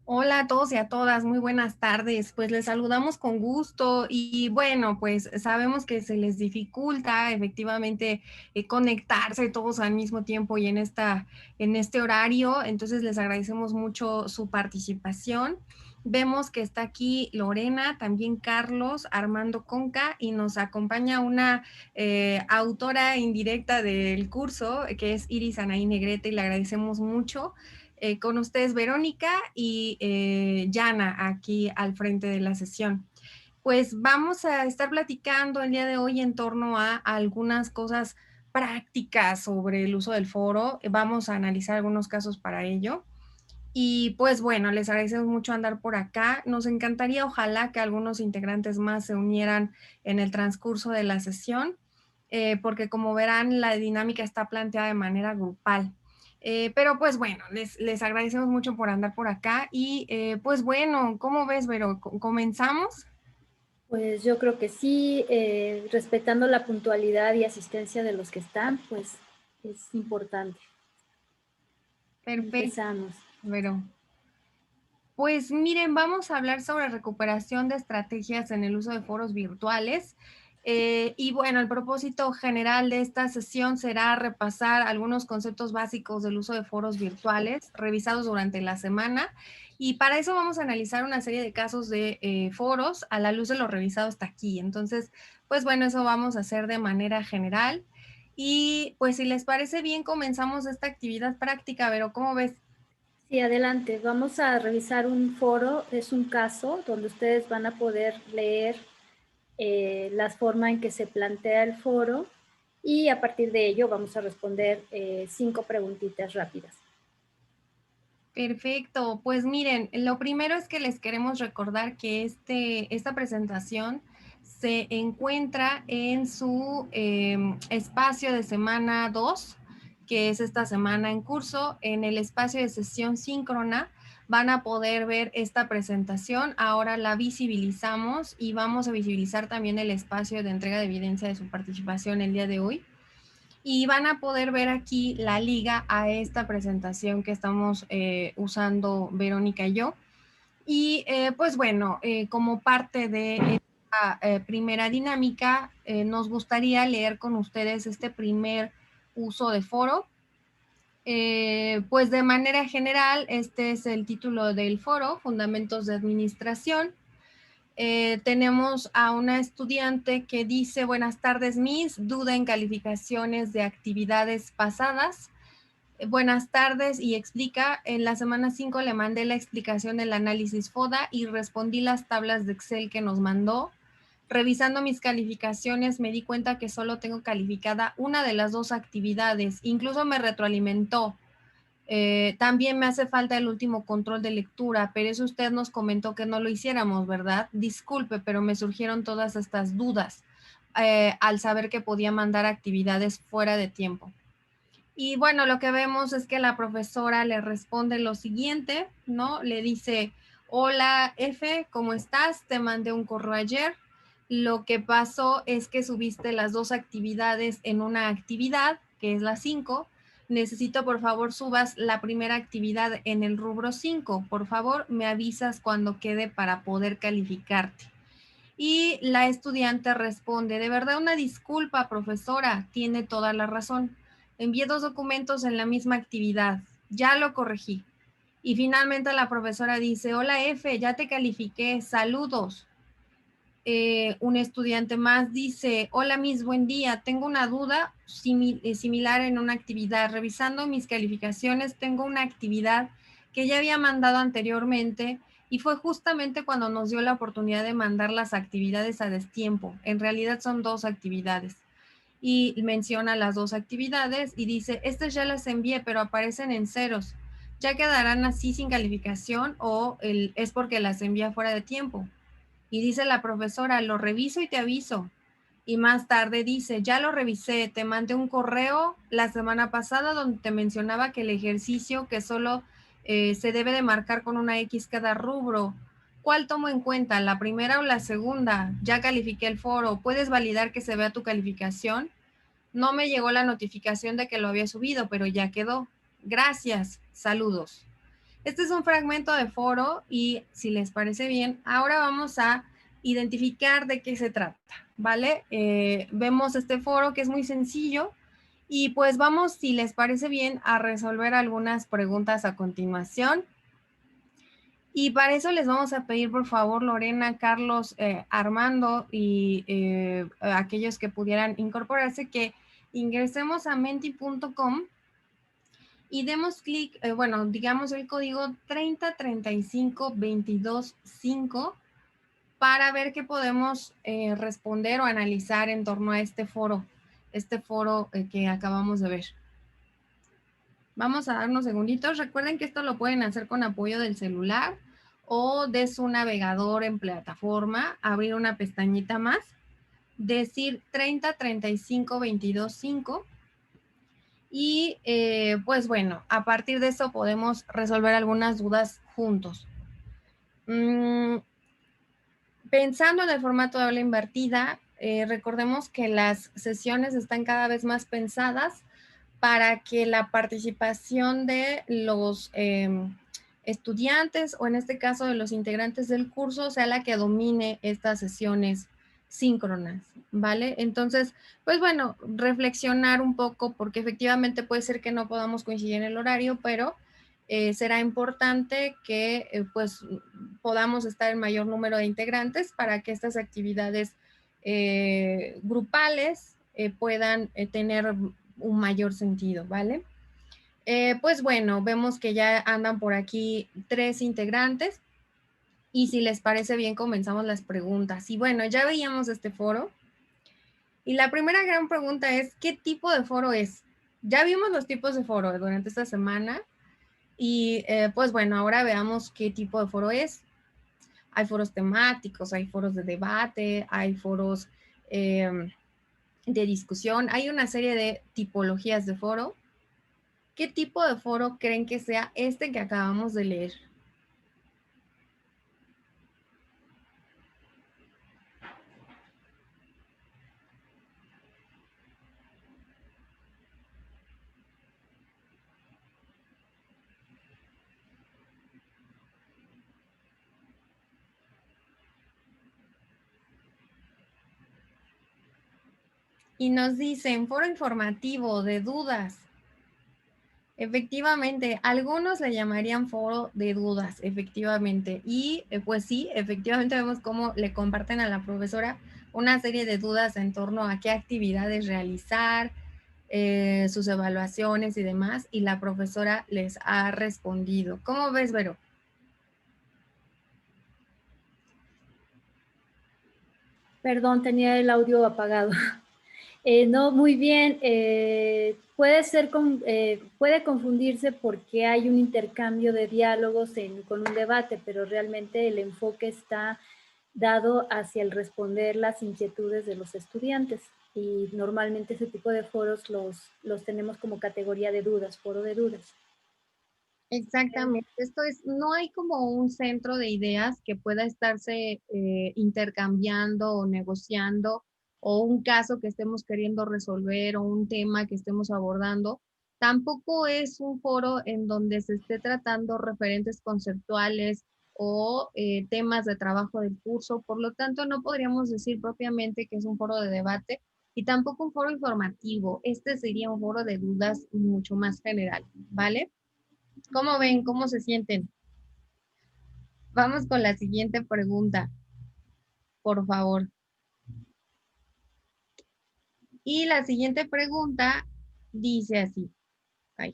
Hola a todos y a todas, muy buenas tardes. Pues les saludamos con gusto y bueno, pues sabemos que se les dificulta efectivamente conectarse todos al mismo tiempo y en este horario, entonces les agradecemos mucho su participación. Vemos que está aquí Lorena, también Carlos, Armando Conca y nos acompaña una autora indirecta del curso que es Iris Anaí Negrete y le agradecemos mucho. Con ustedes Verónica y Yana aquí al frente de la sesión. Pues vamos a estar platicando el día de hoy en torno a algunas cosas prácticas sobre el uso del foro. Vamos a analizar algunos casos para ello. Y pues bueno, les agradecemos mucho andar por acá. Nos encantaría, ojalá, que algunos integrantes más se unieran en el transcurso de la sesión, porque como verán, la dinámica está planteada de manera grupal. Pero pues bueno, les agradecemos mucho por andar por acá. Y pues bueno, ¿cómo ves, Vero? ¿Comenzamos? Pues yo creo que sí, respetando la puntualidad y asistencia de los que están, pues es importante. Perfecto, Empezamos. Vero. Pues miren, vamos a hablar sobre recuperación de estrategias en el uso de foros virtuales. Y bueno, el propósito general de esta sesión será repasar algunos conceptos básicos del uso de foros virtuales revisados durante la semana. Y para eso vamos a analizar una serie de casos de foros a la luz de lo revisado hasta aquí. Entonces, pues bueno, eso vamos a hacer de manera general. Y pues si les parece bien, comenzamos esta actividad práctica. Pero, ¿cómo ves? Sí, adelante. Vamos a revisar un foro, es un caso donde ustedes van a poder leer la forma en que se plantea el foro y a partir de ello vamos a responder 5 preguntitas rápidas. Perfecto, pues miren, lo primero es que les queremos recordar que esta presentación se encuentra en su espacio de semana 2, que es esta semana en curso. En el espacio de sesión síncrona van a poder ver esta presentación. Ahora la visibilizamos y vamos a visibilizar también el espacio de entrega de evidencia de su participación el día de hoy y van a poder ver aquí la liga a esta presentación que estamos usando Verónica y yo. Y pues bueno, como parte de esta primera dinámica, nos gustaría leer con ustedes este primer uso de foro. Pues de manera general, este es el título del foro, Fundamentos de Administración. Tenemos a una estudiante que dice, buenas tardes, Miss, duda en calificaciones de actividades pasadas. Buenas tardes y explica, en la semana 5 le mandé la explicación del análisis FODA y respondí las tablas de Excel que nos mandó. Revisando mis calificaciones me di cuenta que solo tengo calificada una de las dos actividades, incluso me retroalimentó. También me hace falta el último control de lectura, pero eso usted nos comentó que no lo hiciéramos, ¿verdad? Disculpe, pero me surgieron todas estas dudas al saber que podía mandar actividades fuera de tiempo. Y bueno, lo que vemos es que la profesora le responde lo siguiente, ¿no? Le dice, hola F, ¿cómo estás? Te mandé un correo ayer. Lo que pasó es que subiste las dos actividades en una actividad, que es la 5. Necesito, por favor, subas la primera actividad en el rubro 5. Por favor, me avisas cuando quede para poder calificarte. Y la estudiante responde, de verdad una disculpa, profesora, tiene toda la razón. Envié dos documentos en la misma actividad, ya lo corregí. Y finalmente la profesora dice, hola F, ya te califiqué, saludos. Un estudiante más dice, hola Miss, buen día, tengo una duda similar en una actividad. Revisando mis calificaciones, tengo una actividad que ya había mandado anteriormente y fue justamente cuando nos dio la oportunidad de mandar las actividades a destiempo. En realidad son dos actividades. Y menciona las dos actividades y dice, estas ya las envié, pero aparecen en ceros. ¿Ya quedarán así sin calificación o es porque las envía fuera de tiempo? Y dice la profesora, lo reviso y te aviso. Y más tarde dice, ya lo revisé, te mandé un correo la semana pasada donde te mencionaba que el ejercicio que solo se debe de marcar con una X cada rubro. ¿Cuál tomo en cuenta? ¿La primera o la segunda? Ya califiqué el foro. ¿Puedes validar que se vea tu calificación? No me llegó la notificación de que lo había subido, pero ya quedó. Gracias. Saludos. Este es un fragmento de foro y si les parece bien, ahora vamos a identificar de qué se trata, ¿vale? Vemos este foro que es muy sencillo y pues vamos, si les parece bien, a resolver algunas preguntas a continuación. Y para eso les vamos a pedir, por favor, Lorena, Carlos, Armando y aquellos que pudieran incorporarse, que ingresemos a menti.com y demos clic, bueno, digamos el código 3035225 para ver qué podemos responder o analizar en torno a este foro que acabamos de ver. Vamos a dar unos segunditos. Recuerden que esto lo pueden hacer con apoyo del celular o de su navegador en plataforma, abrir una pestañita más, decir 3035225 y pues bueno, a partir de eso podemos resolver algunas dudas juntos. Pensando en el formato de aula invertida, recordemos que las sesiones están cada vez más pensadas para que la participación de los estudiantes o en este caso de los integrantes del curso sea la que domine estas sesiones síncronas, ¿vale? Entonces, pues bueno, reflexionar un poco porque efectivamente puede ser que no podamos coincidir en el horario, pero será importante que pues podamos estar el mayor número de integrantes para que estas actividades grupales puedan tener un mayor sentido, ¿vale? Pues bueno, vemos que ya andan por aquí 3 integrantes y si les parece bien comenzamos las preguntas. Y bueno, ya veíamos este foro y la primera gran pregunta es, ¿qué tipo de foro es? Ya vimos los tipos de foro durante esta semana y pues bueno, ahora veamos qué tipo de foro es. Hay foros temáticos, hay foros de debate, hay foros de discusión, hay una serie de tipologías de foro. ¿Qué tipo de foro creen que sea este que acabamos de leer? Y nos dicen foro informativo de dudas. Efectivamente, algunos le llamarían foro de dudas, efectivamente. Y pues sí, efectivamente vemos cómo le comparten a la profesora una serie de dudas en torno a qué actividades realizar, sus evaluaciones y demás, y la profesora les ha respondido. ¿Cómo ves, Vero? Perdón, tenía el audio apagado. No, muy bien. Puede confundirse porque hay un intercambio de diálogos con un debate, pero realmente el enfoque está dado hacia el responder las inquietudes de los estudiantes. Y normalmente ese tipo de foros los tenemos como categoría de dudas, foro de dudas. Exactamente. Esto es, no hay como un centro de ideas que pueda estarse intercambiando o negociando o un caso que estemos queriendo resolver o un tema que estemos abordando. Tampoco es un foro en donde se esté tratando referentes conceptuales o temas de trabajo del curso. Por lo tanto, no podríamos decir propiamente que es un foro de debate y tampoco un foro informativo. Este sería un foro de dudas mucho más general, ¿vale? ¿Cómo ven? ¿Cómo se sienten? Vamos con la siguiente pregunta, por favor. Y la siguiente pregunta dice así. Ay,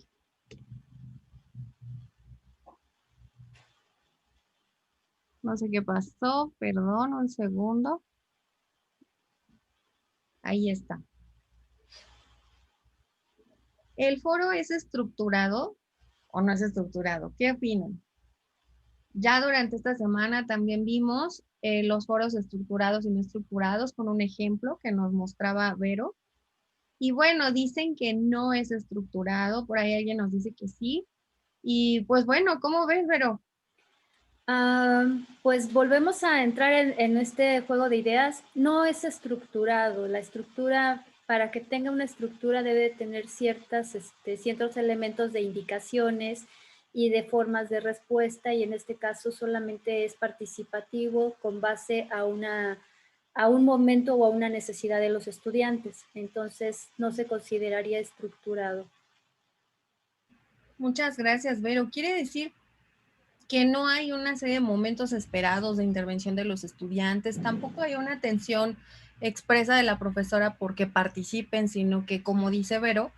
no sé qué pasó, perdón, un segundo. Ahí está. ¿El foro es estructurado o no es estructurado? ¿Qué opinan? Ya durante esta semana también vimos los foros estructurados y no estructurados con un ejemplo que nos mostraba Vero. Y bueno, dicen que no es estructurado, por ahí alguien nos dice que sí. Y pues bueno, ¿cómo ves, Vero? Pues volvemos a entrar en este juego de ideas. No es estructurado. La estructura, para que tenga una estructura, debe tener ciertos elementos de indicaciones y de formas de respuesta, y en este caso solamente es participativo con base a un momento o a una necesidad de los estudiantes. Entonces, no se consideraría estructurado. Muchas gracias, Vero. Quiere decir que no hay una serie de momentos esperados de intervención de los estudiantes, tampoco hay una atención expresa de la profesora porque participen, sino que, como dice Vero,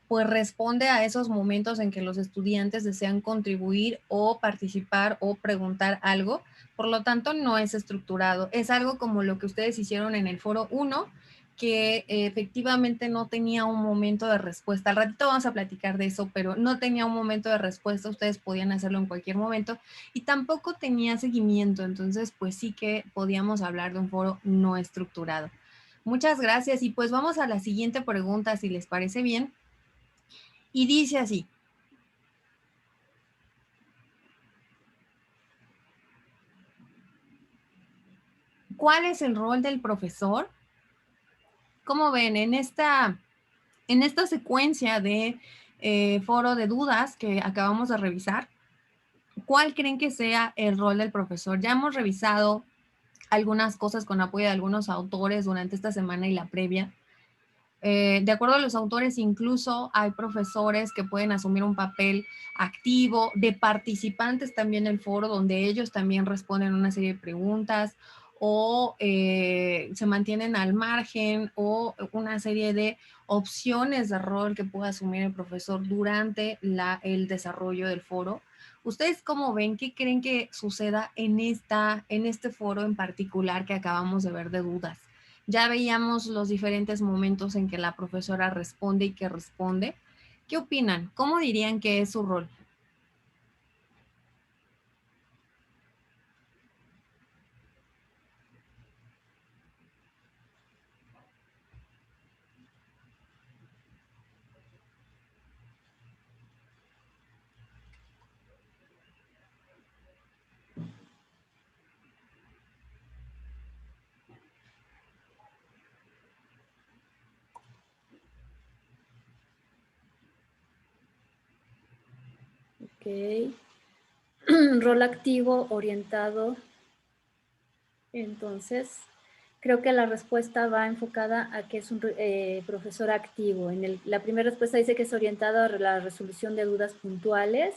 pues responde a esos momentos en que los estudiantes desean contribuir o participar o preguntar algo. Por lo tanto, no es estructurado. Es algo como lo que ustedes hicieron en el foro 1, que efectivamente no tenía un momento de respuesta. Al ratito vamos a platicar de eso, pero no tenía un momento de respuesta. Ustedes podían hacerlo en cualquier momento y tampoco tenía seguimiento. Entonces, pues sí que podíamos hablar de un foro no estructurado. Muchas gracias. Y pues vamos a la siguiente pregunta, si les parece bien. Y dice así: ¿cuál es el rol del profesor? ¿Cómo ven en esta secuencia de foro de dudas que acabamos de revisar? ¿Cuál creen que sea el rol del profesor? Ya hemos revisado algunas cosas con apoyo de algunos autores durante esta semana y la previa. De acuerdo a los autores, incluso hay profesores que pueden asumir un papel activo, de participantes también en el foro, donde ellos también responden una serie de preguntas o se mantienen al margen, o una serie de opciones de rol que pueda asumir el profesor durante el desarrollo del foro. ¿Ustedes cómo ven? ¿Qué creen que suceda en este foro en particular que acabamos de ver de dudas? Ya veíamos los diferentes momentos en que la profesora responde y que responde. ¿Qué opinan? ¿Cómo dirían que es su rol? Ok. Rol activo orientado. Entonces, creo que la respuesta va enfocada a que es un profesor activo. La primera respuesta dice que es orientado a la resolución de dudas puntuales,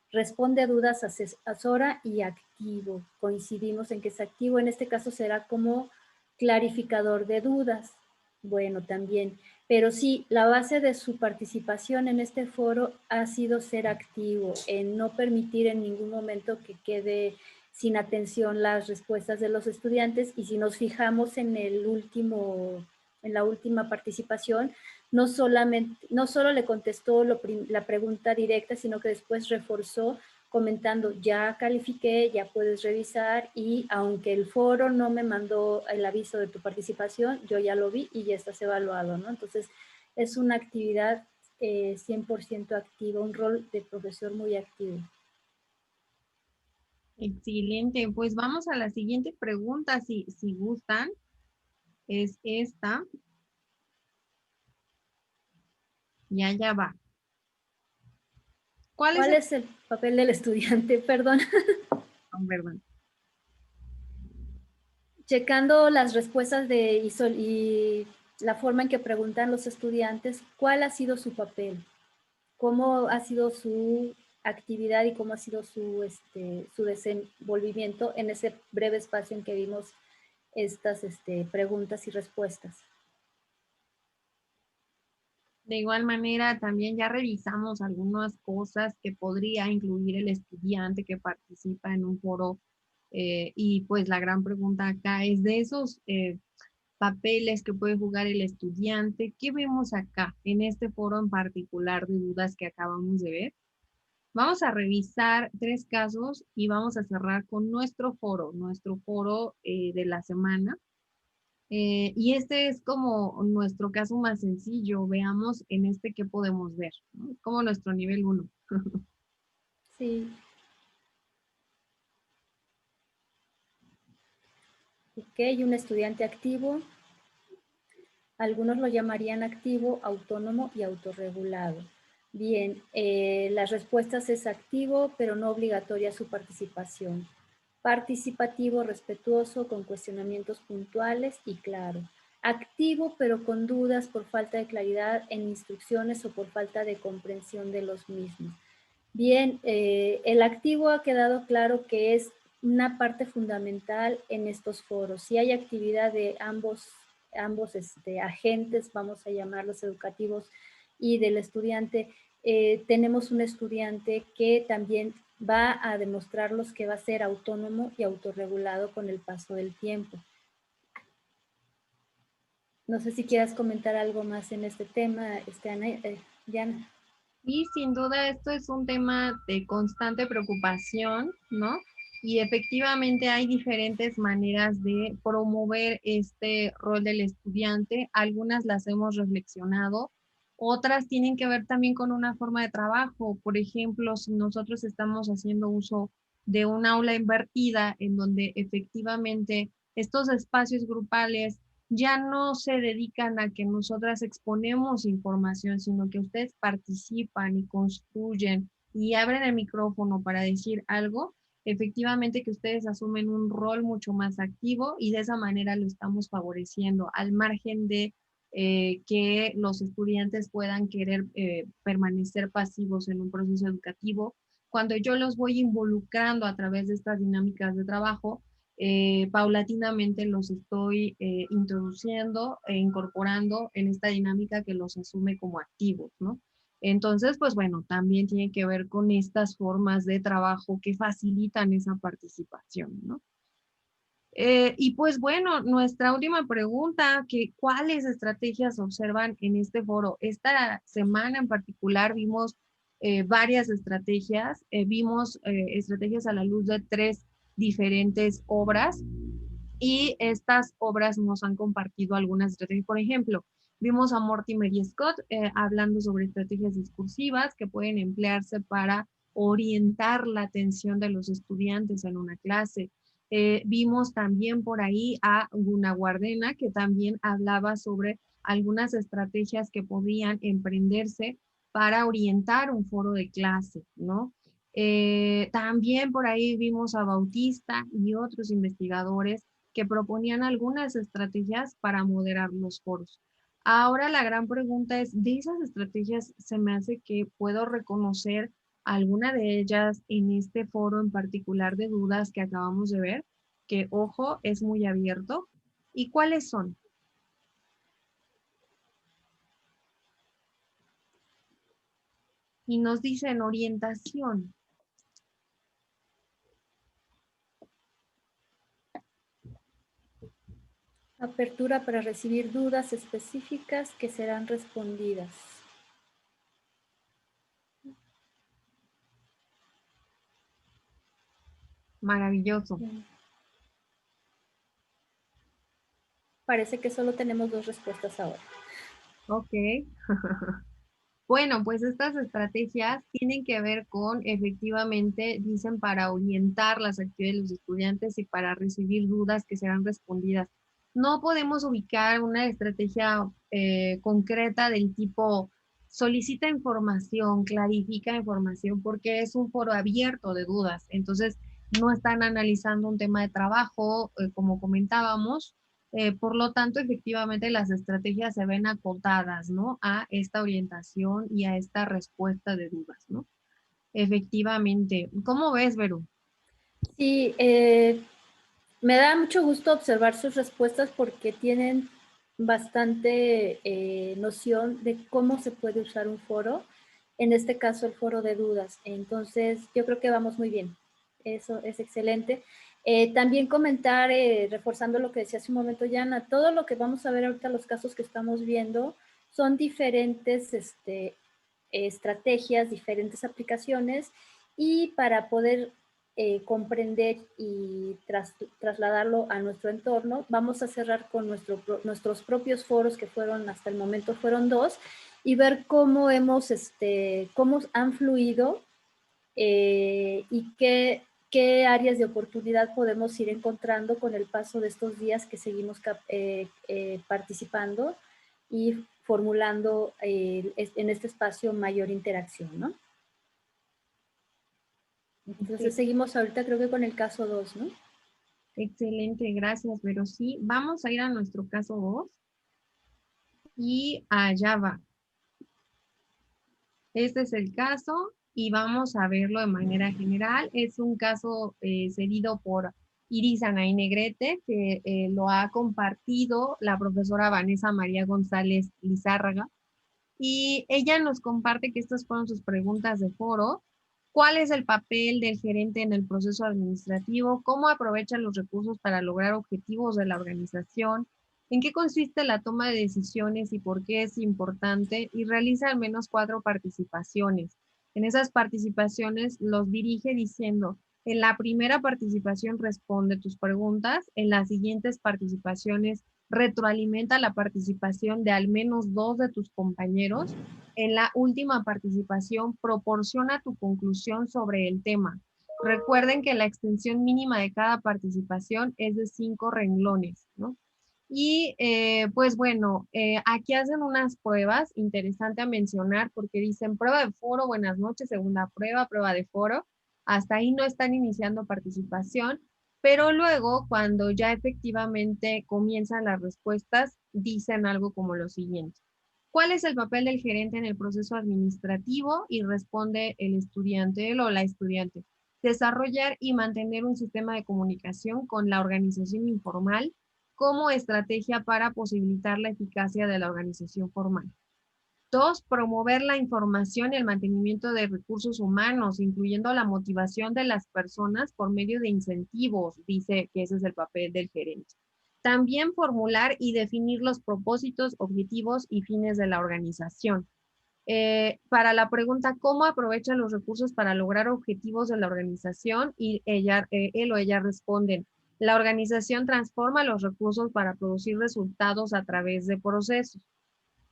responde a dudas, asesora y activo. Coincidimos en que es activo. En este caso será como clarificador de dudas. Bueno, también. Pero sí, la base de su participación en este foro ha sido ser activo, en no permitir en ningún momento que quede sin atención las respuestas de los estudiantes. Y si nos fijamos en la última participación, no solo le contestó la pregunta directa, sino que después reforzó comentando: ya califiqué, ya puedes revisar, y aunque el foro no me mandó el aviso de tu participación, yo ya lo vi y ya estás evaluado, ¿no? Entonces, es una actividad 100% activa, un rol de profesor muy activo. Excelente, pues vamos a la siguiente pregunta, si gustan. Es esta. Y allá va. ¿Cuál es ¿Cuál el... es el papel del estudiante? Perdón. Perdón. Checando las respuestas y la forma en que preguntan los estudiantes, ¿cuál ha sido su papel? ¿Cómo ha sido su actividad y cómo ha sido su desenvolvimiento en ese breve espacio en que vimos estas preguntas y respuestas? De igual manera, también ya revisamos algunas cosas que podría incluir el estudiante que participa en un foro. Y pues la gran pregunta acá es de esos papeles que puede jugar el estudiante. ¿Qué vemos acá en este foro en particular de dudas que acabamos de ver? Vamos a revisar 3 casos y vamos a cerrar con nuestro foro de la semana. Y este es como nuestro caso más sencillo. Veamos en este qué podemos ver, ¿no? Como nuestro nivel 1. Sí. Ok, un estudiante activo. Algunos lo llamarían activo, autónomo y autorregulado. Bien, las respuestas es activo, pero no obligatoria su participación. Participativo, respetuoso, con cuestionamientos puntuales y claro. Activo, pero con dudas por falta de claridad en instrucciones o por falta de comprensión de los mismos. Bien, el activo ha quedado claro que es una parte fundamental en estos foros. Si hay actividad de ambos agentes, vamos a llamarlos educativos, y del estudiante, tenemos un estudiante que también va a demostrarlos que va a ser autónomo y autorregulado con el paso del tiempo. No sé si quieras comentar algo más en este tema, Diana. Y sin duda esto es un tema de constante preocupación, ¿no? Y efectivamente hay diferentes maneras de promover este rol del estudiante. Algunas las hemos reflexionado, otras tienen que ver también con una forma de trabajo. Por ejemplo, si nosotros estamos haciendo uso de un aula invertida en donde efectivamente estos espacios grupales ya no se dedican a que nosotras exponemos información, sino que ustedes participan y construyen y abren el micrófono para decir algo, efectivamente que ustedes asumen un rol mucho más activo y de esa manera lo estamos favoreciendo, al margen de que los estudiantes puedan querer permanecer pasivos en un proceso educativo. Cuando yo los voy involucrando a través de estas dinámicas de trabajo, paulatinamente los estoy introduciendo e incorporando en esta dinámica que los asume como activos, ¿no? Entonces, pues bueno, también tiene que ver con estas formas de trabajo que facilitan esa participación, ¿no? Y pues bueno, nuestra última pregunta, que ¿cuáles estrategias observan en este foro? Esta semana en particular vimos varias estrategias, vimos estrategias a la luz de 3 diferentes obras y estas obras nos han compartido algunas estrategias. Por ejemplo, vimos a Mortimer y Scott hablando sobre estrategias discursivas que pueden emplearse para orientar la atención de los estudiantes en una clase. Vimos también por ahí a Gunaguardena, que también hablaba sobre algunas estrategias que podían emprenderse para orientar un foro de clase, ¿no? También por ahí vimos a Bautista y otros investigadores que proponían algunas estrategias para moderar los foros. Ahora la gran pregunta es, de esas estrategias se me hace que puedo reconocer alguna de ellas en este foro en particular de dudas que acabamos de ver, que ojo, es muy abierto. ¿Y cuáles son? Y nos dicen orientación. Apertura para recibir dudas específicas que serán respondidas. Maravilloso. Parece que solo tenemos 2 respuestas ahora. Ok. Bueno, pues estas estrategias tienen que ver con, efectivamente, dicen para orientar las actividades de los estudiantes y para recibir dudas que serán respondidas. No podemos ubicar una estrategia concreta del tipo solicita información, clarifica información, porque es un foro abierto de dudas. Entonces, no están analizando un tema de trabajo, como comentábamos, por lo tanto, efectivamente, las estrategias se ven acotadas, ¿no? A esta orientación y a esta respuesta de dudas, ¿no? Efectivamente. ¿Cómo ves, Veru? Sí, me da mucho gusto observar sus respuestas porque tienen bastante noción de cómo se puede usar un foro, en este caso el foro de dudas. Entonces, yo creo que vamos muy bien. Eso es excelente. También comentar, reforzando lo que decía hace un momento, Yana, todo lo que vamos a ver ahorita, los casos que estamos viendo, son diferentes estrategias, diferentes aplicaciones, y para poder comprender y trasladarlo a nuestro entorno, vamos a cerrar con nuestros propios foros, que fueron hasta el momento fueron 2, y ver cómo cómo han fluido y qué áreas de oportunidad podemos ir encontrando con el paso de estos días que seguimos participando, y formulando en este espacio mayor interacción, ¿no? Entonces seguimos ahorita creo que con el caso 2, ¿no? Excelente, gracias, pero sí, vamos a ir a nuestro caso 2 y allá va. Este es el caso y vamos a verlo de manera general. Es un caso cedido por Iris Anaí Negrete, que lo ha compartido la profesora Vanessa María González Lizárraga. Y ella nos comparte que estas fueron sus preguntas de foro. ¿Cuál es el papel del gerente en el proceso administrativo? ¿Cómo aprovecha los recursos para lograr objetivos de la organización? ¿En qué consiste la toma de decisiones y por qué es importante? Y realiza al menos 4 participaciones. En esas participaciones los dirige diciendo, en la primera participación responde tus preguntas, en las siguientes participaciones retroalimenta la participación de al menos 2 de tus compañeros. En la última participación, proporciona tu conclusión sobre el tema. Recuerden que la extensión mínima de cada participación es de 5 renglones, ¿no? Y pues bueno, aquí hacen unas pruebas, interesante a mencionar, porque dicen prueba de foro, buenas noches, segunda prueba, prueba de foro. Hasta ahí no están iniciando participación, pero luego cuando ya efectivamente comienzan las respuestas, dicen algo como lo siguiente. ¿Cuál es el papel del gerente en el proceso administrativo? Y responde el estudiante, él o la estudiante. Desarrollar y mantener un sistema de comunicación con la organización informal como estrategia para posibilitar la eficacia de la organización formal. 2, promover la información y el mantenimiento de recursos humanos, incluyendo la motivación de las personas por medio de incentivos, dice que ese es el papel del gerente. También formular y definir los propósitos, objetivos y fines de la organización. Para la pregunta, ¿cómo aprovecha los recursos para lograr objetivos de la organización? Y él o ella responden, la organización transforma los recursos para producir resultados a través de procesos.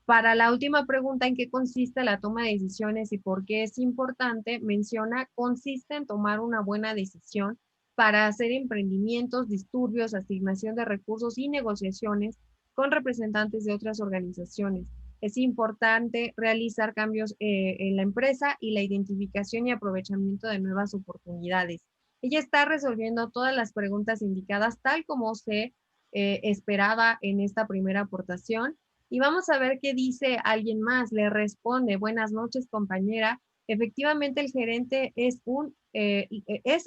Para la última pregunta, ¿en qué consiste la toma de decisiones y por qué es importante? Menciona, consiste en tomar una buena decisión para hacer emprendimientos, disturbios, asignación de recursos y negociaciones con representantes de otras organizaciones. Es importante realizar cambios en la empresa y la identificación y aprovechamiento de nuevas oportunidades. Ella está resolviendo todas las preguntas indicadas tal como se esperaba en esta primera aportación. Y vamos a ver qué dice alguien más. Le responde, buenas noches, compañera. Efectivamente, el gerente es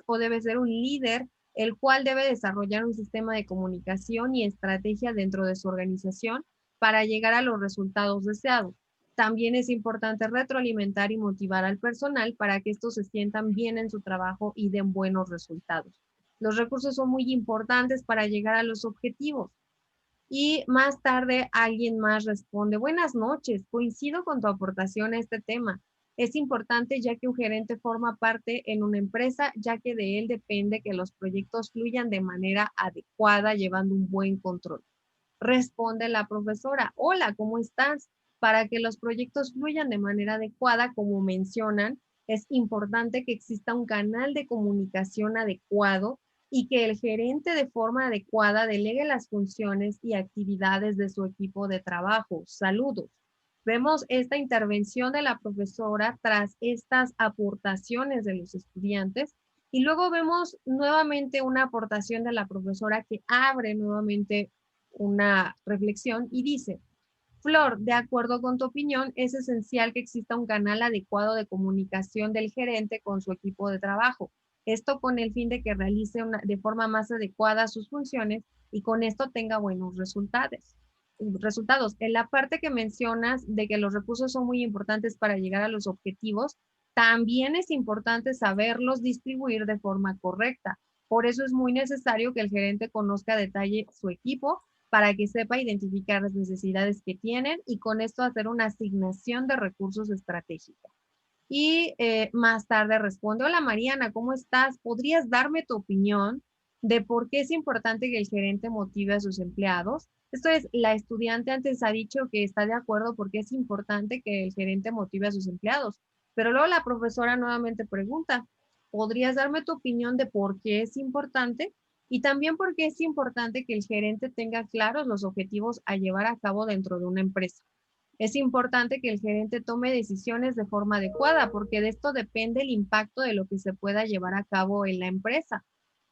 o debe ser un líder, el cual debe desarrollar un sistema de comunicación y estrategia dentro de su organización para llegar a los resultados deseados. También es importante retroalimentar y motivar al personal para que estos se sientan bien en su trabajo y den buenos resultados. Los recursos son muy importantes para llegar a los objetivos. Y más tarde alguien más responde, buenas noches, coincido con tu aportación a este tema. Es importante ya que un gerente forma parte en una empresa, ya que de él depende que los proyectos fluyan de manera adecuada, llevando un buen control. Responde la profesora, hola, ¿cómo estás? Para que los proyectos fluyan de manera adecuada, como mencionan, es importante que exista un canal de comunicación adecuado y que el gerente de forma adecuada delegue las funciones y actividades de su equipo de trabajo. Saludos. Vemos esta intervención de la profesora tras estas aportaciones de los estudiantes y luego vemos nuevamente una aportación de la profesora que abre nuevamente una reflexión y dice, Flor, de acuerdo con tu opinión, es esencial que exista un canal adecuado de comunicación del gerente con su equipo de trabajo. Esto con el fin de que realice de forma más adecuada sus funciones y con esto tenga buenos resultados. En la parte que mencionas de que los recursos son muy importantes para llegar a los objetivos, también es importante saberlos distribuir de forma correcta. Por eso es muy necesario que el gerente conozca a detalle su equipo para que sepa identificar las necesidades que tienen y con esto hacer una asignación de recursos estratégicos. Y más tarde responde, hola Mariana, ¿cómo estás? ¿Podrías darme tu opinión de por qué es importante que el gerente motive a sus empleados? Esto es, la estudiante antes ha dicho que está de acuerdo porque es importante que el gerente motive a sus empleados, pero luego la profesora nuevamente pregunta, ¿podrías darme tu opinión de por qué es importante? Y también por qué es importante que el gerente tenga claros los objetivos a llevar a cabo dentro de una empresa. Es importante que el gerente tome decisiones de forma adecuada, porque de esto depende el impacto de lo que se pueda llevar a cabo en la empresa.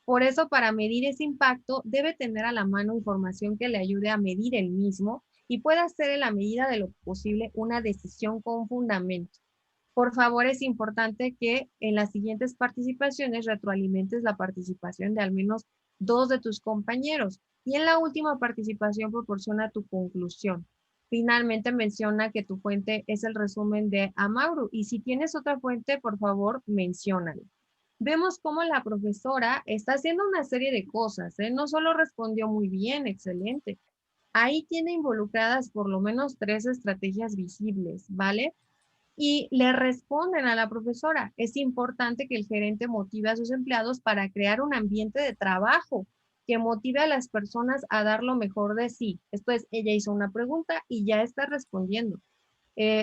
Por eso, para medir ese impacto, debe tener a la mano información que le ayude a medir el mismo y pueda hacer en la medida de lo posible una decisión con fundamento. Por favor, es importante que en las siguientes participaciones retroalimentes la participación de al menos 2 de tus compañeros y en la última participación proporciona tu conclusión. Finalmente menciona que tu fuente es el resumen de Amauru y si tienes otra fuente, por favor, menciónala. Vemos cómo la profesora está haciendo una serie de cosas, ¿eh? No solo respondió muy bien, excelente. Ahí tiene involucradas por lo menos 3 estrategias visibles, ¿vale? Y le responden a la profesora. Es importante que el gerente motive a sus empleados para crear un ambiente de trabajo que motive a las personas a dar lo mejor de sí. Esto es, ella hizo una pregunta y ya está respondiendo.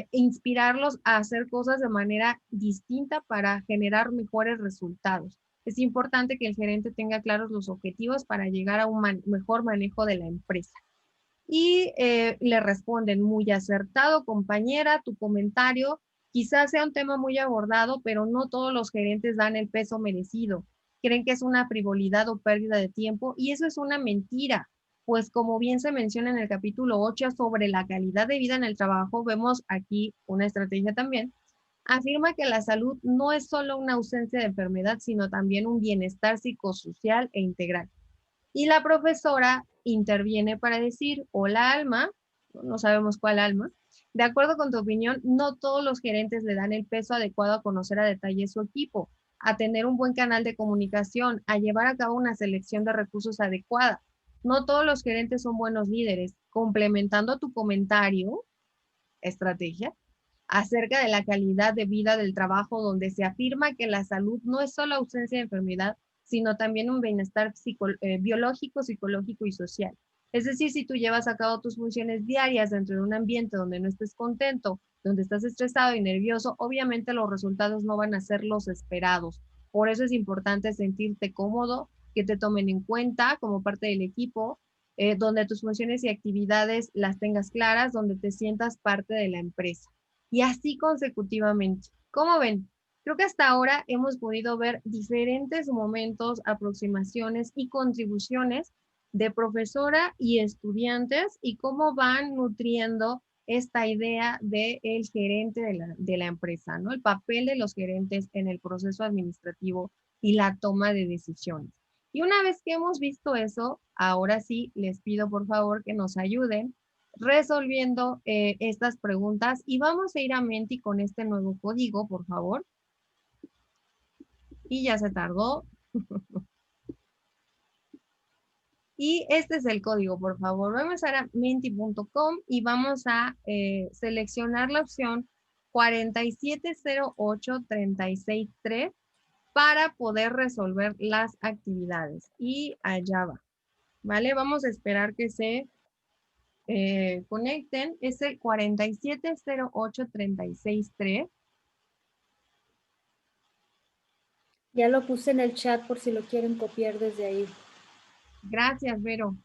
Inspirarlos a hacer cosas de manera distinta para generar mejores resultados. Es importante que el gerente tenga claros los objetivos para llegar a un mejor manejo de la empresa. Y le responden, muy acertado, compañera, tu comentario quizás sea un tema muy abordado, pero no todos los gerentes dan el peso merecido. Creen que es una frivolidad o pérdida de tiempo y eso es una mentira, pues como bien se menciona en el capítulo 8 sobre la calidad de vida en el trabajo, vemos aquí una estrategia también. Afirma que la salud no es solo una ausencia de enfermedad, sino también un bienestar psicosocial e integral. Y la profesora interviene para decir, hola Alma, no sabemos cuál Alma, de acuerdo con tu opinión, no todos los gerentes le dan el peso adecuado a conocer a detalle su equipo, a tener un buen canal de comunicación, a llevar a cabo una selección de recursos adecuada. No todos los gerentes son buenos líderes. Complementando tu comentario, estrategia, acerca de la calidad de vida del trabajo, donde se afirma que la salud no es solo ausencia de enfermedad, sino también un bienestar biológico, psicológico y social. Es decir, si tú llevas a cabo tus funciones diarias dentro de un ambiente donde no estés contento, donde estás estresado y nervioso, obviamente los resultados no van a ser los esperados. Por eso es importante sentirte cómodo, que te tomen en cuenta como parte del equipo, donde tus funciones y actividades las tengas claras, donde te sientas parte de la empresa. Y así consecutivamente. ¿Cómo ven? Creo que hasta ahora hemos podido ver diferentes momentos, aproximaciones y contribuciones de profesora y estudiantes y cómo van nutriendo esta idea del gerente de la empresa, ¿no? El papel de los gerentes en el proceso administrativo y la toma de decisiones. Y una vez que hemos visto eso, ahora sí les pido por favor que nos ayuden resolviendo estas preguntas y vamos a ir a Menti con este nuevo código, por favor. Y ya se tardó. Y este es el código, por favor. Vamos a menti.com y vamos a seleccionar la opción 4708363 para poder resolver las actividades. Y allá va. ¿Vale? Vamos a esperar que se conecten. Es el 4708363. Ya lo puse en el chat por si lo quieren copiar desde ahí. Gracias, Vero.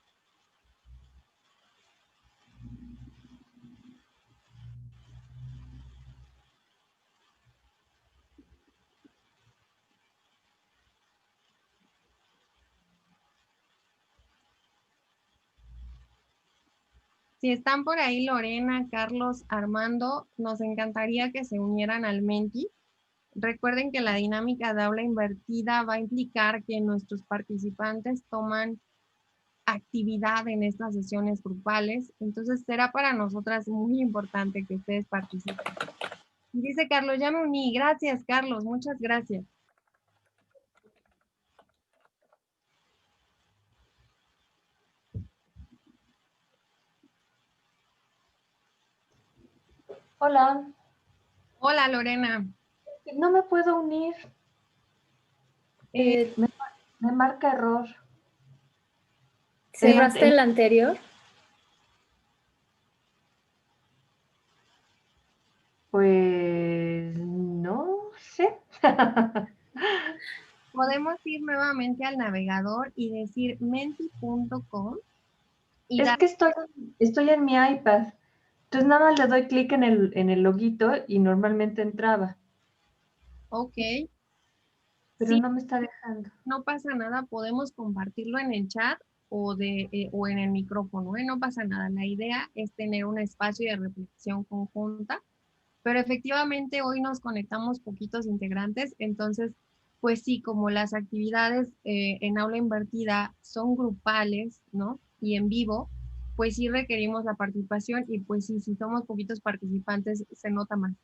Si están por ahí Lorena, Carlos, Armando, nos encantaría que se unieran al Menti. Recuerden que la dinámica de aula invertida va a implicar que nuestros participantes toman actividad en estas sesiones grupales. Entonces será para nosotras muy importante que ustedes participen. Dice Carlos, ya me uní. Gracias, Carlos. Muchas gracias. Hola. Hola, Lorena. No me puedo unir. Me marca error. ¿Cerraste el anterior? Pues no sé. Podemos ir nuevamente al navegador y decir menti.com. Es que estoy en mi iPad. Entonces nada más le doy clic en el loguito y normalmente entraba, Ok, pero sí, no me está dejando. no pasa nada, podemos compartirlo en el chat o en el micrófono, ¿eh? No pasa nada. La idea es tener un espacio de reflexión conjunta, pero efectivamente hoy nos conectamos poquitos integrantes, entonces, pues sí, como las actividades en aula invertida son grupales, ¿no? Y en vivo, pues sí requerimos la participación y pues sí, si somos poquitos participantes, se nota más.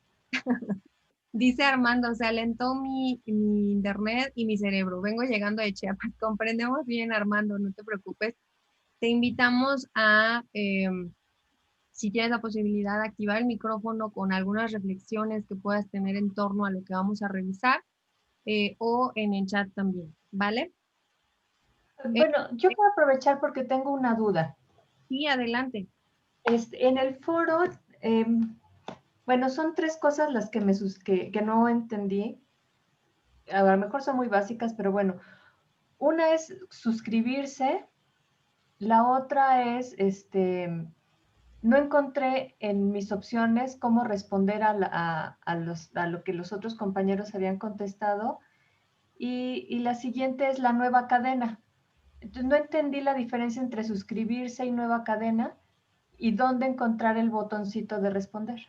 Dice Armando, se alentó mi internet y mi cerebro. Vengo llegando de Chiapas. Comprendemos bien, Armando, no te preocupes. Te invitamos a, si tienes la posibilidad de activar el micrófono con algunas reflexiones que puedas tener en torno a lo que vamos a revisar o en el chat también, ¿vale? Bueno, yo voy a aprovechar porque tengo una duda. Sí, adelante. En el foro, bueno, son tres cosas las que, que no entendí. A lo mejor son muy básicas, pero bueno. Una es suscribirse, la otra es, no encontré en mis opciones cómo responder a lo que los otros compañeros habían contestado. Y la siguiente es la nueva cadena. Entonces no entendí la diferencia entre suscribirse y nueva cadena y dónde encontrar el botoncito de responder.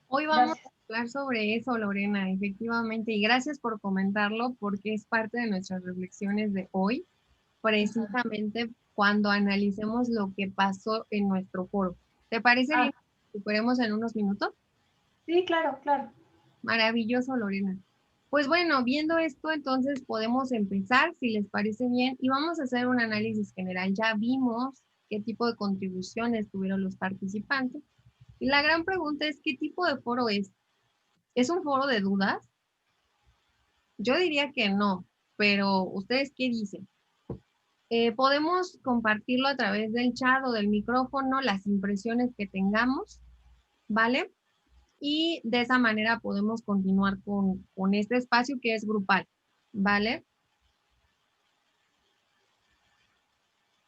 Hoy vamos Gracias. a hablar sobre eso, Lorena, efectivamente, y gracias por comentarlo porque es parte de nuestras reflexiones de hoy, Ajá. precisamente cuando analicemos lo que pasó en nuestro foro. ¿Te parece bien Ah, que recuperemos en unos minutos? sí, claro, claro. Maravilloso, Lorena. Pues bueno, viendo esto, entonces podemos empezar, si les parece bien, y vamos a hacer un análisis general. Ya vimos qué tipo de contribuciones tuvieron los participantes. Y la gran pregunta es, ¿qué tipo de foro es? ¿Es un foro de dudas? Yo diría que no, pero ¿ustedes qué dicen? Podemos compartirlo a través del chat o del micrófono, las impresiones que tengamos, ¿vale? Y de esa manera podemos continuar con este espacio que es grupal, ¿vale?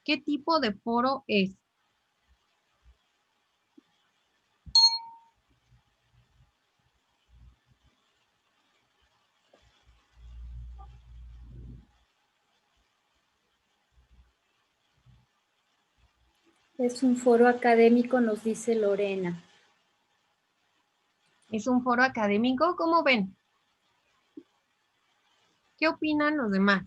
¿Qué tipo de foro es? Es un foro académico, nos dice Lorena. ¿Es un foro académico? ¿Cómo ven? ¿Qué opinan los demás?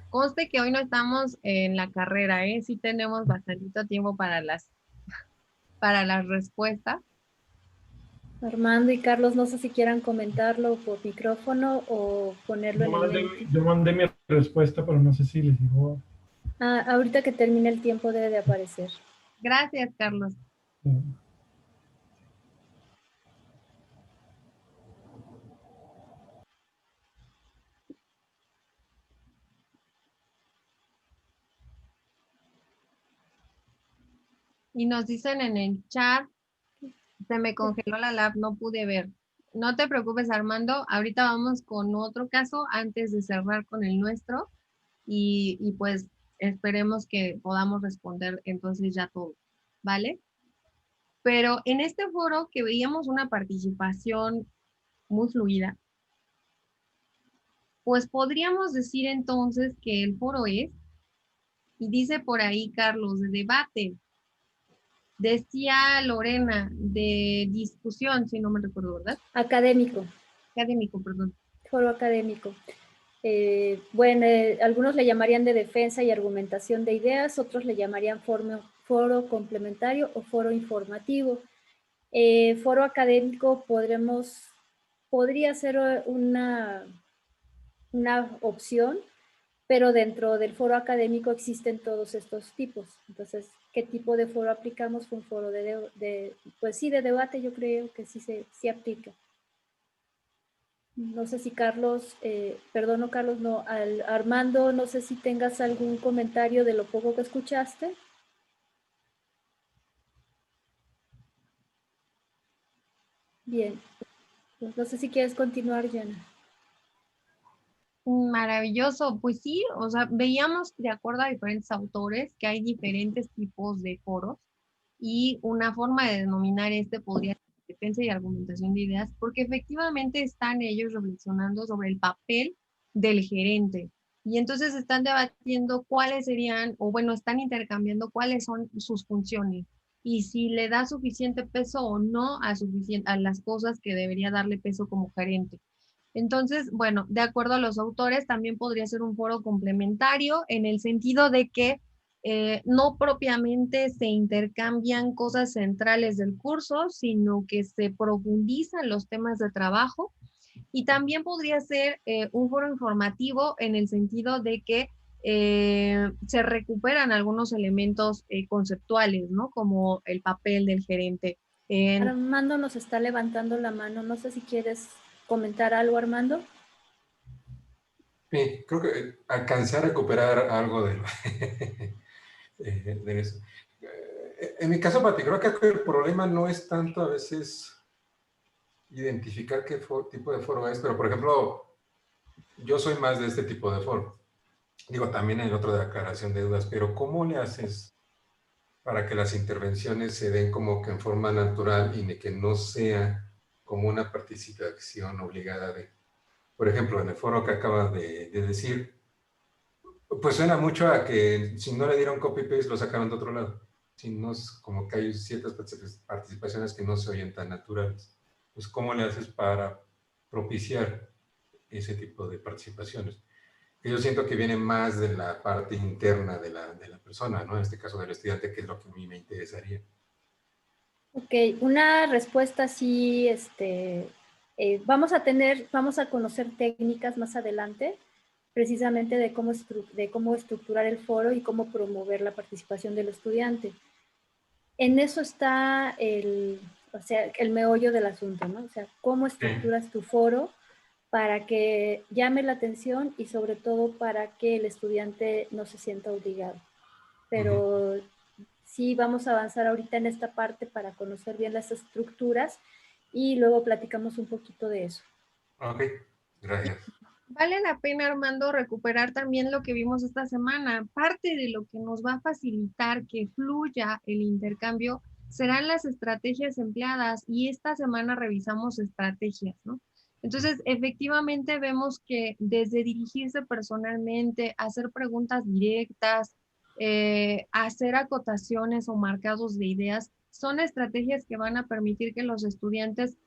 Conste que hoy no estamos en la carrera, ¿eh? Sí tenemos bastante tiempo para las respuestas. Armando y Carlos, no sé si quieran comentarlo por micrófono o ponerlo Yo en el mandé, mente. yo mandé mi respuesta, pero no sé si les digo. Ah, ahorita que termine el tiempo debe de aparecer. Gracias, Carlos. Y nos dicen en el chat, se me congeló la lab, no pude ver. No te preocupes, Armando. Ahorita vamos con otro caso antes de cerrar con el nuestro y pues esperemos que podamos responder entonces ya todo, ¿vale? Pero en este foro que veíamos una participación muy fluida, pues podríamos decir entonces que el foro es, y dice por ahí Carlos, de debate, decía Lorena, de discusión, si no me recuerdo, ¿verdad? Académico, Académico, perdón. foro académico. Bueno, algunos le llamarían de defensa y argumentación de ideas, otros le llamarían foro complementario o foro informativo. Foro académico podría ser una opción, pero dentro del foro académico existen todos estos tipos. Entonces, ¿qué tipo de foro aplicamos? Fue un foro pues sí, de debate, yo creo que sí aplica. No sé si Carlos, perdono Carlos, no, Armando, no sé si tengas algún comentario de lo poco que escuchaste. Bien, pues no sé si quieres continuar, Yana. Maravilloso, pues sí, o sea, veíamos de acuerdo a diferentes autores que hay diferentes tipos de foros y una forma de denominar este podría ser defensa y argumentación de ideas, porque efectivamente están ellos reflexionando sobre el papel del gerente y entonces están debatiendo cuáles serían, o bueno, están intercambiando cuáles son sus funciones y si le da suficiente peso o no a las cosas que debería darle peso como gerente. Entonces, bueno, de acuerdo a los autores, también podría ser un foro complementario en el sentido de que no propiamente se intercambian cosas centrales del curso, sino que se profundizan los temas de trabajo. Y también podría ser un foro informativo en el sentido de que se recuperan algunos elementos conceptuales, ¿no? Como el papel del gerente. Armando nos está levantando la mano. No sé si quieres comentar algo, Armando. Sí, creo que alcancé a recuperar algo de, de eso. En mi caso particular, creo que el problema no es tanto a veces identificar qué tipo de foro es, pero por ejemplo, yo soy más de este tipo de foro. Digo, también el otro de aclaración de dudas, pero ¿cómo le haces para que las intervenciones se den como que en forma natural y de que no sea como una participación obligada de, por ejemplo, en el foro que acabas de decir, pues suena mucho a que si no le dieron copy-paste lo sacaron de otro lado. Si no es como que hay ciertas participaciones que no se oyen tan naturales. Pues ¿cómo le haces para propiciar ese tipo de participaciones? Que yo siento que viene más de la parte interna de la persona, ¿no? En este caso del estudiante, que es lo que a mí me interesaría. Ok, una respuesta así, vamos a conocer técnicas más adelante, precisamente de cómo estructurar el foro y cómo promover la participación del estudiante. En eso está el meollo del asunto, ¿no? O sea, cómo estructuras tu foro para que llame la atención y sobre todo para que el estudiante no se sienta obligado. Pero sí vamos a avanzar ahorita en esta parte para conocer bien las estructuras y luego platicamos un poquito de eso. Ok, gracias. Vale la pena, Armando, recuperar también lo que vimos esta semana. Parte de lo que nos va a facilitar que fluya el intercambio serán las estrategias empleadas y esta semana revisamos estrategias, ¿no? Entonces, efectivamente vemos que desde dirigirse personalmente, hacer preguntas directas, hacer acotaciones o marcados de ideas, son estrategias que van a permitir que los estudiantes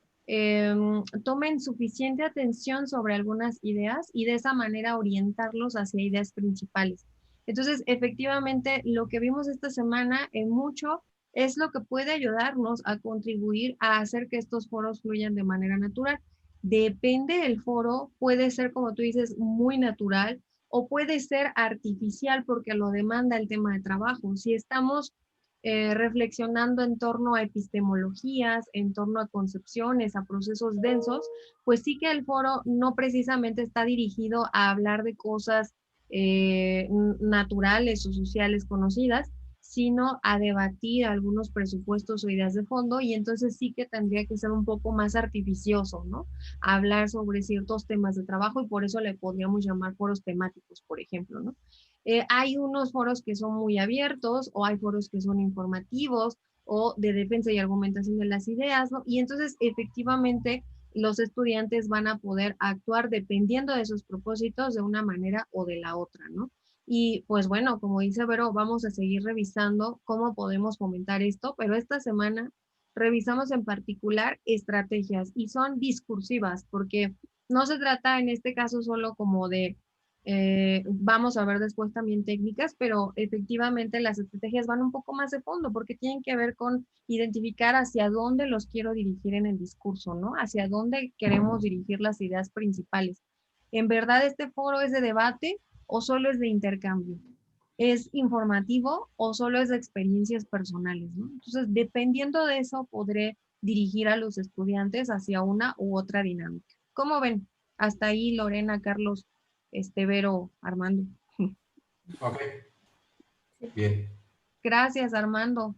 tomen suficiente atención sobre algunas ideas y de esa manera orientarlos hacia ideas principales. Entonces, efectivamente, lo que vimos esta semana en mucho es lo que puede ayudarnos a contribuir a hacer que estos foros fluyan de manera natural. Depende del foro, puede ser, como tú dices, muy natural o puede ser artificial porque lo demanda el tema de trabajo. Si estamos reflexionando en torno a epistemologías, en torno a concepciones, a procesos densos, pues sí que el foro no precisamente está dirigido a hablar de cosas naturales o sociales conocidas, sino a debatir algunos presupuestos o ideas de fondo y entonces sí que tendría que ser un poco más artificioso, ¿no? Hablar sobre ciertos temas de trabajo y por eso le podríamos llamar foros temáticos, por ejemplo, ¿no? Hay unos foros que son muy abiertos o hay foros que son informativos o de defensa y argumentación de las ideas, ¿no? Y entonces efectivamente los estudiantes van a poder actuar dependiendo de sus propósitos de una manera o de la otra, ¿no? Y pues bueno, como dice Vero, vamos a seguir revisando cómo podemos fomentar esto, pero esta semana revisamos en particular estrategias y son discursivas porque no se trata en este caso solo como de vamos a ver después también técnicas, pero efectivamente las estrategias van un poco más de fondo porque tienen que ver con identificar hacia dónde los quiero dirigir en el discurso, ¿no? Hacia dónde queremos dirigir las ideas principales. ¿En verdad este foro es de debate o solo es de intercambio? ¿Es informativo o solo es de experiencias personales, ¿no? Entonces, dependiendo de eso, podré dirigir a los estudiantes hacia una u otra dinámica. ¿Cómo ven? Hasta ahí, Lorena, Carlos, Vero, Armando. Ok, bien. Gracias, Armando.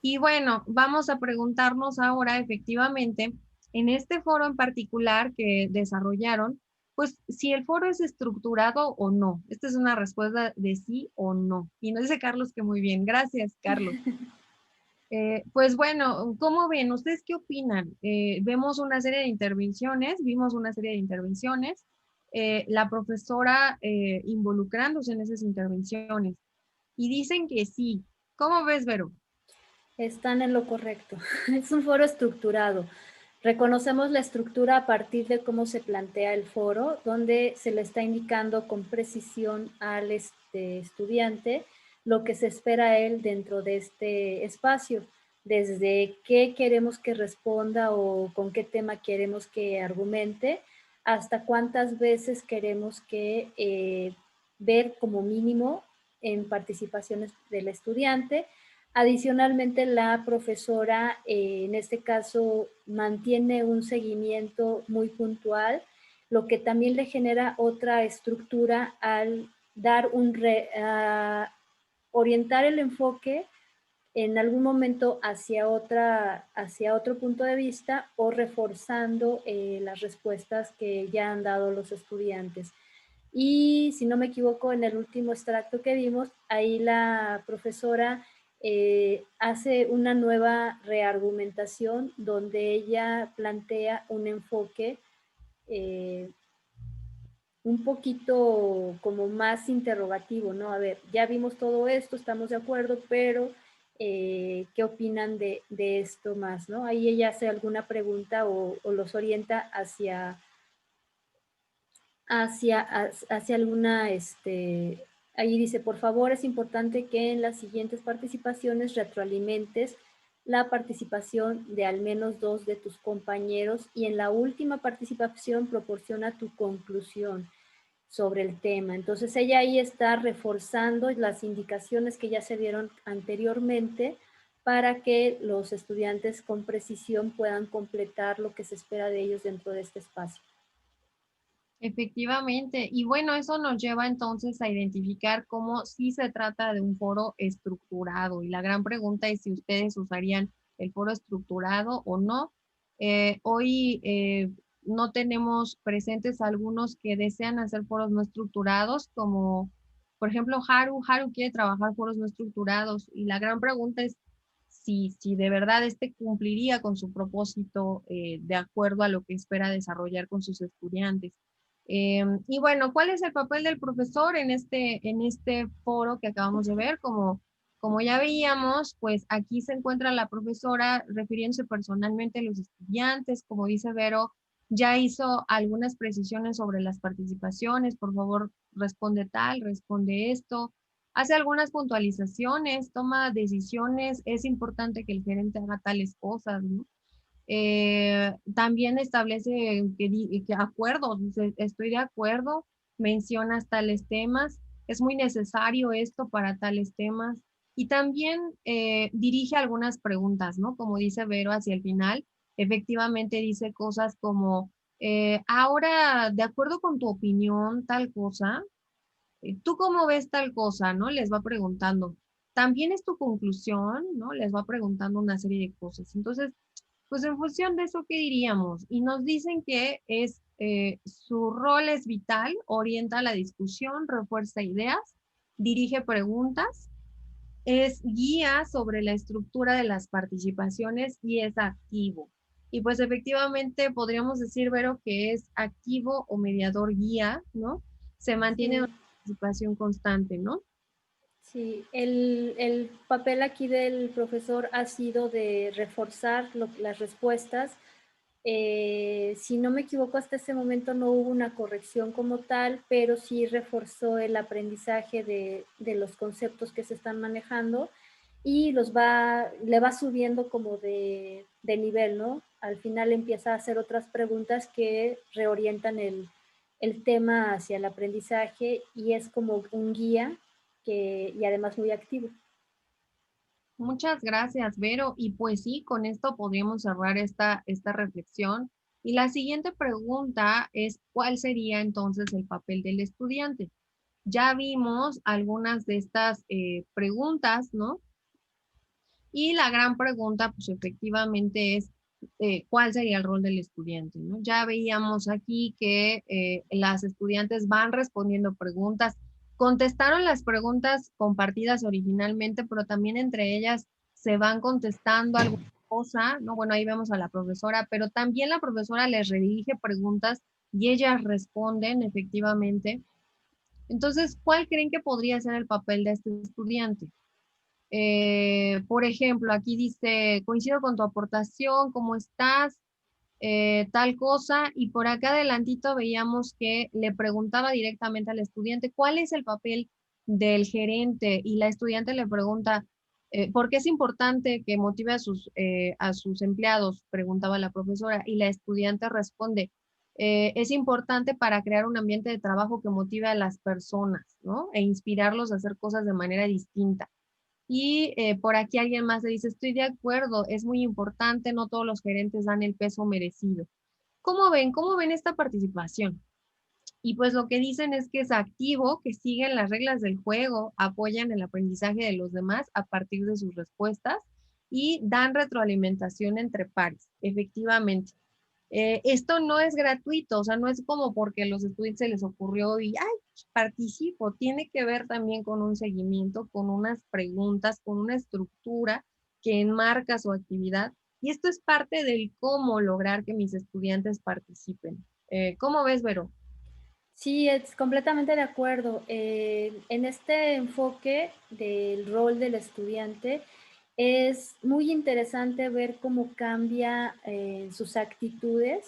Y bueno, vamos a preguntarnos ahora, efectivamente, en este foro en particular que desarrollaron, pues si el foro es estructurado o no. Esta es una respuesta de sí o no. Y nos dice Carlos que muy bien. Gracias, Carlos. Pues bueno, ¿cómo ven? ¿Ustedes qué opinan? Vemos una serie de intervenciones, vimos una serie de intervenciones, la profesora involucrándose en esas intervenciones y dicen que sí. ¿Cómo ves, Vero? Están en lo correcto. Es un foro estructurado. Reconocemos la estructura a partir de cómo se plantea el foro, donde se le está indicando con precisión al estudiante lo que se espera a él dentro de este espacio, desde qué queremos que responda o con qué tema queremos que argumente, hasta cuántas veces queremos que ver como mínimo en participaciones del estudiante. Adicionalmente, la profesora, en este caso, mantiene un seguimiento muy puntual, lo que también le genera otra estructura al dar orientar el enfoque en algún momento hacia otro punto de vista o reforzando las respuestas que ya han dado los estudiantes. Y si no me equivoco, en el último extracto que vimos, ahí la profesora hace una nueva reargumentación donde ella plantea un enfoque un poquito como más interrogativo, ¿no? A ver, ya vimos todo esto, estamos de acuerdo, pero ¿qué opinan de esto más, no? Ahí ella hace alguna pregunta o los orienta hacia alguna, ahí dice, por favor, es importante que en las siguientes participaciones retroalimentes la participación de al menos 2 de tus compañeros y en la última participación proporciona tu conclusión sobre el tema. Entonces ella ahí está reforzando las indicaciones que ya se dieron anteriormente para que los estudiantes con precisión puedan completar lo que se espera de ellos dentro de este espacio. Efectivamente, y bueno, eso nos lleva entonces a identificar cómo sí se trata de un foro estructurado. Y la gran pregunta es si ustedes usarían el foro estructurado o no. Hoy no tenemos presentes algunos que desean hacer foros no estructurados, como por ejemplo Haru. Haru quiere trabajar foros no estructurados y la gran pregunta es si de verdad este cumpliría con su propósito de acuerdo a lo que espera desarrollar con sus estudiantes. Y bueno, ¿cuál es el papel del profesor en este foro que acabamos de ver? Como ya veíamos, pues aquí se encuentra la profesora refiriéndose personalmente a los estudiantes, como dice Vero, ya hizo algunas precisiones sobre las participaciones, por favor, responde tal, responde esto, hace algunas puntualizaciones, toma decisiones, es importante que el gerente haga tales cosas, ¿no? También establece que acuerdos, dice, estoy de acuerdo, mencionas tales temas, es muy necesario esto para tales temas. Y también dirige algunas preguntas, ¿no? Como dice Vero hacia el final, efectivamente dice cosas como, ahora, de acuerdo con tu opinión, tal cosa, ¿tú cómo ves tal cosa, no? Les va preguntando. También es tu conclusión, ¿no? Les va preguntando una serie de cosas. Entonces, pues en función de eso, ¿qué diríamos? Y nos dicen que su rol es vital, orienta la discusión, refuerza ideas, dirige preguntas, es guía sobre la estructura de las participaciones y es activo. Y pues efectivamente podríamos decir, Vero, que es activo o mediador guía, ¿no? Se mantiene en Sí. una participación constante, ¿no? Sí, el papel aquí del profesor ha sido de reforzar las respuestas. Si no me equivoco, hasta ese momento no hubo una corrección como tal, pero sí reforzó el aprendizaje de los conceptos que se están manejando y le va subiendo como de nivel, ¿no? Al final empieza a hacer otras preguntas que reorientan el tema hacia el aprendizaje y es como un guía y además muy activo. Muchas gracias, Vero. Y pues sí, con esto podríamos cerrar esta reflexión. Y la siguiente pregunta es, ¿cuál sería entonces el papel del estudiante? Ya vimos algunas de estas preguntas, ¿no? Y la gran pregunta, pues efectivamente es, cuál sería el rol del estudiante, ¿no? Ya veíamos aquí que las estudiantes van respondiendo preguntas, contestaron las preguntas compartidas originalmente, pero también entre ellas se van contestando alguna cosa, ¿no? Bueno, ahí vemos a la profesora, pero también la profesora les redirige preguntas y ellas responden efectivamente. Entonces, ¿cuál creen que podría ser el papel de este estudiante? Por ejemplo, aquí dice, coincido con tu aportación, ¿cómo estás? Tal cosa, y por acá adelantito veíamos que le preguntaba directamente al estudiante cuál es el papel del gerente, y la estudiante le pregunta, ¿por qué es importante que motive a sus empleados? Preguntaba la profesora, y la estudiante responde, es importante para crear un ambiente de trabajo que motive a las personas, ¿no? E inspirarlos a hacer cosas de manera distinta. Y por aquí alguien más le dice, estoy de acuerdo, es muy importante, no todos los gerentes dan el peso merecido. ¿Cómo ven? ¿Cómo ven esta participación? Y pues lo que dicen es que es activo, que siguen las reglas del juego, apoyan el aprendizaje de los demás a partir de sus respuestas y dan retroalimentación entre pares, efectivamente. Esto no es gratuito, o sea, no es como porque a los estudiantes se les ocurrió y, ay, pues, participo, tiene que ver también con un seguimiento, con unas preguntas, con una estructura que enmarca su actividad. Y esto es parte del cómo lograr que mis estudiantes participen. ¿Cómo ves, Vero? Sí, es completamente de acuerdo. En este enfoque del rol del estudiante, es muy interesante ver cómo cambia sus actitudes.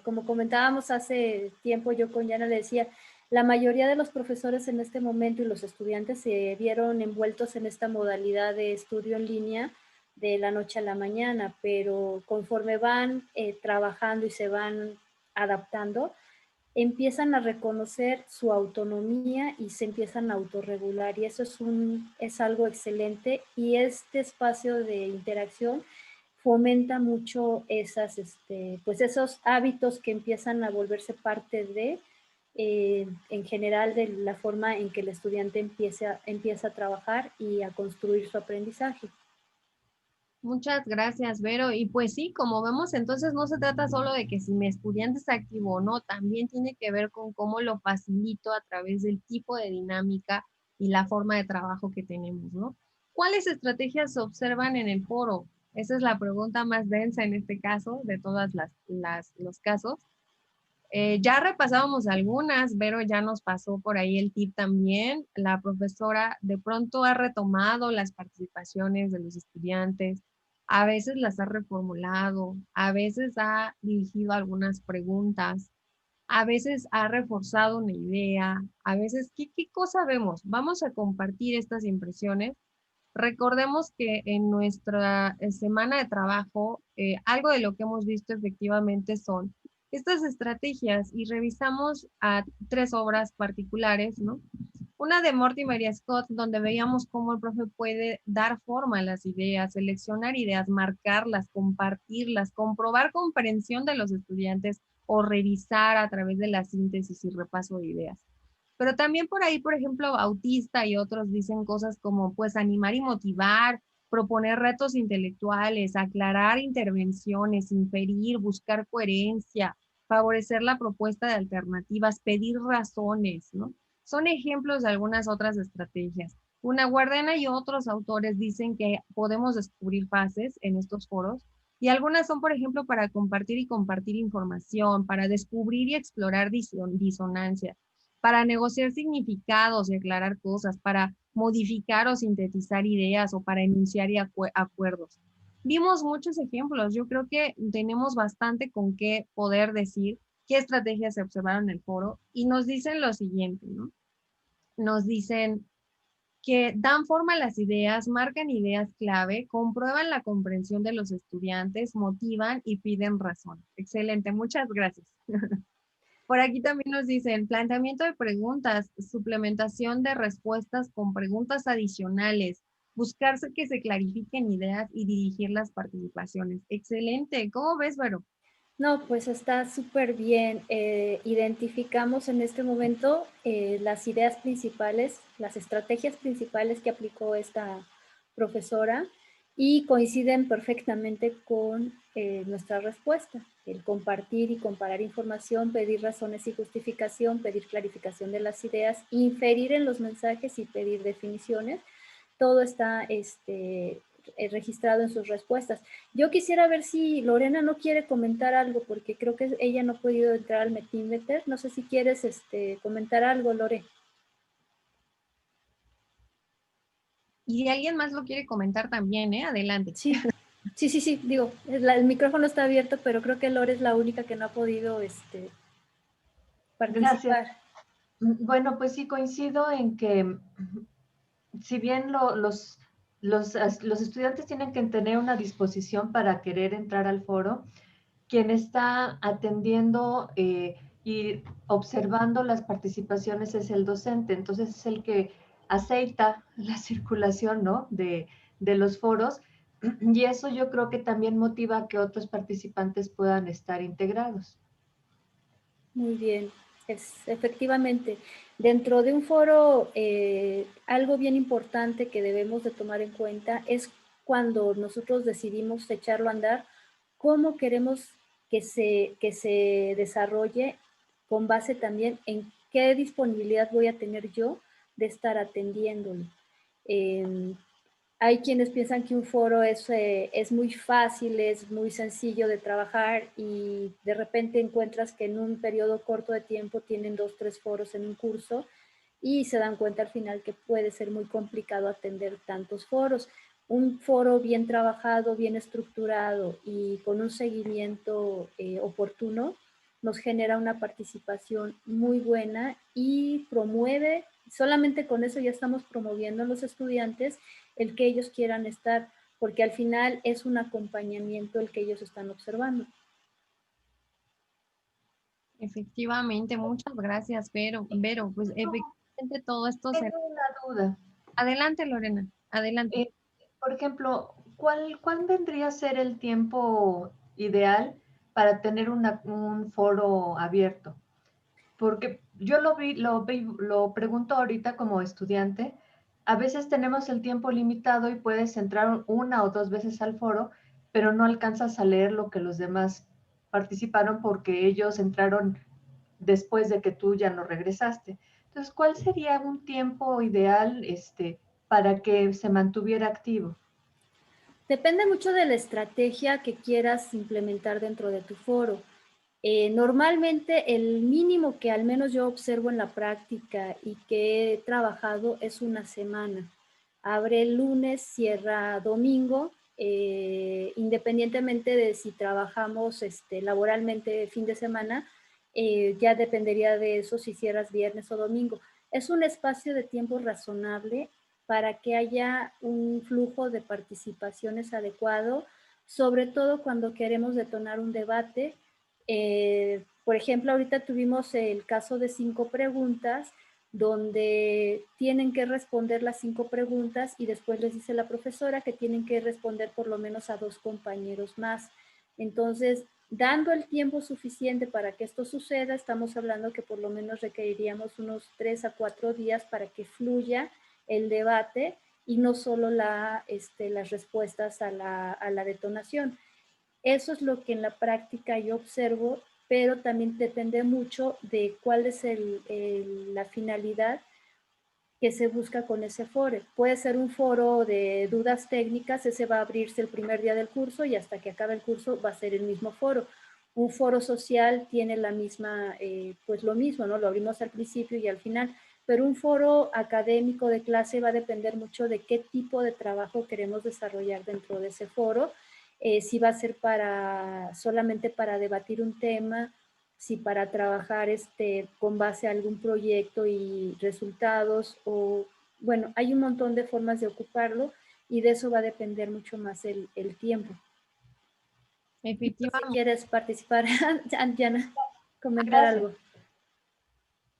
Como comentábamos hace tiempo, yo con Yana le decía, la mayoría de los profesores en este momento y los estudiantes se vieron envueltos en esta modalidad de estudio en línea de la noche a la mañana, pero conforme van trabajando y se van adaptando, empiezan a reconocer su autonomía y se empiezan a autorregular, y eso es algo excelente, y este espacio de interacción fomenta mucho pues esos hábitos que empiezan a volverse parte en general, de la forma en que el estudiante empieza a trabajar y a construir su aprendizaje. Muchas gracias, Vero. Y pues sí, como vemos, entonces no se trata solo de que si mi estudiante es activo o no, también tiene que ver con cómo lo facilito a través del tipo de dinámica y la forma de trabajo que tenemos, ¿no? ¿Cuáles estrategias se observan en el foro? Esa es la pregunta más densa en este caso, de todas los casos. Ya repasábamos algunas, Vero ya nos pasó por ahí el tip también. La profesora de pronto ha retomado las participaciones de los estudiantes, a veces las ha reformulado, a veces ha dirigido algunas preguntas, a veces ha reforzado una idea, a veces, ¿qué cosa vemos? Vamos a compartir estas impresiones. Recordemos que en nuestra semana de trabajo, algo de lo que hemos visto efectivamente son estas estrategias, y revisamos a 3 obras particulares, ¿no? Una de Mortimer y Scott, donde veíamos cómo el profe puede dar forma a las ideas, seleccionar ideas, marcarlas, compartirlas, comprobar comprensión de los estudiantes o revisar a través de la síntesis y repaso de ideas. Pero también por ahí, por ejemplo, Bautista y otros dicen cosas como, pues, animar y motivar, proponer retos intelectuales, aclarar intervenciones, inferir, buscar coherencia, favorecer la propuesta de alternativas, pedir razones, ¿no? Son ejemplos de algunas otras estrategias. Una Guardena y otros autores dicen que podemos descubrir fases en estos foros, y algunas son, por ejemplo, para compartir y compartir información, para descubrir y explorar disonancias, para negociar significados y aclarar cosas, para modificar o sintetizar ideas, o para enunciar acuerdos. Vimos muchos ejemplos. Yo creo que tenemos bastante con qué poder decir qué estrategias se observaron en el foro, y nos dicen lo siguiente, ¿no? Nos dicen que dan forma a las ideas, marcan ideas clave, comprueban la comprensión de los estudiantes, motivan y piden razón. Excelente, muchas gracias. Por aquí también nos dicen planteamiento de preguntas, suplementación de respuestas con preguntas adicionales, buscarse que se clarifiquen ideas y dirigir las participaciones. Excelente. ¿Cómo ves, Vero? No, pues está súper bien. Identificamos en este momento las ideas principales, las estrategias principales que aplicó esta profesora, y coinciden perfectamente con nuestra respuesta. El compartir y comparar información, pedir razones y justificación, pedir clarificación de las ideas, inferir en los mensajes y pedir definiciones. Todo está registrado en sus respuestas. Yo quisiera ver si Lorena no quiere comentar algo, porque creo que ella no ha podido entrar al Metimeter. No sé si quieres comentar algo, Lore. Y si alguien más lo quiere comentar también, adelante. Sí, sí, digo, el micrófono está abierto, pero creo que Lore es la única que no ha podido participar. Gracias. Bueno, pues sí coincido en que si bien los estudiantes tienen que tener una disposición para querer entrar al foro, quien está atendiendo y observando las participaciones es el docente, entonces es el que aceita la circulación, ¿no? de los foros, y eso yo creo que también motiva a que otros participantes puedan estar integrados. Muy bien, efectivamente. Dentro de un foro, algo bien importante que debemos de tomar en cuenta es cuando nosotros decidimos echarlo a andar, cómo queremos que se desarrolle, con base también en qué disponibilidad voy a tener yo de estar atendiéndolo. Hay quienes piensan que un foro es muy fácil, es muy sencillo de trabajar, y de repente encuentras que en un periodo corto de tiempo tienen 2, 3 foros en un curso y se dan cuenta al final que puede ser muy complicado atender tantos foros. Un foro bien trabajado, bien estructurado y con un seguimiento oportuno nos genera una participación muy buena y promueve, solamente con eso ya estamos promoviendo a los estudiantes el que ellos quieran estar, porque al final es un acompañamiento el que ellos están observando. Efectivamente, muchas gracias, Vero. Pues efectivamente todo esto se... Tengo una duda. Adelante, Lorena, adelante. Por ejemplo, ¿cuál vendría a ser el tiempo ideal para tener un foro abierto? Porque yo lo pregunto ahorita como estudiante. A veces tenemos el tiempo limitado y puedes entrar 1 o 2 veces al foro, pero no alcanzas a leer lo que los demás participaron porque ellos entraron después de que tú ya no regresaste. Entonces, ¿cuál sería un tiempo ideal para que se mantuviera activo? Depende mucho de la estrategia que quieras implementar dentro de tu foro. Normalmente el mínimo que al menos yo observo en la práctica y que he trabajado es una semana. Abre el lunes, cierra domingo, independientemente de si trabajamos laboralmente fin de semana, ya dependería de eso si cierras viernes o domingo. Es un espacio de tiempo razonable para que haya un flujo de participaciones adecuado, sobre todo cuando queremos detonar un debate. Por ejemplo, ahorita tuvimos el caso de 5 preguntas, donde tienen que responder las 5 preguntas y después les dice la profesora que tienen que responder por lo menos a 2 compañeros más. Entonces, dando el tiempo suficiente para que esto suceda, estamos hablando que por lo menos requeriríamos unos 3 a 4 días para que fluya el debate y no solo las respuestas a la detonación. Eso es lo que en la práctica yo observo, pero también depende mucho de cuál es la finalidad que se busca con ese foro. Puede ser un foro de dudas técnicas, ese va a abrirse el primer día del curso y hasta que acabe el curso va a ser el mismo foro. Un foro social tiene la misma, pues lo mismo, ¿no? Lo abrimos al principio y al final, pero un foro académico de clase va a depender mucho de qué tipo de trabajo queremos desarrollar dentro de ese foro. Si va a ser solamente para debatir un tema, si para trabajar con base a algún proyecto y resultados, o bueno, hay un montón de formas de ocuparlo y de eso va a depender mucho más el tiempo. Efectivamente. Si quieres participar, Diana, comentar Gracias. algo.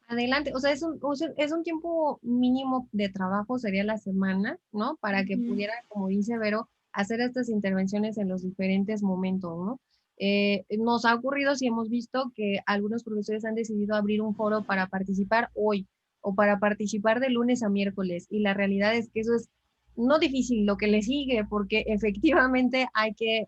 Adelante, o sea, es un tiempo mínimo de trabajo, sería la semana, ¿no? Para que pudiera, como dice Vero, hacer estas intervenciones en los diferentes momentos, ¿no? Nos ha ocurrido, si hemos visto que algunos profesores han decidido abrir un foro para participar hoy o para participar de lunes a miércoles, y la realidad es que eso es no difícil, lo que le sigue, porque efectivamente hay que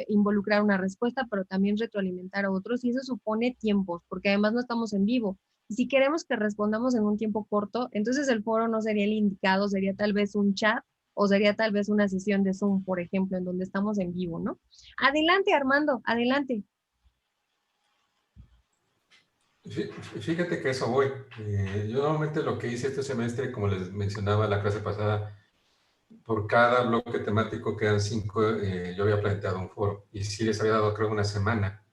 involucrar una respuesta, pero también retroalimentar a otros, y eso supone tiempos, porque además no estamos en vivo. Y si queremos que respondamos en un tiempo corto, entonces el foro no sería el indicado, sería tal vez un chat o sería tal vez una sesión de Zoom, por ejemplo, en donde estamos en vivo, ¿no? Adelante, Armando, adelante. Fíjate que eso voy. Yo normalmente lo que hice este semestre, como les mencionaba la clase pasada, por cada bloque temático quedan 5, yo había planteado un foro y sí les había dado creo una semana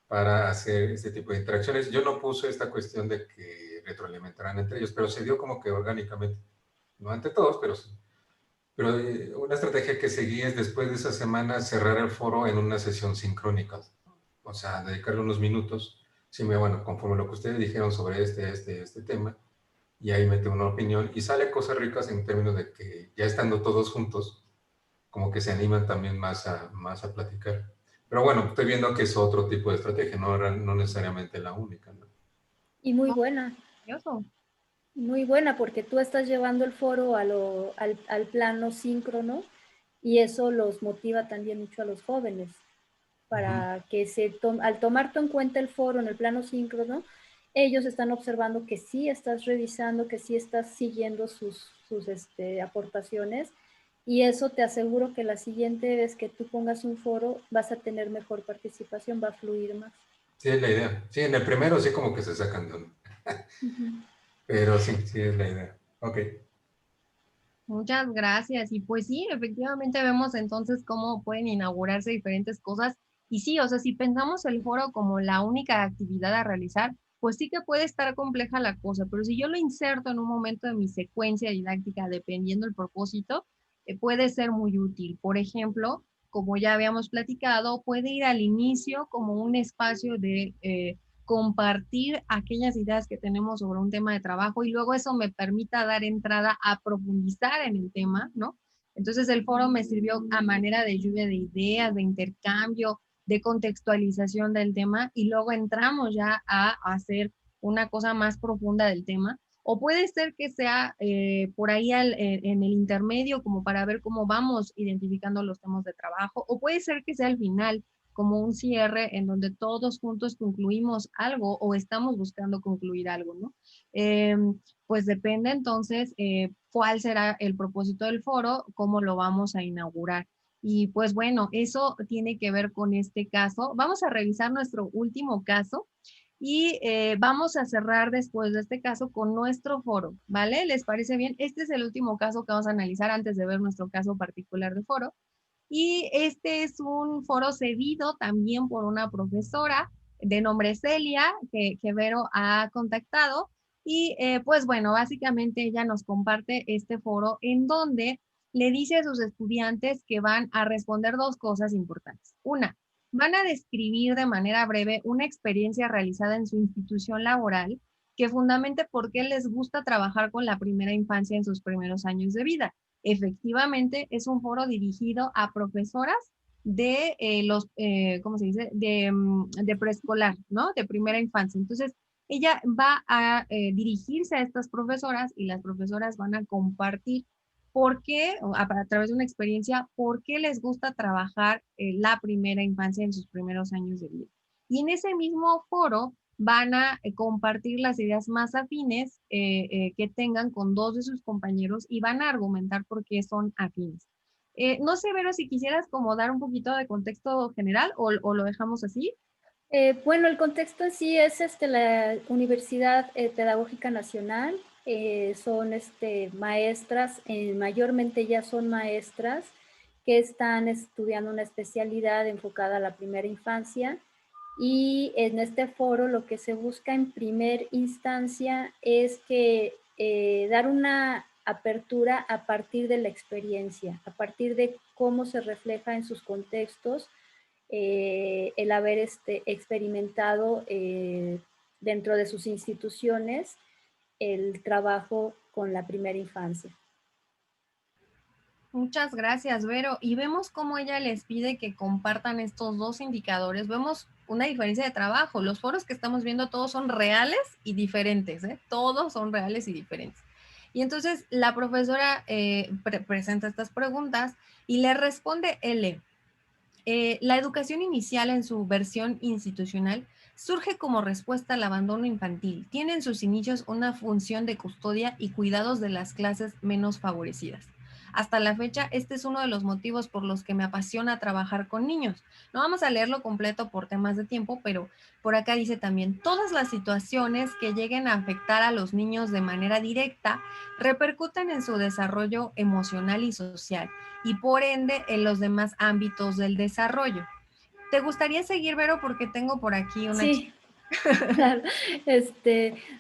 para hacer este tipo de interacciones. Yo no puse esta cuestión de que retroalimentaran entre ellos, pero se dio como que orgánicamente, no ante todos, pero sí. Pero una estrategia que seguí es después de esa semana cerrar el foro en una sesión sincrónica, o sea, dedicarle unos minutos, sí, bueno, conforme lo que ustedes dijeron sobre este tema, y ahí mete una opinión y sale cosas ricas en términos de que ya estando todos juntos, como que se animan también más a platicar. Pero bueno, estoy viendo que es otro tipo de estrategia, no necesariamente la única, ¿no? Y muy buena, porque tú estás llevando el foro al plano síncrono y eso los motiva también mucho a los jóvenes para que al tomar tú en cuenta el foro en el plano síncrono, ellos están observando que sí estás revisando, que sí estás siguiendo sus aportaciones, y eso te aseguro que la siguiente vez que tú pongas un foro vas a tener mejor participación, va a fluir más. Sí, es la idea. Sí, en el primero sí como que se sacan de uno. Pero sí, sí es la idea. Ok. Muchas gracias. Y pues sí, efectivamente vemos entonces cómo pueden inaugurarse diferentes cosas. Y sí, o sea, si pensamos el foro como la única actividad a realizar, pues sí que puede estar compleja la cosa, pero si yo lo inserto en un momento de mi secuencia didáctica, dependiendo el propósito, puede ser muy útil. Por ejemplo, como ya habíamos platicado, puede ir al inicio como un espacio de compartir aquellas ideas que tenemos sobre un tema de trabajo y luego eso me permita dar entrada a profundizar en el tema, ¿no? Entonces el foro me sirvió a manera de lluvia de ideas, de intercambio, de contextualización del tema y luego entramos ya a hacer una cosa más profunda del tema. O puede ser que sea por ahí en el intermedio como para ver cómo vamos identificando los temas de trabajo, o puede ser que sea al final como un cierre en donde todos juntos concluimos algo o estamos buscando concluir algo, ¿no? Pues depende entonces cuál será el propósito del foro, cómo lo vamos a inaugurar. Y pues bueno, eso tiene que ver con este caso. Vamos a revisar nuestro último caso y vamos a cerrar después de este caso con nuestro foro, ¿vale? ¿Les parece bien? Este es el último caso que vamos a analizar antes de ver nuestro caso particular de foro. Y este es un foro cedido también por una profesora de nombre Celia, que Vero ha contactado. Y pues bueno, básicamente ella nos comparte este foro en donde le dice a sus estudiantes que van a responder dos cosas importantes. Una, van a describir de manera breve una experiencia realizada en su institución laboral que fundamente por qué les gusta trabajar con la primera infancia en sus primeros años de vida. Efectivamente, es un foro dirigido a profesoras de ¿cómo se dice? De preescolar, ¿no? De primera infancia. Entonces, ella va a dirigirse a estas profesoras y las profesoras van a compartir por qué, a través de una experiencia, por qué les gusta trabajar la primera infancia en sus primeros años de vida. Y en ese mismo foro van a compartir las ideas más afines que tengan con dos de sus compañeros y van a argumentar por qué son afines. No sé, Vero, si quisieras como dar un poquito de contexto general o lo dejamos así. Bueno, el contexto en sí es la Universidad Pedagógica Nacional. Son maestras, mayormente ya son maestras que están estudiando una especialidad enfocada a la primera infancia, y en este foro lo que se busca en primer instancia es que dar una apertura a partir de la experiencia, a partir de cómo se refleja en sus contextos el haber experimentado dentro de sus instituciones el trabajo con la primera infancia. Muchas gracias, Vero. Y vemos cómo ella les pide que compartan estos dos indicadores. Vemos una diferencia de trabajo. Los foros que estamos viendo todos son reales y diferentes, ¿eh? Todos son reales y diferentes. Y entonces la profesora presenta estas preguntas y le responde L. La educación inicial en su versión institucional surge como respuesta al abandono infantil. Tiene en sus inicios una función de custodia y cuidados de las clases menos favorecidas. Hasta la fecha, este es uno de los motivos por los que me apasiona trabajar con niños. No vamos a leerlo completo por temas de tiempo, pero por acá dice también, todas las situaciones que lleguen a afectar a los niños de manera directa repercuten en su desarrollo emocional y social y por ende en los demás ámbitos del desarrollo. ¿Te gustaría seguir, Vero? Porque tengo por aquí una... Sí, claro.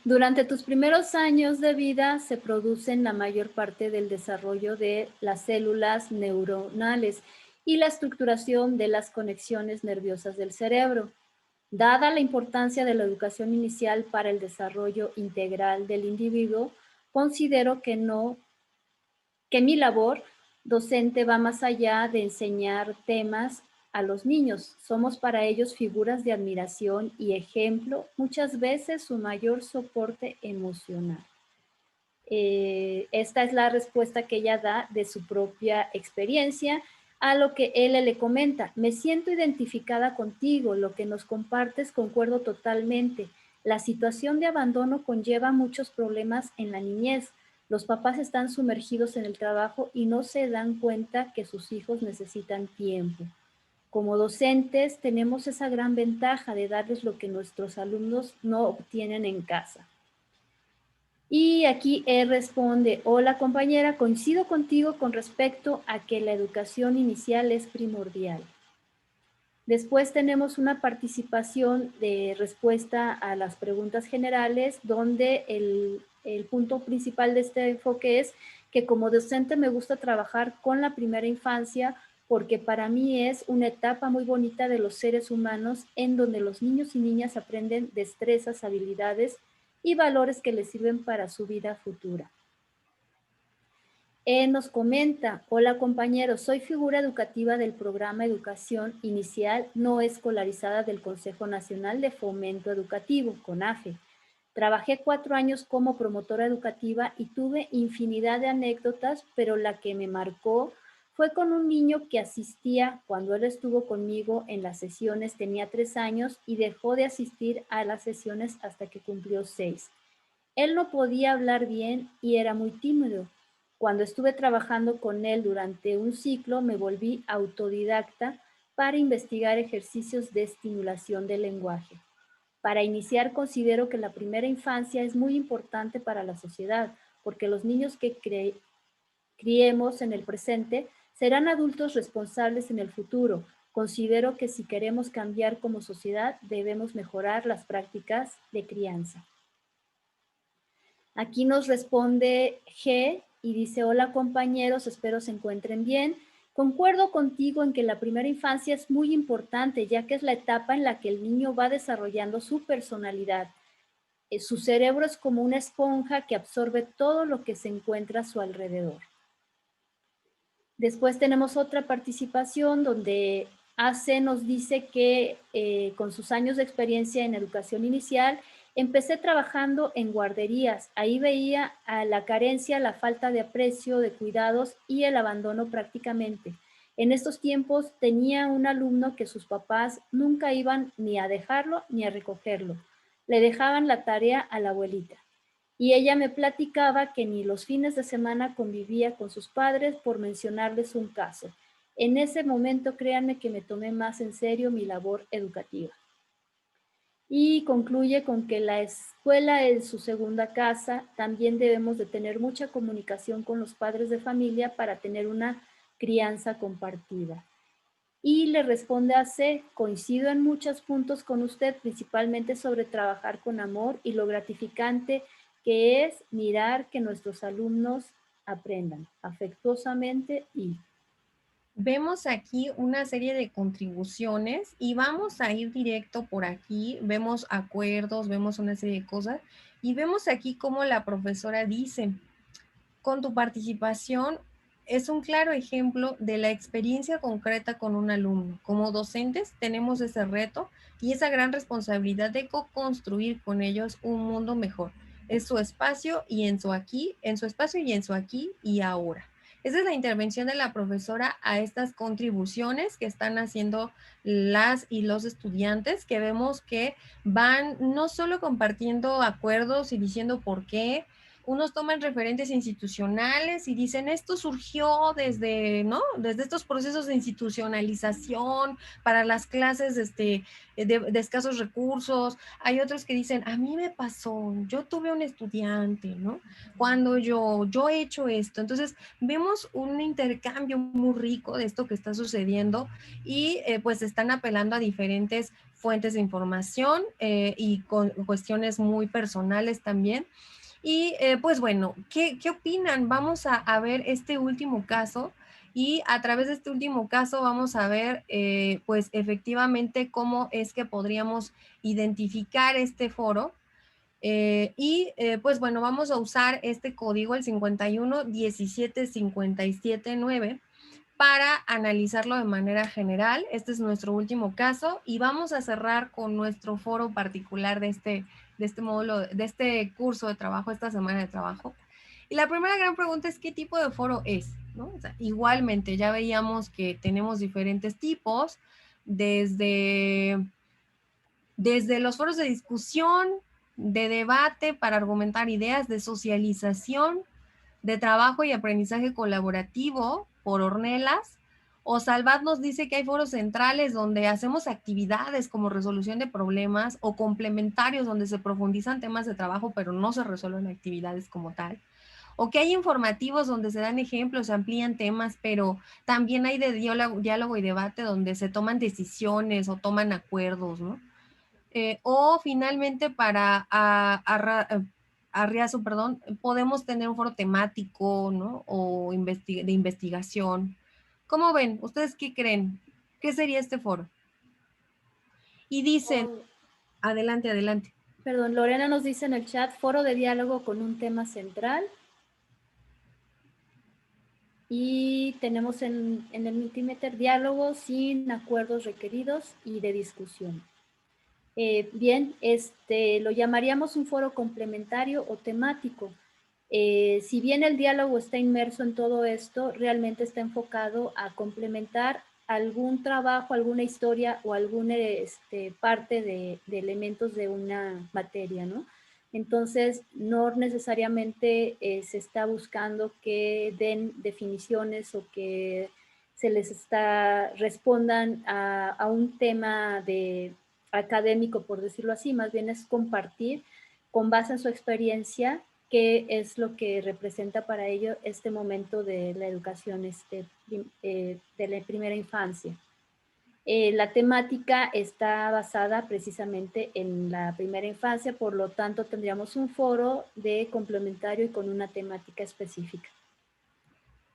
Durante tus primeros años de vida se producen la mayor parte del desarrollo de las células neuronales y la estructuración de las conexiones nerviosas del cerebro. Dada la importancia de la educación inicial para el desarrollo integral del individuo, considero que mi labor docente va más allá de enseñar temas a los niños. Somos para ellos figuras de admiración y ejemplo, muchas veces su mayor soporte emocional. Esta es la respuesta que ella da de su propia experiencia a lo que él le comenta. Me siento identificada contigo, lo que nos compartes concuerdo totalmente. La situación de abandono conlleva muchos problemas en la niñez. Los papás están sumergidos en el trabajo y no se dan cuenta que sus hijos necesitan tiempo. Como docentes tenemos esa gran ventaja de darles lo que nuestros alumnos no obtienen en casa. Y aquí él responde, hola compañera, coincido contigo con respecto a que la educación inicial es primordial. Después tenemos una participación de respuesta a las preguntas generales, donde el punto principal de este enfoque es que como docente me gusta trabajar con la primera infancia porque para mí es una etapa muy bonita de los seres humanos en donde los niños y niñas aprenden destrezas, habilidades y valores que les sirven para su vida futura. Nos comenta, hola compañeros, soy figura educativa del programa Educación Inicial No Escolarizada del Consejo Nacional de Fomento Educativo, CONAFE. Trabajé 4 años como promotora educativa y tuve infinidad de anécdotas, pero la que me marcó fue con un niño que asistía cuando él estuvo conmigo en las sesiones, tenía 3 años y dejó de asistir a las sesiones hasta que cumplió 6. Él no podía hablar bien y era muy tímido. Cuando estuve trabajando con él durante un ciclo, me volví autodidacta para investigar ejercicios de estimulación del lenguaje. Para iniciar, considero que la primera infancia es muy importante para la sociedad, porque los niños que criemos en el presente serán adultos responsables en el futuro. Considero que si queremos cambiar como sociedad, debemos mejorar las prácticas de crianza. Aquí nos responde G y dice, hola compañeros, espero se encuentren bien. Concuerdo contigo en que la primera infancia es muy importante, ya que es la etapa en la que el niño va desarrollando su personalidad. Su cerebro es como una esponja que absorbe todo lo que se encuentra a su alrededor. Después tenemos otra participación donde AC nos dice que con sus años de experiencia en educación inicial, empecé trabajando en guarderías. Ahí veía a la carencia, la falta de aprecio, de cuidados y el abandono prácticamente. En estos tiempos tenía un alumno que sus papás nunca iban ni a dejarlo ni a recogerlo. Le dejaban la tarea a la abuelita. Y ella me platicaba que ni los fines de semana convivía con sus padres, por mencionarles un caso. En ese momento, créanme que me tomé más en serio mi labor educativa. Y concluye con que la escuela es su segunda casa. También debemos de tener mucha comunicación con los padres de familia para tener una crianza compartida. Y le responde a C, coincido en muchos puntos con usted, principalmente sobre trabajar con amor y lo gratificante que es mirar que nuestros alumnos aprendan afectuosamente y... Vemos aquí una serie de contribuciones y vamos a ir directo por aquí. Vemos acuerdos, vemos una serie de cosas y vemos aquí cómo la profesora dice, con tu participación es un claro ejemplo de la experiencia concreta con un alumno. Como docentes tenemos ese reto y esa gran responsabilidad de co-construir con ellos un mundo mejor. Es su espacio y en su aquí, en su espacio y en su aquí y ahora. Esa es la intervención de la profesora a estas contribuciones que están haciendo las y los estudiantes, que vemos que van no solo compartiendo acuerdos y diciendo por qué, unos toman referentes institucionales y dicen esto surgió desde, ¿no? Desde estos procesos de institucionalización para las clases de escasos recursos. Hay otros que dicen, a mí me pasó, yo tuve un estudiante, ¿no? Cuando yo he hecho esto. Entonces, vemos un intercambio muy rico de esto que está sucediendo y pues están apelando a diferentes fuentes de información y con cuestiones muy personales también. Y pues bueno, ¿qué opinan? Vamos a ver este último caso y a través de este último caso vamos a ver pues efectivamente cómo es que podríamos identificar este foro. Pues bueno, vamos a usar este código, el 5117579, para analizarlo de manera general. Este es nuestro último caso y vamos a cerrar con nuestro foro particular de este módulo, de este curso de trabajo, esta semana de trabajo. Y la primera gran pregunta es, ¿qué tipo de foro es? ¿No? O sea, igualmente, ya veíamos que tenemos diferentes tipos, desde los foros de discusión, de debate para argumentar ideas, de socialización, de trabajo y aprendizaje colaborativo por Ornelas. O Salvat nos dice que hay foros centrales donde hacemos actividades como resolución de problemas o complementarios donde se profundizan temas de trabajo pero no se resuelven actividades como tal. O que hay informativos donde se dan ejemplos, se amplían temas, pero también hay de diálogo y debate donde se toman decisiones o toman acuerdos, ¿no? O finalmente para Arriazo, perdón, podemos tener un foro temático, ¿no? O de investigación. ¿Cómo ven? ¿Ustedes qué creen? ¿Qué sería este foro? Y dicen, adelante, adelante. Perdón, Lorena nos dice en el chat, foro de diálogo con un tema central. Y tenemos en el Mentimeter diálogo sin acuerdos requeridos y de discusión. Bien, lo llamaríamos un foro complementario o temático. Si bien el diálogo está inmerso en todo esto, realmente está enfocado a complementar algún trabajo, alguna historia o alguna parte de elementos de una materia, ¿no? Entonces, no necesariamente se está buscando que den definiciones o que se les respondan a un tema académico, por decirlo así, más bien es compartir con base en su experiencia qué es lo que representa para ello este momento de la educación de la primera infancia. La temática está basada precisamente en la primera infancia, por lo tanto tendríamos un foro de complementario y con una temática específica.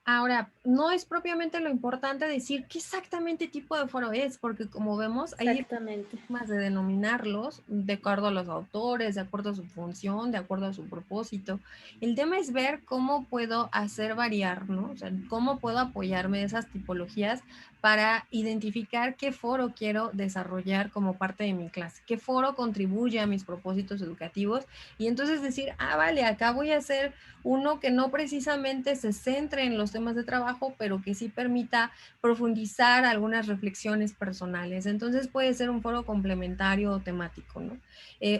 Ahora, no es propiamente lo importante decir qué exactamente tipo de foro es, porque como vemos, hay formas de denominarlos de acuerdo a los autores, de acuerdo a su función, de acuerdo a su propósito. El tema es ver cómo puedo hacer variar, ¿no? O sea, cómo puedo apoyarme de esas tipologías para identificar qué foro quiero desarrollar como parte de mi clase, qué foro contribuye a mis propósitos educativos y entonces decir, vale, acá voy a hacer uno que no precisamente se centre en los temas de trabajo, pero que sí permita profundizar algunas reflexiones personales. Entonces puede ser un foro complementario o temático, ¿no?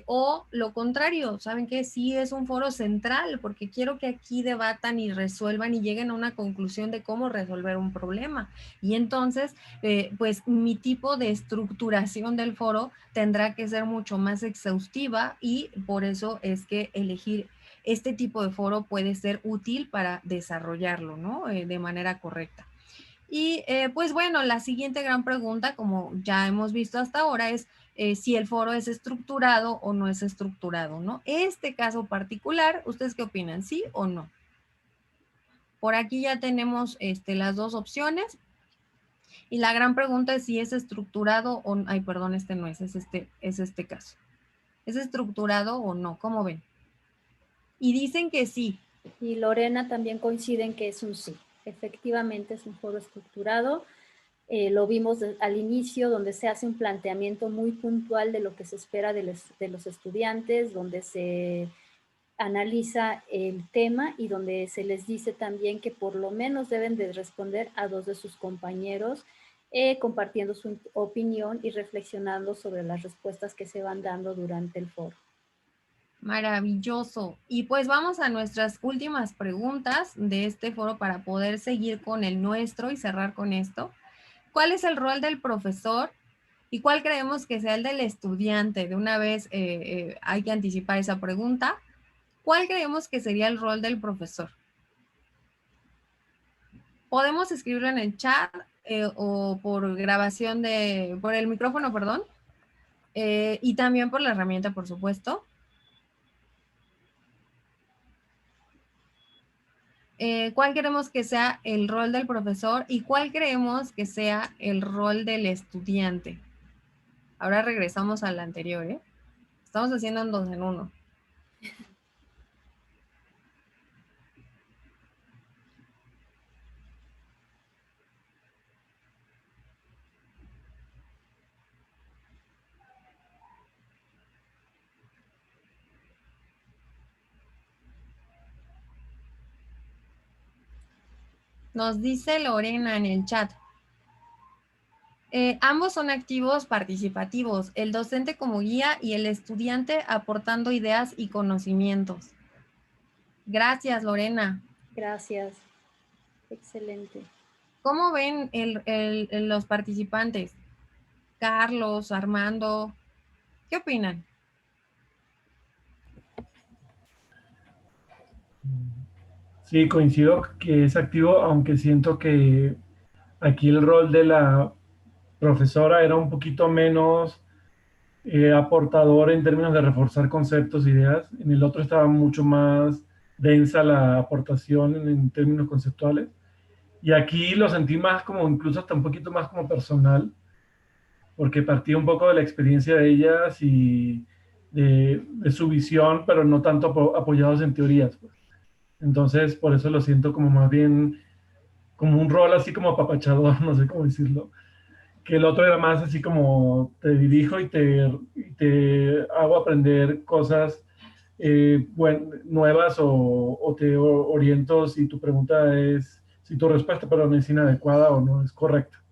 O lo contrario, ¿saben qué? Sí es un foro central, porque quiero que aquí debatan y resuelvan y lleguen a una conclusión de cómo resolver un problema. Y entonces, pues mi tipo de estructuración del foro tendrá que ser mucho más exhaustiva y por eso es que elegir este tipo de foro puede ser útil para desarrollarlo, ¿no? De manera correcta. Y pues bueno, la siguiente gran pregunta, como ya hemos visto hasta ahora, es si el foro es estructurado o no es estructurado, ¿no? Este caso particular, ¿ustedes qué opinan? ¿Sí o no? Por aquí ya tenemos las dos opciones. Y la gran pregunta es si es estructurado o... Ay, perdón, este no es este caso. ¿Es estructurado o no? ¿Cómo ven? Y dicen que sí. Y Lorena también coincide en que es un sí. Efectivamente es un foro estructurado. Lo vimos al inicio, donde se hace un planteamiento muy puntual de lo que se espera de los estudiantes, donde se analiza el tema y donde se les dice también que por lo menos deben de responder a 2 de sus compañeros, compartiendo su opinión y reflexionando sobre las respuestas que se van dando durante el foro. Maravilloso. Y pues vamos a nuestras últimas preguntas de este foro para poder seguir con el nuestro y cerrar con esto. ¿Cuál es el rol del profesor y cuál creemos que sea el del estudiante? De una vez hay que anticipar esa pregunta. ¿Cuál creemos que sería el rol del profesor? Podemos escribirlo en el chat o por grabación por el micrófono, perdón, y también por la herramienta, por supuesto. ¿Cuál queremos que sea el rol del profesor y cuál creemos que sea el rol del estudiante? Ahora regresamos al anterior, ¿eh? Estamos haciendo un 2 en 1. Nos dice Lorena en el chat. Ambos son activos participativos, el docente como guía y el estudiante aportando ideas y conocimientos. Gracias, Lorena. Gracias. Excelente. ¿Cómo ven los participantes? Carlos, Armando, ¿qué opinan? Sí, coincido que es activo, aunque siento que aquí el rol de la profesora era un poquito menos aportador en términos de reforzar conceptos, ideas. En el otro estaba mucho más densa la aportación en términos conceptuales. Y aquí lo sentí más como, incluso hasta un poquito más como personal, porque partía un poco de la experiencia de ellas y de su visión, pero no tanto apoyados en teorías, pues. Entonces, por eso lo siento como más bien como un rol así como apapachador, no sé cómo decirlo. Que el otro era más así como te dirijo y te hago aprender cosas nuevas o te oriento si tu pregunta es, si tu respuesta, perdón, es inadecuada o no es correcta.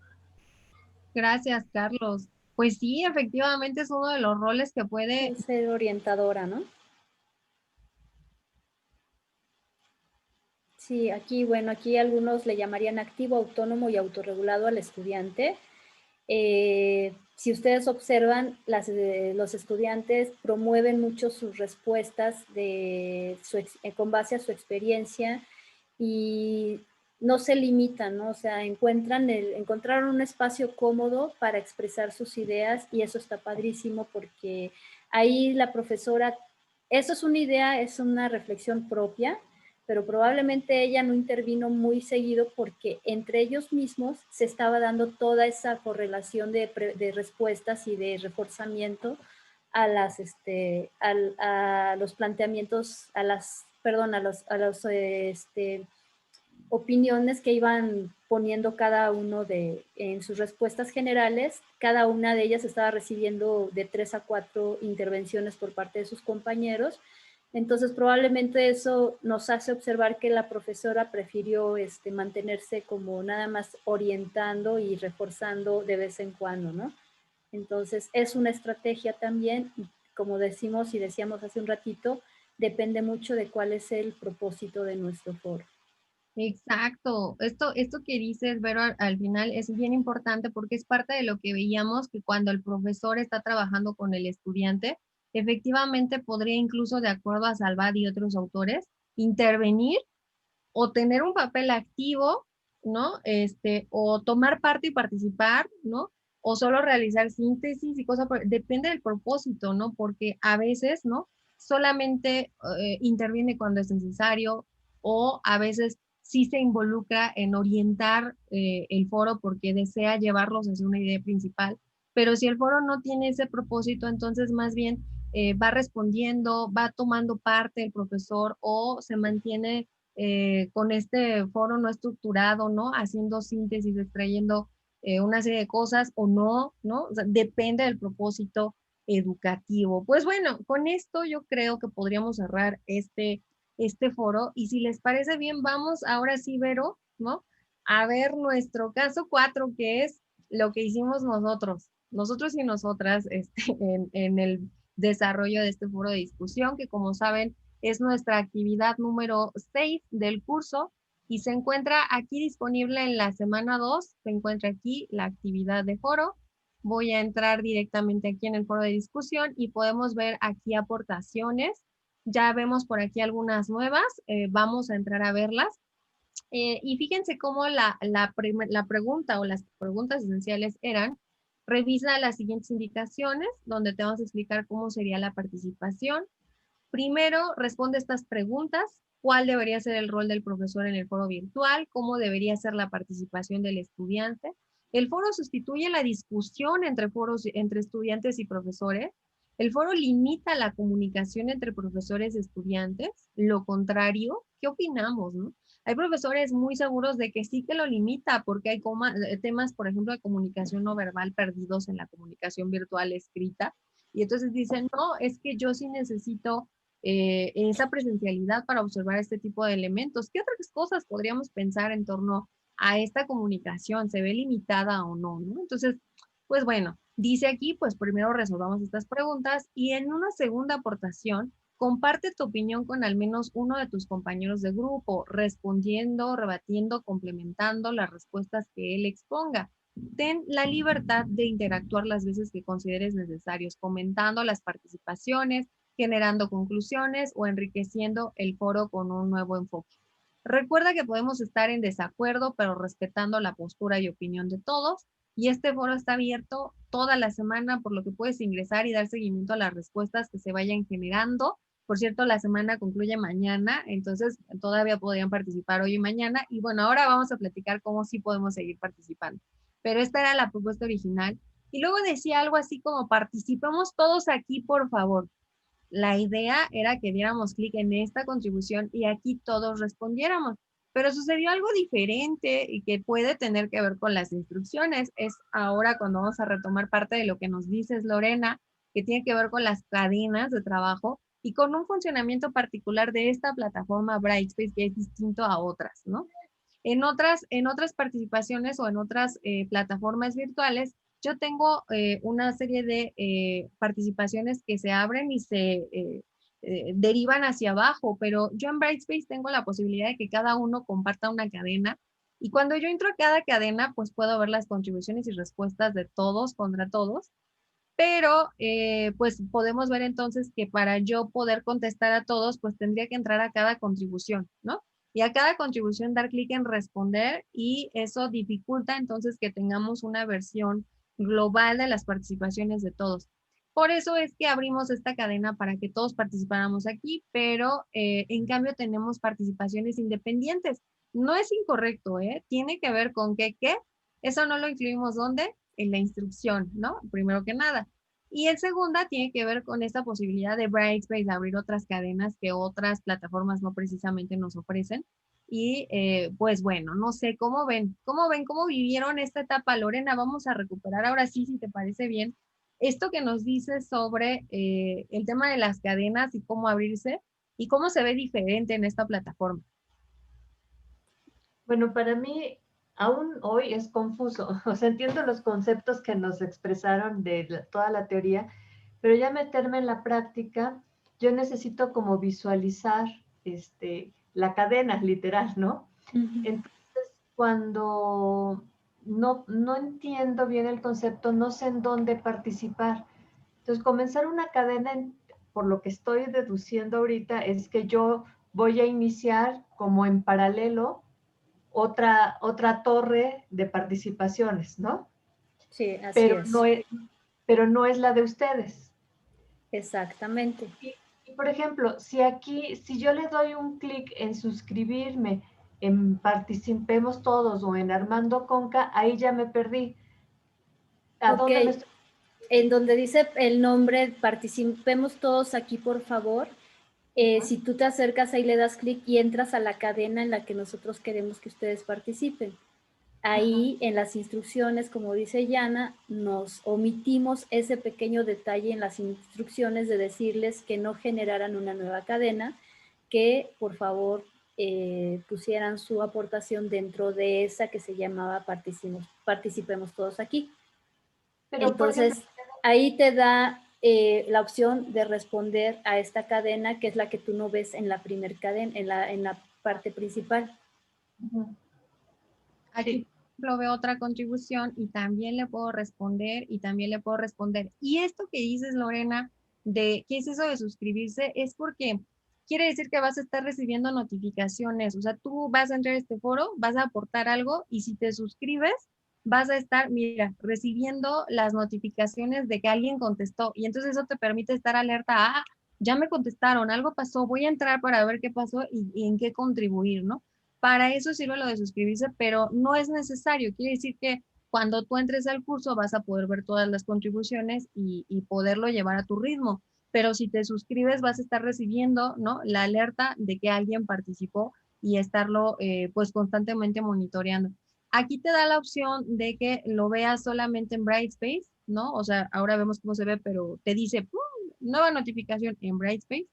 Gracias, Carlos. Pues sí, efectivamente es uno de los roles que puede... Ser orientadora, ¿no? Sí, aquí, bueno, aquí algunos le llamarían activo, autónomo y autorregulado al estudiante. Si ustedes observan, los estudiantes promueven mucho sus respuestas con base a su experiencia y no se limitan, ¿no? O sea, encontraron un espacio cómodo para expresar sus ideas y eso está padrísimo porque ahí la profesora, eso es una idea, es una reflexión propia, pero probablemente ella no intervino muy seguido porque entre ellos mismos se estaba dando toda esa correlación de respuestas y de reforzamiento a los planteamientos, a las opiniones que iban poniendo cada uno en sus respuestas generales. Cada una de ellas estaba recibiendo de 3 a 4 intervenciones por parte de sus compañeros. Entonces, probablemente eso nos hace observar que la profesora prefirió mantenerse como nada más orientando y reforzando de vez en cuando, ¿no? Entonces, es una estrategia también, y como decimos y decíamos hace un ratito, depende mucho de cuál es el propósito de nuestro foro. Exacto. Esto que dices, Vero, al final es bien importante porque es parte de lo que veíamos que cuando el profesor está trabajando con el estudiante, efectivamente podría incluso, de acuerdo a Salvat y otros autores, intervenir o tener un papel activo, ¿no? O tomar parte y participar, ¿no? O solo realizar síntesis y cosas, depende del propósito, ¿no? Porque a veces, ¿no? Solamente interviene cuando es necesario o a veces sí se involucra en orientar el foro porque desea llevarlos hacia una idea principal, pero si el foro no tiene ese propósito, entonces más bien va respondiendo, va tomando parte el profesor o se mantiene con este foro no estructurado, ¿no? Haciendo síntesis, extrayendo una serie de cosas o no, ¿no? O sea, depende del propósito educativo. Pues bueno, con esto yo creo que podríamos cerrar este foro, y si les parece bien, vamos ahora sí, Vero, ¿no? A ver nuestro caso 4, que es lo que hicimos nosotros y nosotras en el desarrollo de este foro de discusión, que como saben es nuestra actividad número 6 del curso, y se encuentra aquí disponible en la semana 2, se encuentra aquí la actividad de foro. Voy a entrar directamente aquí en el foro de discusión y podemos ver aquí aportaciones. Ya vemos por aquí algunas nuevas, vamos a entrar a verlas. Y fíjense cómo la pregunta o las preguntas esenciales eran: revisa las siguientes indicaciones, donde te vamos a explicar cómo sería la participación. Primero, responde estas preguntas: ¿cuál debería ser el rol del profesor en el foro virtual? ¿Cómo debería ser la participación del estudiante? El foro sustituye la discusión entre estudiantes y profesores. El foro limita la comunicación entre profesores y estudiantes. Lo contrario, ¿qué opinamos, no? Hay profesores muy seguros de que sí que lo limita, porque hay temas, por ejemplo, de comunicación no verbal perdidos en la comunicación virtual escrita. Y entonces dicen, no, es que yo sí necesito esa presencialidad para observar este tipo de elementos. ¿Qué otras cosas podríamos pensar en torno a esta comunicación? ¿Se ve limitada o no, no? Entonces, pues bueno, dice aquí, pues primero resolvamos estas preguntas, y en una segunda aportación, comparte tu opinión con al menos uno de tus compañeros de grupo, respondiendo, rebatiendo, complementando las respuestas que él exponga. Ten la libertad de interactuar las veces que consideres necesarios, comentando las participaciones, generando conclusiones o enriqueciendo el foro con un nuevo enfoque. Recuerda que podemos estar en desacuerdo, pero respetando la postura y opinión de todos. Y este foro está abierto toda la semana, por lo que puedes ingresar y dar seguimiento a las respuestas que se vayan generando. Por cierto, la semana concluye mañana, entonces todavía podrían participar hoy y mañana. Y bueno, ahora vamos a platicar cómo sí podemos seguir participando. Pero esta era la propuesta original. Y luego decía algo así como: participemos todos aquí, por favor. La idea era que diéramos clic en esta contribución y aquí todos respondiéramos. Pero sucedió algo diferente y que puede tener que ver con las instrucciones. Es ahora cuando vamos a retomar parte de lo que nos dices, Lorena, que tiene que ver con las cadenas de trabajo y con un funcionamiento particular de esta plataforma Brightspace, que es distinto a otras, ¿no? En otras participaciones o en otras plataformas virtuales, yo tengo una serie de participaciones que se abren y se derivan hacia abajo, pero yo en Brightspace tengo la posibilidad de que cada uno comparta una cadena, y cuando yo entro a cada cadena, pues puedo ver las contribuciones y respuestas de todos contra todos, pero pues podemos ver entonces que para yo poder contestar a todos, pues tendría que entrar a cada contribución, ¿no? Y a cada contribución dar clic en responder, y eso dificulta entonces que tengamos una versión global de las participaciones de todos. Por eso es que abrimos esta cadena para que todos participáramos aquí, pero en cambio tenemos participaciones independientes. No es incorrecto, ¿eh? Tiene que ver con ¿qué? Eso no lo incluimos ¿dónde? En la instrucción, ¿no? Primero que nada. Y el segunda tiene que ver con esta posibilidad de Brightspace de abrir otras cadenas que otras plataformas no precisamente nos ofrecen. Y pues bueno, no sé, cómo vivieron esta etapa, Lorena. Vamos a recuperar ahora sí, si te parece bien, esto que nos dices sobre el tema de las cadenas y cómo abrirse y cómo se ve diferente en esta plataforma. Bueno, para mí aún hoy es confuso. O sea, entiendo los conceptos que nos expresaron de toda la teoría, pero ya meterme en la práctica, yo necesito como visualizar la cadena literal, ¿no? Entonces, cuando no entiendo bien el concepto, no sé en dónde participar. Entonces, comenzar una cadena, por lo que estoy deduciendo ahorita, es que yo voy a iniciar como en paralelo otra torre de participaciones, ¿no? Sí, así Pero es. pero no es la de ustedes. Exactamente. Y, por ejemplo, si yo le doy un clic en suscribirme, en Participemos Todos o en Armando Conca, ahí ya me perdí. ¿A dónde me estoy? En donde dice el nombre, participemos todos aquí, por favor. Si tú te acercas, ahí le das clic y entras a la cadena en la que nosotros queremos que ustedes participen. Ahí en las instrucciones, como dice Yana, nos omitimos ese pequeño detalle en las instrucciones de decirles que no generaran una nueva cadena, que por favor pusieran su aportación dentro de esa que se llamaba Participemos Todos Aquí. Pero, por Entonces, ejemplo, ahí te da la opción de responder a esta cadena, que es la que tú no ves en la primer cadena, en la parte principal. Aquí sí, lo veo otra contribución y también le puedo responder y también le puedo responder. Y esto que dices, Lorena, de qué es eso de suscribirse, es porque quiere decir que vas a estar recibiendo notificaciones. O sea, tú vas a entrar a este foro, vas a aportar algo y si te suscribes, vas a estar, mira, recibiendo las notificaciones de que alguien contestó. Y entonces eso te permite estar alerta a, ya me contestaron, algo pasó, voy a entrar para ver qué pasó y en qué contribuir, ¿no? Para eso sirve lo de suscribirse, pero no es necesario. Quiere decir que cuando tú entres al curso vas a poder ver todas las contribuciones y poderlo llevar a tu ritmo. Pero si te suscribes vas a estar recibiendo, ¿no?, la alerta de que alguien participó y estarlo pues constantemente monitoreando. Aquí te da la opción de que lo veas solamente en Brightspace, ¿no? O sea, ahora vemos cómo se ve, pero te dice ¡pum! Nueva notificación en Brightspace,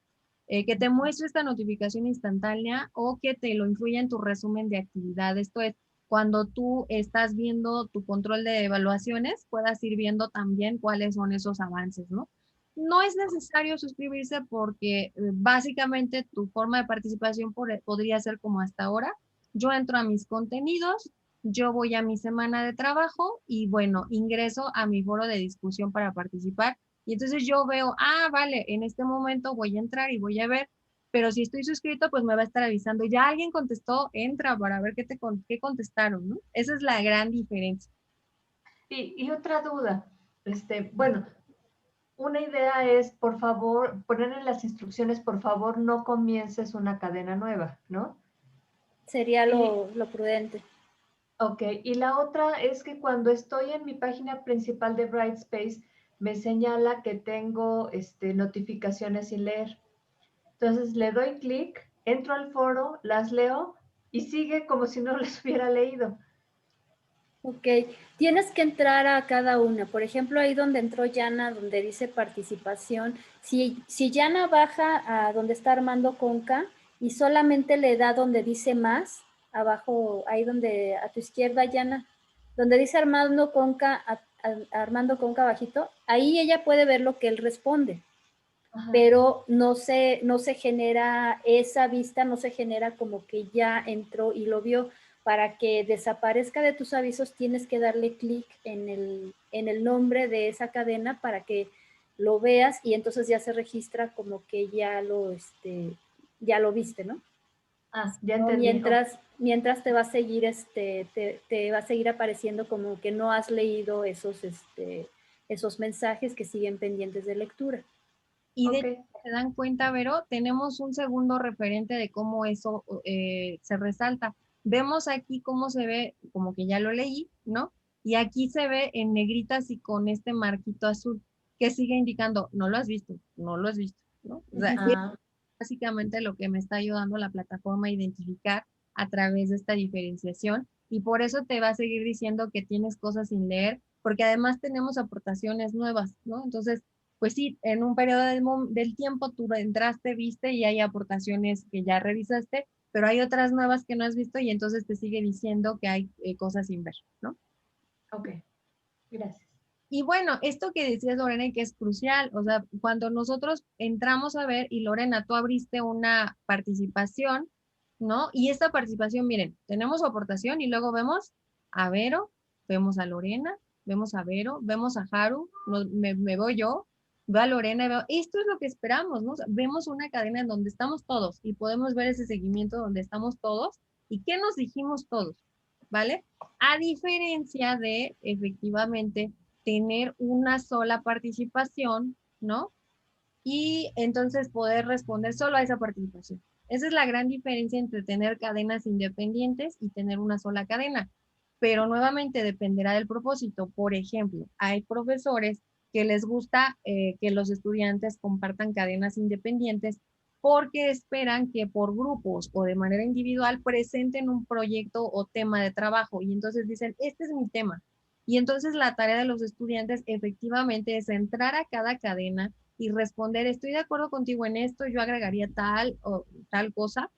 que te muestre esta notificación instantánea o que te lo incluya en tu resumen de actividad. Esto es, cuando tú estás viendo tu control de evaluaciones, puedas ir viendo también cuáles son esos avances, ¿no? No es necesario suscribirse porque básicamente tu forma de participación podría ser como hasta ahora. Yo entro a mis contenidos, yo voy a mi semana de trabajo y bueno, ingreso a mi foro de discusión para participar y entonces yo veo, ah, vale, en este momento voy a entrar y voy a ver, pero si estoy suscrito, pues me va a estar avisando. Ya alguien contestó, entra para ver qué contestaron, ¿no? Esa es la gran diferencia. y otra duda, bueno, una idea es, por favor, poner en las instrucciones, por favor, no comiences una cadena nueva, ¿no? Sería Y, lo prudente. ok, y la otra es que cuando estoy en mi página principal de Brightspace, me señala que tengo notificaciones sin leer. Entonces le doy clic, entro al foro, las leo y sigue como si no las hubiera leído. Ok, tienes que entrar a cada una. Por ejemplo, ahí donde entró Yana, donde dice participación, si Yana baja a donde está Armando Conca y solamente le da donde dice más, abajo, ahí donde a tu izquierda, Yana, donde dice Armando Conca, Armando Conca bajito, ahí ella puede ver lo que él responde. Ajá. Pero no se genera esa vista, no se genera como que ya entró y lo vio. Para que desaparezca de tus avisos tienes que darle clic en el nombre de esa cadena para que lo veas y entonces ya se registra como que ya lo viste, ¿no? Ah, ya No, entendí. mientras te va a seguir, te va a seguir apareciendo como que no has leído esos mensajes que siguen pendientes de lectura. Y de Ok. hecho, se dan cuenta, Vero, tenemos un segundo referente de cómo eso se resalta. Vemos aquí cómo se ve, como que ya lo leí, ¿no? Y aquí se ve en negritas y con este marquito azul, que sigue indicando, no lo has visto, no lo has visto, ¿no? O sea, es Ah, básicamente lo que me está ayudando la plataforma a identificar a través de esta diferenciación. Y por eso te va a seguir diciendo que tienes cosas sin leer, porque además tenemos aportaciones nuevas, ¿no? Entonces, pues sí, en un periodo del tiempo tú entraste, viste y hay aportaciones que ya revisaste, pero hay otras nuevas que no has visto y entonces te sigue diciendo que hay cosas sin ver, ¿no? ok. Gracias. Y bueno, esto que decías, Lorena, y que es crucial, o sea, cuando nosotros entramos a ver, y Lorena, tú abriste una participación, ¿no? Y esta participación, miren, tenemos su aportación y luego vemos a Vero, vemos a Lorena, vemos a Vero, vemos a Haru, me veo yo, veo a Lorena y veo, esto es lo que esperamos, ¿no? O sea, vemos una cadena en donde estamos todos y podemos ver ese seguimiento donde estamos todos y qué nos dijimos todos, ¿vale? A diferencia de, efectivamente, tener una sola participación, ¿no? Y entonces poder responder solo a esa participación. Esa es la gran diferencia entre tener cadenas independientes y tener una sola cadena. Pero nuevamente dependerá del propósito. Por ejemplo, hay profesores que les gusta que los estudiantes compartan cadenas independientes porque esperan que por grupos o de manera individual presenten un proyecto o tema de trabajo y entonces dicen, este es mi tema. Y entonces la tarea de los estudiantes efectivamente es entrar a cada cadena y responder, estoy de acuerdo contigo en esto, yo agregaría tal o tal cosa,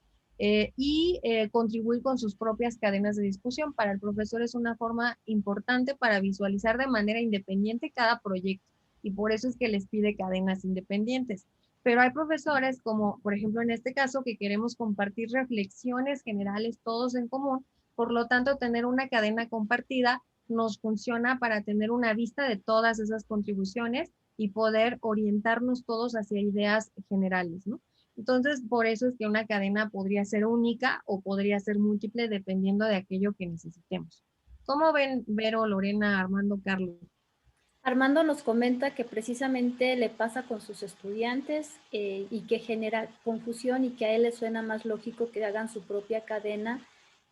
contribuir con sus propias cadenas de discusión. Para el profesor es una forma importante para visualizar de manera independiente cada proyecto y por eso es que les pide cadenas independientes. Pero hay profesores como, por ejemplo, en este caso, que queremos compartir reflexiones generales todos en común, por lo tanto, tener una cadena compartida nos funciona para tener una vista de todas esas contribuciones y poder orientarnos todos hacia ideas generales, ¿no? Entonces, por eso es que una cadena podría ser única o podría ser múltiple dependiendo de aquello que necesitemos. ¿Cómo ven, Vero, Lorena, Armando, Carlos? Armando nos comenta que precisamente le pasa con sus estudiantes y que genera confusión y que a él le suena más lógico que hagan su propia cadena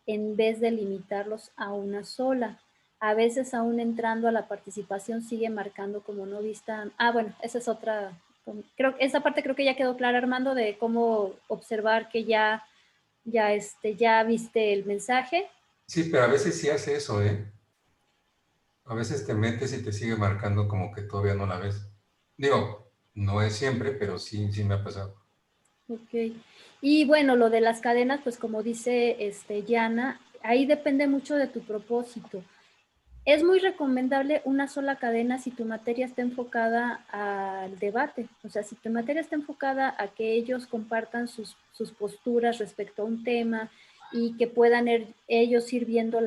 en vez de limitarlos a una sola. A veces aún entrando a la participación sigue marcando como no vista. Ah, bueno, esa es otra. Esa parte creo que ya quedó clara, Armando, de cómo observar que ya viste el mensaje. Sí, pero a veces sí hace eso, ¿eh? A veces te metes y te sigue marcando como que todavía no la ves. Digo, no es siempre, pero sí, sí me ha pasado. Ok. Y bueno, lo de las cadenas, pues como dice Yana, ahí depende mucho de tu propósito. Es muy recomendable una sola cadena si tu materia está enfocada al debate. O sea, si tu materia está enfocada a que ellos compartan sus posturas respecto a un tema y que puedan ellos ir viendo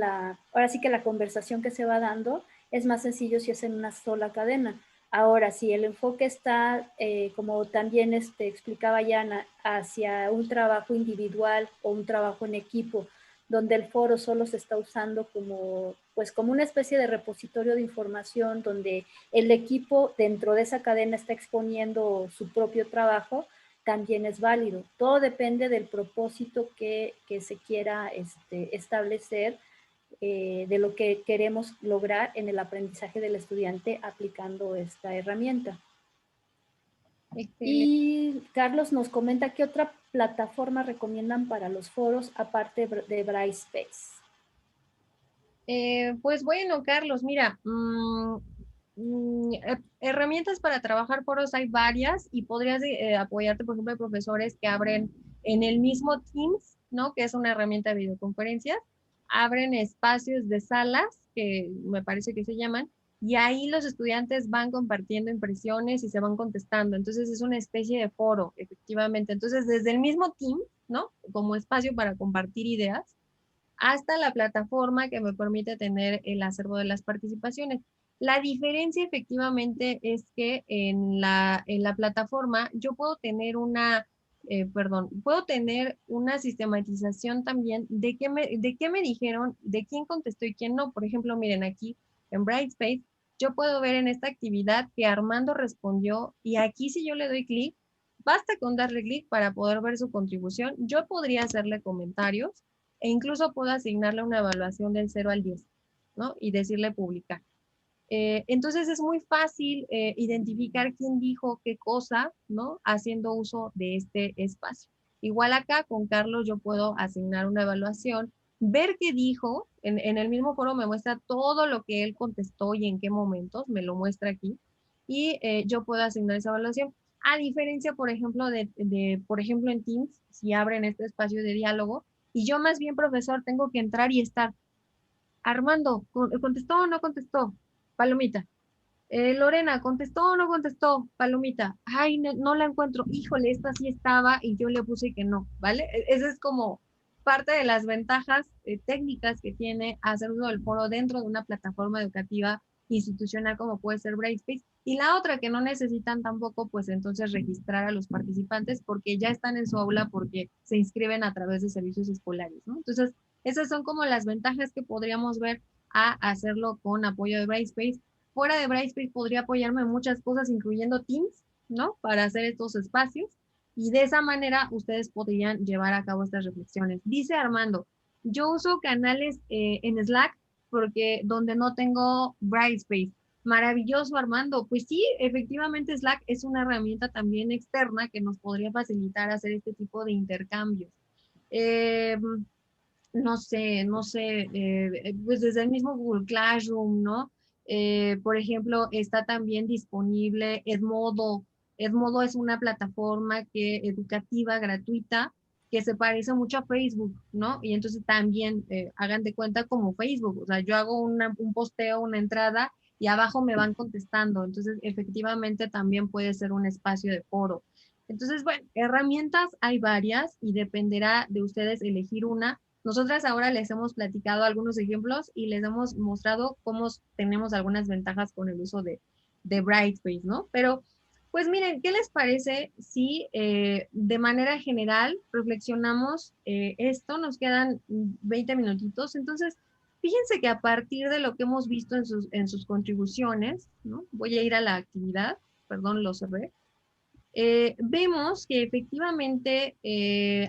ahora sí que la conversación que se va dando, es más sencillo si es en una sola cadena. Ahora, si el enfoque está, como también explicaba Yana, hacia un trabajo individual o un trabajo en equipo, donde el foro solo se está usando como una especie de repositorio de información, donde el equipo dentro de esa cadena está exponiendo su propio trabajo, también es válido. Todo depende del propósito que se quiera establecer, de lo que queremos lograr en el aprendizaje del estudiante aplicando esta herramienta. Excelente. Y Carlos nos comenta qué otra plataforma recomiendan para los foros aparte de Brightspace. Pues bueno, Carlos, mira, herramientas para trabajar foros hay varias y podrías apoyarte, por ejemplo, de profesores que abren en el mismo Teams, ¿no? Que es una herramienta de videoconferencias, abren espacios de salas, que me parece que se llaman, y ahí los estudiantes van compartiendo impresiones y se van contestando. Entonces es una especie de foro, efectivamente. Entonces, desde el mismo Teams, ¿no? Como espacio para compartir ideas, hasta la plataforma que me permite tener el acervo de las participaciones. La diferencia efectivamente es que en la plataforma yo puedo tener puedo tener una sistematización también de qué me dijeron, de quién contestó y quién no. Por ejemplo, miren aquí en Brightspace, yo puedo ver en esta actividad que Armando respondió y aquí si yo le doy clic, basta con darle clic para poder ver su contribución. Yo podría hacerle comentarios e incluso puedo asignarle una evaluación del 0 al 10, ¿no? Y decirle publicar. Entonces es muy fácil identificar quién dijo qué cosa, ¿no? Haciendo uso de este espacio. Igual acá con Carlos yo puedo asignar una evaluación, ver qué dijo, en el mismo foro me muestra todo lo que él contestó y en qué momentos, me lo muestra aquí, y yo puedo asignar esa evaluación. A diferencia, por ejemplo, por ejemplo, en Teams, si abren este espacio de diálogo, y yo más bien, profesor, tengo que entrar y estar, Armando, ¿contestó o no contestó? Palomita. Lorena, ¿contestó o no contestó? Palomita. Ay, no, no la encuentro. Híjole, esta sí estaba y yo le puse que no, ¿vale? Esa es como parte de las ventajas técnicas que tiene hacer uso del foro dentro de una plataforma educativa institucional como puede ser Brightspace. Y la otra que no necesitan tampoco, pues entonces registrar a los participantes porque ya están en su aula porque se inscriben a través de servicios escolares, ¿no? Entonces, esas son como las ventajas que podríamos ver a hacerlo con apoyo de Brightspace. Fuera de Brightspace podría apoyarme en muchas cosas, incluyendo Teams, ¿no? Para hacer estos espacios. Y de esa manera ustedes podrían llevar a cabo estas reflexiones. Dice Armando, yo uso canales en Slack porque donde no tengo Brightspace. Maravilloso, Armando. Pues sí, efectivamente Slack es una herramienta también externa que nos podría facilitar hacer este tipo de intercambios. Eh, no sé, pues desde el mismo Google Classroom, ¿no? Por ejemplo, está también disponible Edmodo. Edmodo es una plataforma educativa gratuita que se parece mucho a Facebook, ¿no? Y entonces también hagan de cuenta como Facebook, o sea, yo hago un posteo, una entrada y abajo me van contestando. Entonces, efectivamente también puede ser un espacio de foro. Entonces, bueno, herramientas hay varias y dependerá de ustedes elegir una. Nosotras ahora les hemos platicado algunos ejemplos y les hemos mostrado cómo tenemos algunas ventajas con el uso de Brightspace, ¿no? Pero, pues miren, ¿qué les parece si de manera general reflexionamos esto? Nos quedan 20 minutitos, entonces fíjense que a partir de lo que hemos visto en sus contribuciones, ¿no? Voy a ir a la actividad, perdón, lo cerré. Vemos que efectivamente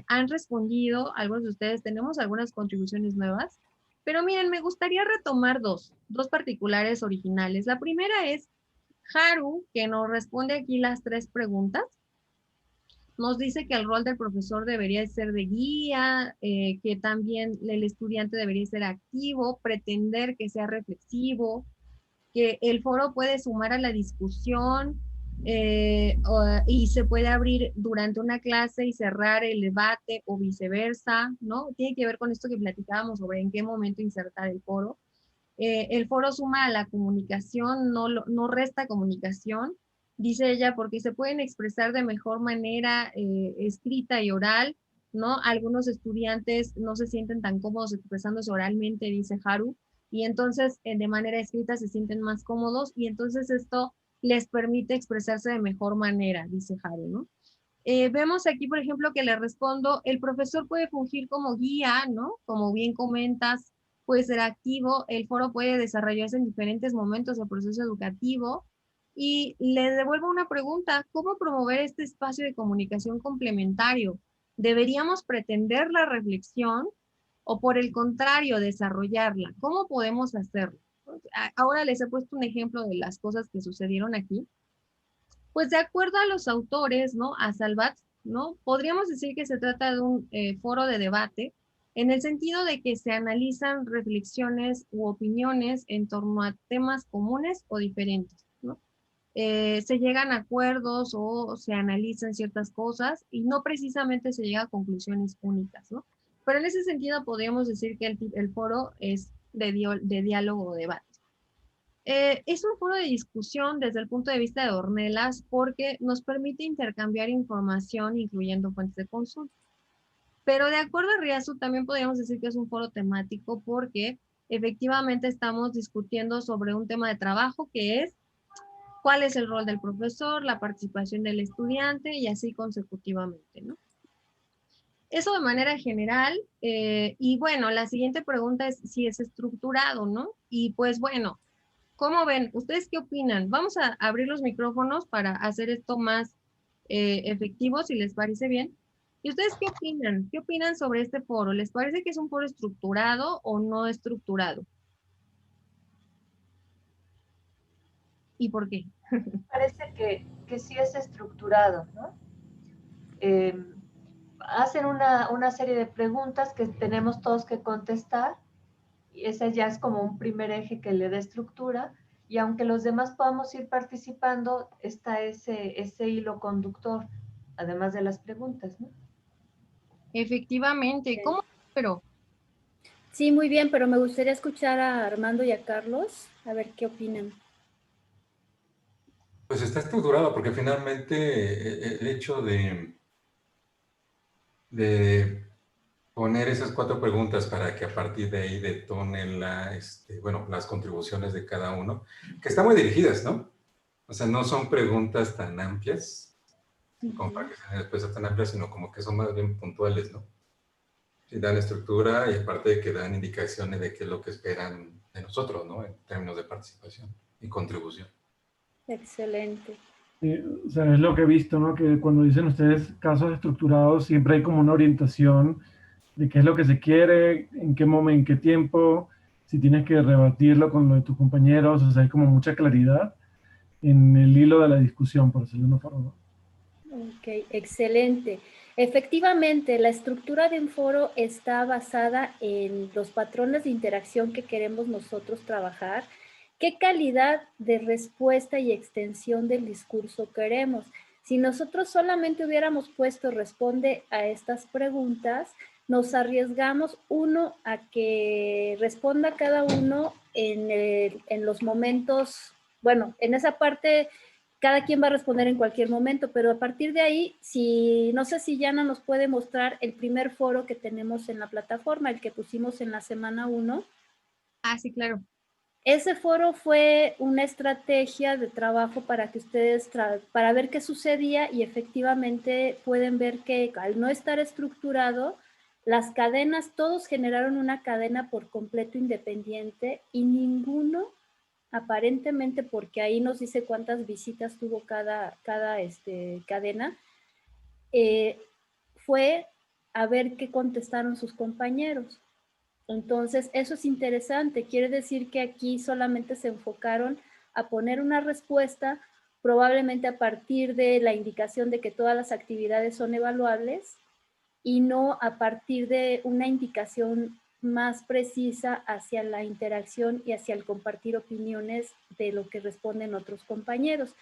han respondido algunos de ustedes, tenemos algunas contribuciones nuevas, pero miren, me gustaría retomar dos particulares originales. La primera es Haru, que nos responde aquí las 3 preguntas. Nos dice que el rol del profesor debería ser de guía, que también el estudiante debería ser activo, pretender que sea reflexivo, que el foro puede sumar a la discusión y se puede abrir durante una clase y cerrar el debate o viceversa, ¿no? Tiene que ver con esto que platicábamos sobre en qué momento insertar el foro. El foro suma a la comunicación, no resta comunicación, dice ella, porque se pueden expresar de mejor manera escrita y oral, ¿no? Algunos estudiantes no se sienten tan cómodos expresándose oralmente, dice Haru, y entonces de manera escrita se sienten más cómodos y entonces esto les permite expresarse de mejor manera, dice Haru, ¿no? Vemos aquí, por ejemplo, que le respondo, el profesor puede fungir como guía, ¿no? Como bien comentas, puede ser activo, el foro puede desarrollarse en diferentes momentos del proceso educativo. Y le devuelvo una pregunta, ¿cómo promover este espacio de comunicación complementario? ¿Deberíamos pretender la reflexión o por el contrario desarrollarla? ¿Cómo podemos hacerlo? Ahora les he puesto un ejemplo de las cosas que sucedieron aquí. Pues de acuerdo a los autores, ¿no? A Salvat, ¿no? Podríamos decir que se trata de un foro de debate en el sentido de que se analizan reflexiones u opiniones en torno a temas comunes o diferentes, ¿no? Se llegan a acuerdos o se analizan ciertas cosas y no precisamente se llega a conclusiones únicas, ¿no? Pero en ese sentido podríamos decir que el foro es de diálogo o debate. Es un foro de discusión desde el punto de vista de Ornelas porque nos permite intercambiar información incluyendo fuentes de consulta. Pero de acuerdo a Riazu también podríamos decir que es un foro temático porque efectivamente estamos discutiendo sobre un tema de trabajo que es cuál es el rol del profesor, la participación del estudiante y así consecutivamente, ¿no? Eso de manera general. Y bueno, la siguiente pregunta es si es estructurado, ¿no? Y pues bueno, ¿cómo ven? ¿Ustedes qué opinan? Vamos a abrir los micrófonos para hacer esto más efectivo, si les parece bien. ¿Y ustedes qué opinan? ¿Qué opinan sobre este foro? ¿Les parece que es un foro estructurado o no estructurado? ¿Y por qué? Parece que sí es estructurado, ¿no? Hacen una serie de preguntas que tenemos todos que contestar, y ese ya es como un primer eje que le da estructura, y aunque los demás podamos ir participando, está ese hilo conductor, además de las preguntas, ¿no? Efectivamente. ¿Cómo? Pero Sí, muy bien, pero me gustaría escuchar a Armando y a Carlos, a ver qué opinan. Pues está estructurado porque finalmente el hecho de poner esas 4 preguntas para que a partir de ahí detonen las contribuciones de cada uno, que están muy dirigidas, ¿no? O sea, no son preguntas tan amplias, como para que sean respuestas tan amplias, sino como que son más bien puntuales, ¿no? Sí, dan estructura y aparte de que dan indicaciones de qué es lo que esperan de nosotros, ¿no? En términos de participación y contribución. Excelente. O sea, es lo que he visto, ¿no? Que cuando dicen ustedes casos estructurados, siempre hay como una orientación de qué es lo que se quiere, en qué momento, en qué tiempo, si tienes que rebatirlo con lo de tus compañeros, o sea, hay como mucha claridad en el hilo de la discusión, por decirlo de una forma. Ok, excelente. Efectivamente, la estructura de un foro está basada en los patrones de interacción que queremos nosotros trabajar, qué calidad de respuesta y extensión del discurso queremos. Si nosotros solamente hubiéramos puesto responde a estas preguntas, nos arriesgamos, uno, a que responda cada uno en los momentos, bueno, en esa parte cada quien va a responder en cualquier momento, pero a partir de ahí, si no sé si Yana nos puede mostrar el primer foro que tenemos en la plataforma, el que pusimos en la semana 1. Ah, sí, claro. Ese foro fue una estrategia de trabajo para que ustedes, para ver qué sucedía, y efectivamente pueden ver que al no estar estructurado, las cadenas, todos generaron una cadena por completo independiente y ninguno, aparentemente, porque ahí nos dice cuántas visitas tuvo cada cadena, fue a ver qué contestaron sus compañeros. Entonces, eso es interesante. Quiere decir que aquí solamente se enfocaron a poner una respuesta, probablemente a partir de la indicación de que todas las actividades son evaluables, y no a partir de una indicación más precisa hacia la interacción y hacia el compartir opiniones de lo que responden otros compañeros.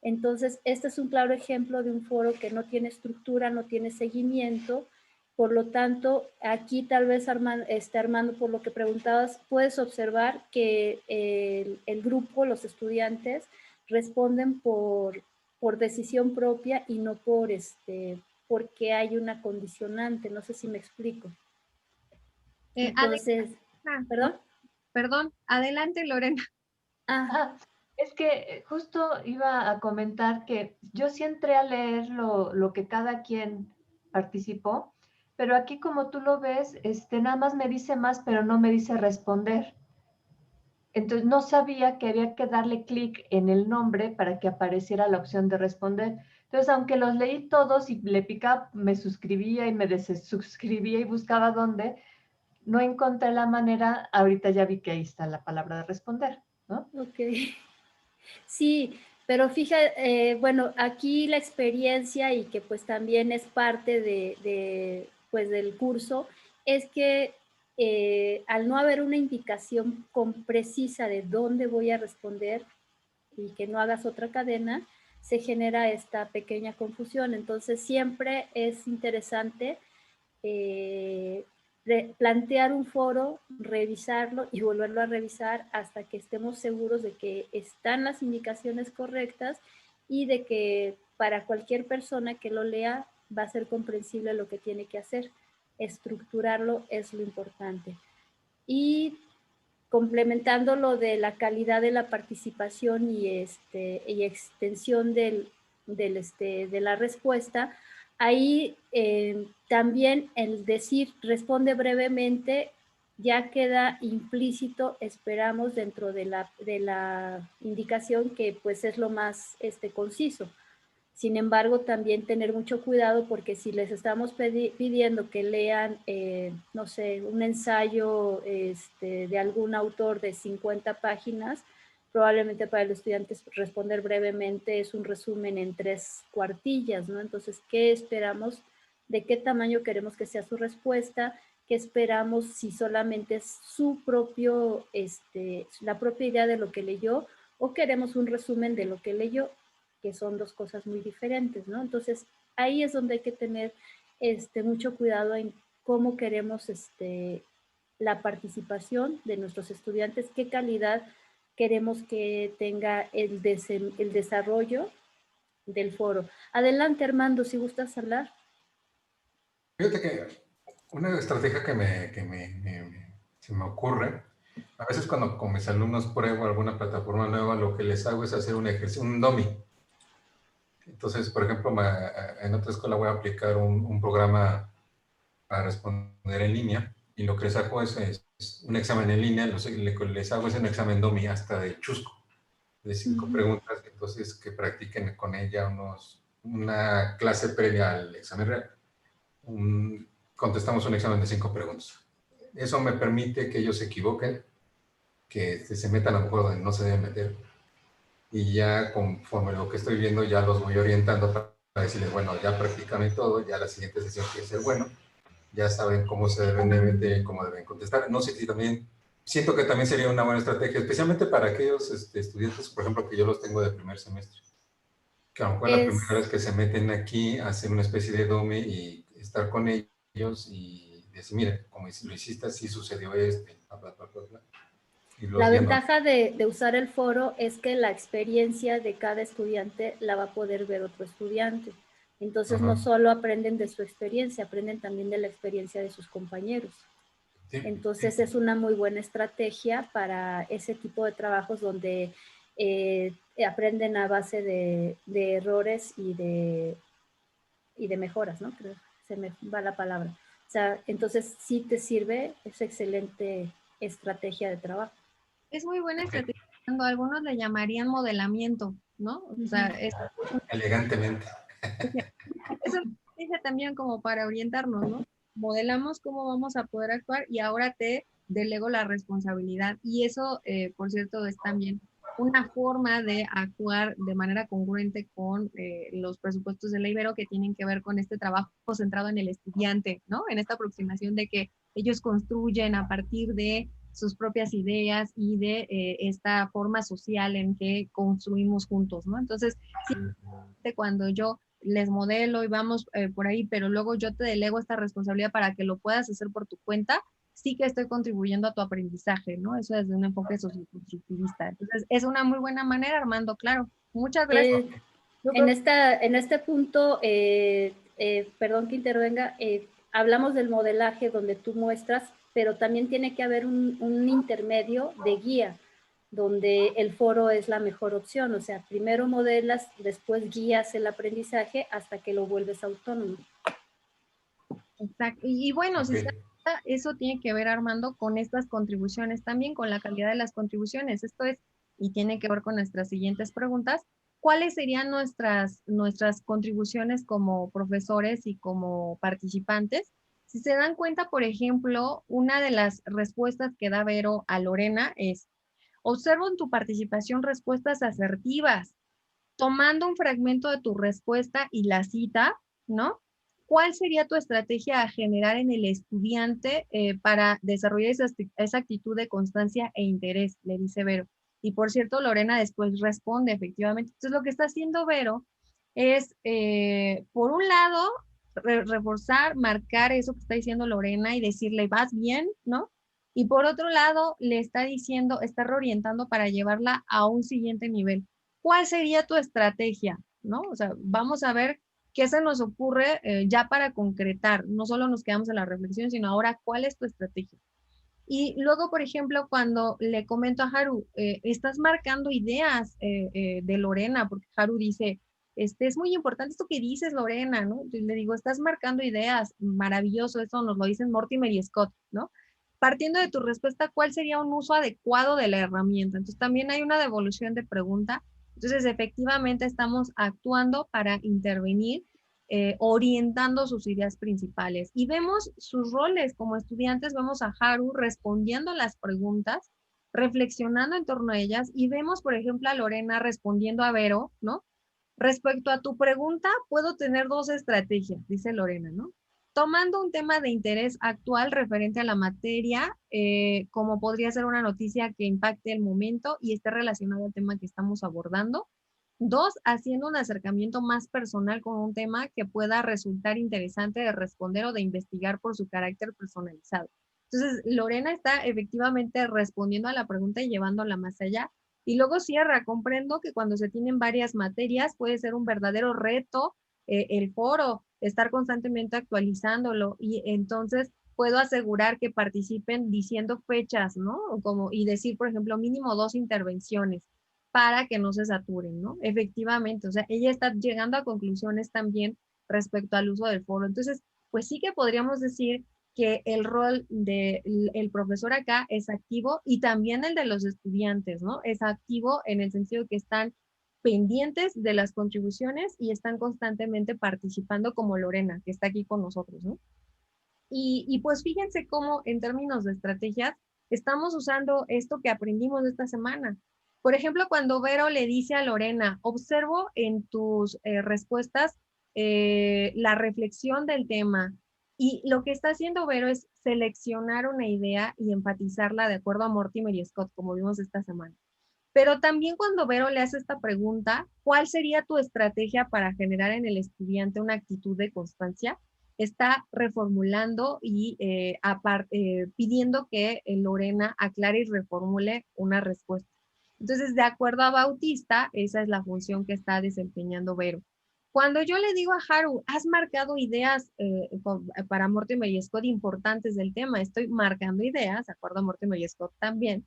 Entonces, este es un claro ejemplo de un foro que no tiene estructura, no tiene seguimiento. Por lo tanto, aquí tal vez, Armando, por lo que preguntabas, puedes observar que el grupo, los estudiantes, responden por decisión propia y no porque hay una condicionante. No sé si me explico. Entonces, ¿perdón? Perdón, adelante, Lorena. Es que justo iba a comentar que yo sí entré a leer lo que cada quien participó, pero aquí como tú lo ves, nada más me dice más, pero no me dice responder. Entonces no sabía que había que darle clic en el nombre para que apareciera la opción de responder. Entonces, aunque los leí todos y le picaba, me suscribía y me desuscribía y buscaba dónde, no encontré la manera. Ahorita ya vi que ahí está la palabra de responder, ¿no? Ok. Sí, pero fíjate, bueno, aquí la experiencia, y que pues también es parte pues del curso, es que al no haber una indicación precisa de dónde voy a responder y que no hagas otra cadena, se genera esta pequeña confusión. Entonces siempre es interesante plantear un foro, revisarlo y volverlo a revisar hasta que estemos seguros de que están las indicaciones correctas y de que para cualquier persona que lo lea va a ser comprensible lo que tiene que hacer. Estructurarlo es lo importante. Y complementando lo de la calidad de la participación y extensión de la respuesta, ahí también el decir responde brevemente ya queda implícito, esperamos, dentro de la indicación, que pues es lo más conciso. Sin embargo, también tener mucho cuidado, porque si les estamos pidiendo que lean, no sé, un ensayo de algún autor de 50 páginas, probablemente para el estudiante responder brevemente es un resumen en 3 cuartillas, ¿no? Entonces, ¿qué esperamos? ¿De qué tamaño queremos que sea su respuesta? ¿Qué esperamos si solamente es su propio, la propia idea de lo que leyó, o queremos un resumen de lo que leyó? Que son dos cosas muy diferentes, ¿no? Entonces, ahí es donde hay que tener mucho cuidado en cómo queremos la participación de nuestros estudiantes, qué calidad queremos que tenga el desarrollo del foro. Adelante, Armando, si gustas hablar. Fíjate que una estrategia se me ocurre, a veces cuando con mis alumnos pruebo alguna plataforma nueva, lo que les hago es hacer un ejercicio, un dummy. Entonces, por ejemplo, en otra escuela voy a aplicar un programa para responder en línea, y lo que les hago es un examen en línea. Lo que les hago es un examen dummy, hasta de chusco, de 5 preguntas, entonces que practiquen con ella una clase previa al examen real. Contestamos un examen de 5 preguntas. Eso me permite que ellos se equivoquen que se metan a lo mejor donde no se deben meter. Y ya conforme lo que estoy viendo, ya los voy orientando para decirles, bueno, ya practican y todo, ya la siguiente sesión quiere ser bueno, ya saben cómo se deben de meter, cómo deben contestar. No sé si también, siento que también sería una buena estrategia, especialmente para aquellos estudiantes, por ejemplo, que yo los tengo de primer semestre, que a lo mejor la primera vez que se meten aquí, hacer una especie de dome y estar con ellos y decir, mire, como lo hiciste, así sucedió bla, bla, bla, bla. La ventaja de usar el foro es que la experiencia de cada estudiante la va a poder ver otro estudiante. Entonces, no solo aprenden de su experiencia, aprenden también de la experiencia de sus compañeros. Sí, entonces, sí. Es una muy buena estrategia para ese tipo de trabajos donde aprenden a base de errores y de mejoras, ¿no? Creo, se me va la palabra. O sea, entonces sí te sirve, es excelente estrategia de trabajo. Es muy buena estrategia, cuando algunos le llamarían modelamiento, ¿no? O sea, elegantemente. Es una estrategia también como para orientarnos, ¿no? Modelamos cómo vamos a poder actuar y ahora te delego la responsabilidad. Y eso, por cierto, es también una forma de actuar de manera congruente con los presupuestos de la Ibero, que tienen que ver con este trabajo centrado en el estudiante, ¿no? En esta aproximación de que ellos construyen a partir de sus propias ideas y de esta forma social en que construimos juntos, ¿no? Entonces, sí, cuando yo les modelo y vamos por ahí, pero luego yo te delego esta responsabilidad para que lo puedas hacer por tu cuenta, sí que estoy contribuyendo a tu aprendizaje, ¿no? Eso desde un enfoque socioconstructivista. Entonces, es una muy buena manera, Armando, claro. Muchas gracias. En este punto, perdón que intervenga, hablamos del modelaje donde tú muestras, pero también tiene que haber un intermedio de guía, donde el foro es la mejor opción. O sea, primero modelas, después guías el aprendizaje hasta que lo vuelves autónomo. Exacto. Y bueno, si eso tiene que ver, Armando, con estas contribuciones también, con la calidad de las contribuciones. Esto es, y tiene que ver con nuestras siguientes preguntas. ¿Cuáles serían nuestras contribuciones como profesores y como participantes? Si se dan cuenta, por ejemplo, una de las respuestas que da Vero a Lorena es: observo en tu participación respuestas asertivas, tomando un fragmento de tu respuesta y la cita, ¿no? ¿Cuál sería tu estrategia a generar en el estudiante para desarrollar esa actitud de constancia e interés? Le dice Vero. Y por cierto, Lorena después responde, efectivamente. Entonces, lo que está haciendo Vero es, por un lado, reforzar, marcar eso que está diciendo Lorena y decirle, vas bien, ¿no? Y por otro lado, le está diciendo, está reorientando para llevarla a un siguiente nivel. ¿Cuál sería tu estrategia? ¿No? O sea, vamos a ver qué se nos ocurre ya para concretar. No solo nos quedamos en la reflexión, sino ahora, ¿cuál es tu estrategia? Y luego, por ejemplo, cuando le comento a Haru, estás marcando ideas de Lorena, porque Haru dice, es muy importante esto que dices, Lorena, ¿no? Entonces le digo, estás marcando ideas, maravilloso, eso nos lo dicen Mortimer y Scott, ¿no? Partiendo de tu respuesta, ¿cuál sería un uso adecuado de la herramienta? Entonces también hay una devolución de pregunta. Entonces efectivamente estamos actuando para intervenir, orientando sus ideas principales. Y vemos sus roles como estudiantes, vemos a Haru respondiendo a las preguntas, reflexionando en torno a ellas, y vemos, por ejemplo, a Lorena respondiendo a Vero, ¿no? Respecto a tu pregunta, puedo tener dos estrategias, dice Lorena, ¿no? Tomando un tema de interés actual referente a la materia, como podría ser una noticia que impacte el momento y esté relacionado al tema que estamos abordando. Dos, haciendo un acercamiento más personal con un tema que pueda resultar interesante de responder o de investigar por su carácter personalizado. Entonces, Lorena está efectivamente respondiendo a la pregunta y llevándola más allá. Y luego cierra, comprendo que cuando se tienen varias materias puede ser un verdadero reto el foro, estar constantemente actualizándolo, y entonces puedo asegurar que participen diciendo fechas, ¿no? Y decir, por ejemplo, mínimo 2 intervenciones para que no se saturen, ¿no? Efectivamente, o sea, ella está llegando a conclusiones también respecto al uso del foro. Entonces, pues sí que podríamos decir que el rol del profesor acá es activo, y también el de los estudiantes, ¿no? Es activo en el sentido que están pendientes de las contribuciones y están constantemente participando, como Lorena, que está aquí con nosotros, ¿no? Y pues fíjense cómo en términos de estrategias, estamos usando esto que aprendimos esta semana. Por ejemplo, cuando Vero le dice a Lorena, observo en tus respuestas la reflexión del tema. Y lo que está haciendo Vero es seleccionar una idea y enfatizarla de acuerdo a Mortimer y Scott, como vimos esta semana. Pero también cuando Vero le hace esta pregunta, ¿cuál sería tu estrategia para generar en el estudiante una actitud de constancia? Está reformulando y pidiendo que Lorena aclare y reformule una respuesta. Entonces, de acuerdo a Bautista, esa es la función que está desempeñando Vero. Cuando yo le digo a Haru, has marcado ideas para Mortimer y Scott importantes del tema, estoy marcando ideas, de acuerdo a Mortimer y Scott también.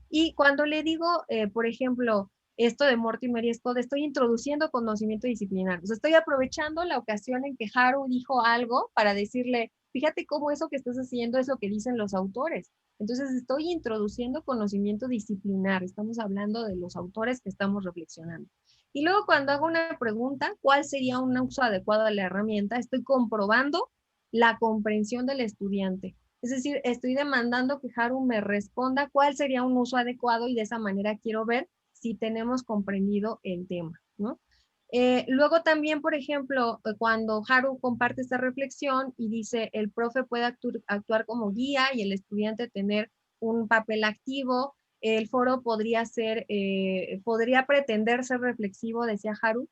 Y cuando le digo, por ejemplo, esto de Mortimer y Scott, estoy introduciendo conocimiento disciplinar. O sea, estoy aprovechando la ocasión en que Haru dijo algo para decirle, fíjate cómo eso que estás haciendo es lo que dicen los autores. Entonces, estoy introduciendo conocimiento disciplinar. Estamos hablando de los autores que estamos reflexionando. Y luego cuando hago una pregunta, ¿cuál sería un uso adecuado de la herramienta? Estoy comprobando la comprensión del estudiante. Es decir, estoy demandando que Haru me responda cuál sería un uso adecuado y de esa manera quiero ver si tenemos comprendido el tema, ¿no? Luego también, por ejemplo, cuando Haru comparte esta reflexión y dice el profe puede actuar como guía y el estudiante tener un papel activo, el foro podría pretender ser reflexivo, decía Haru.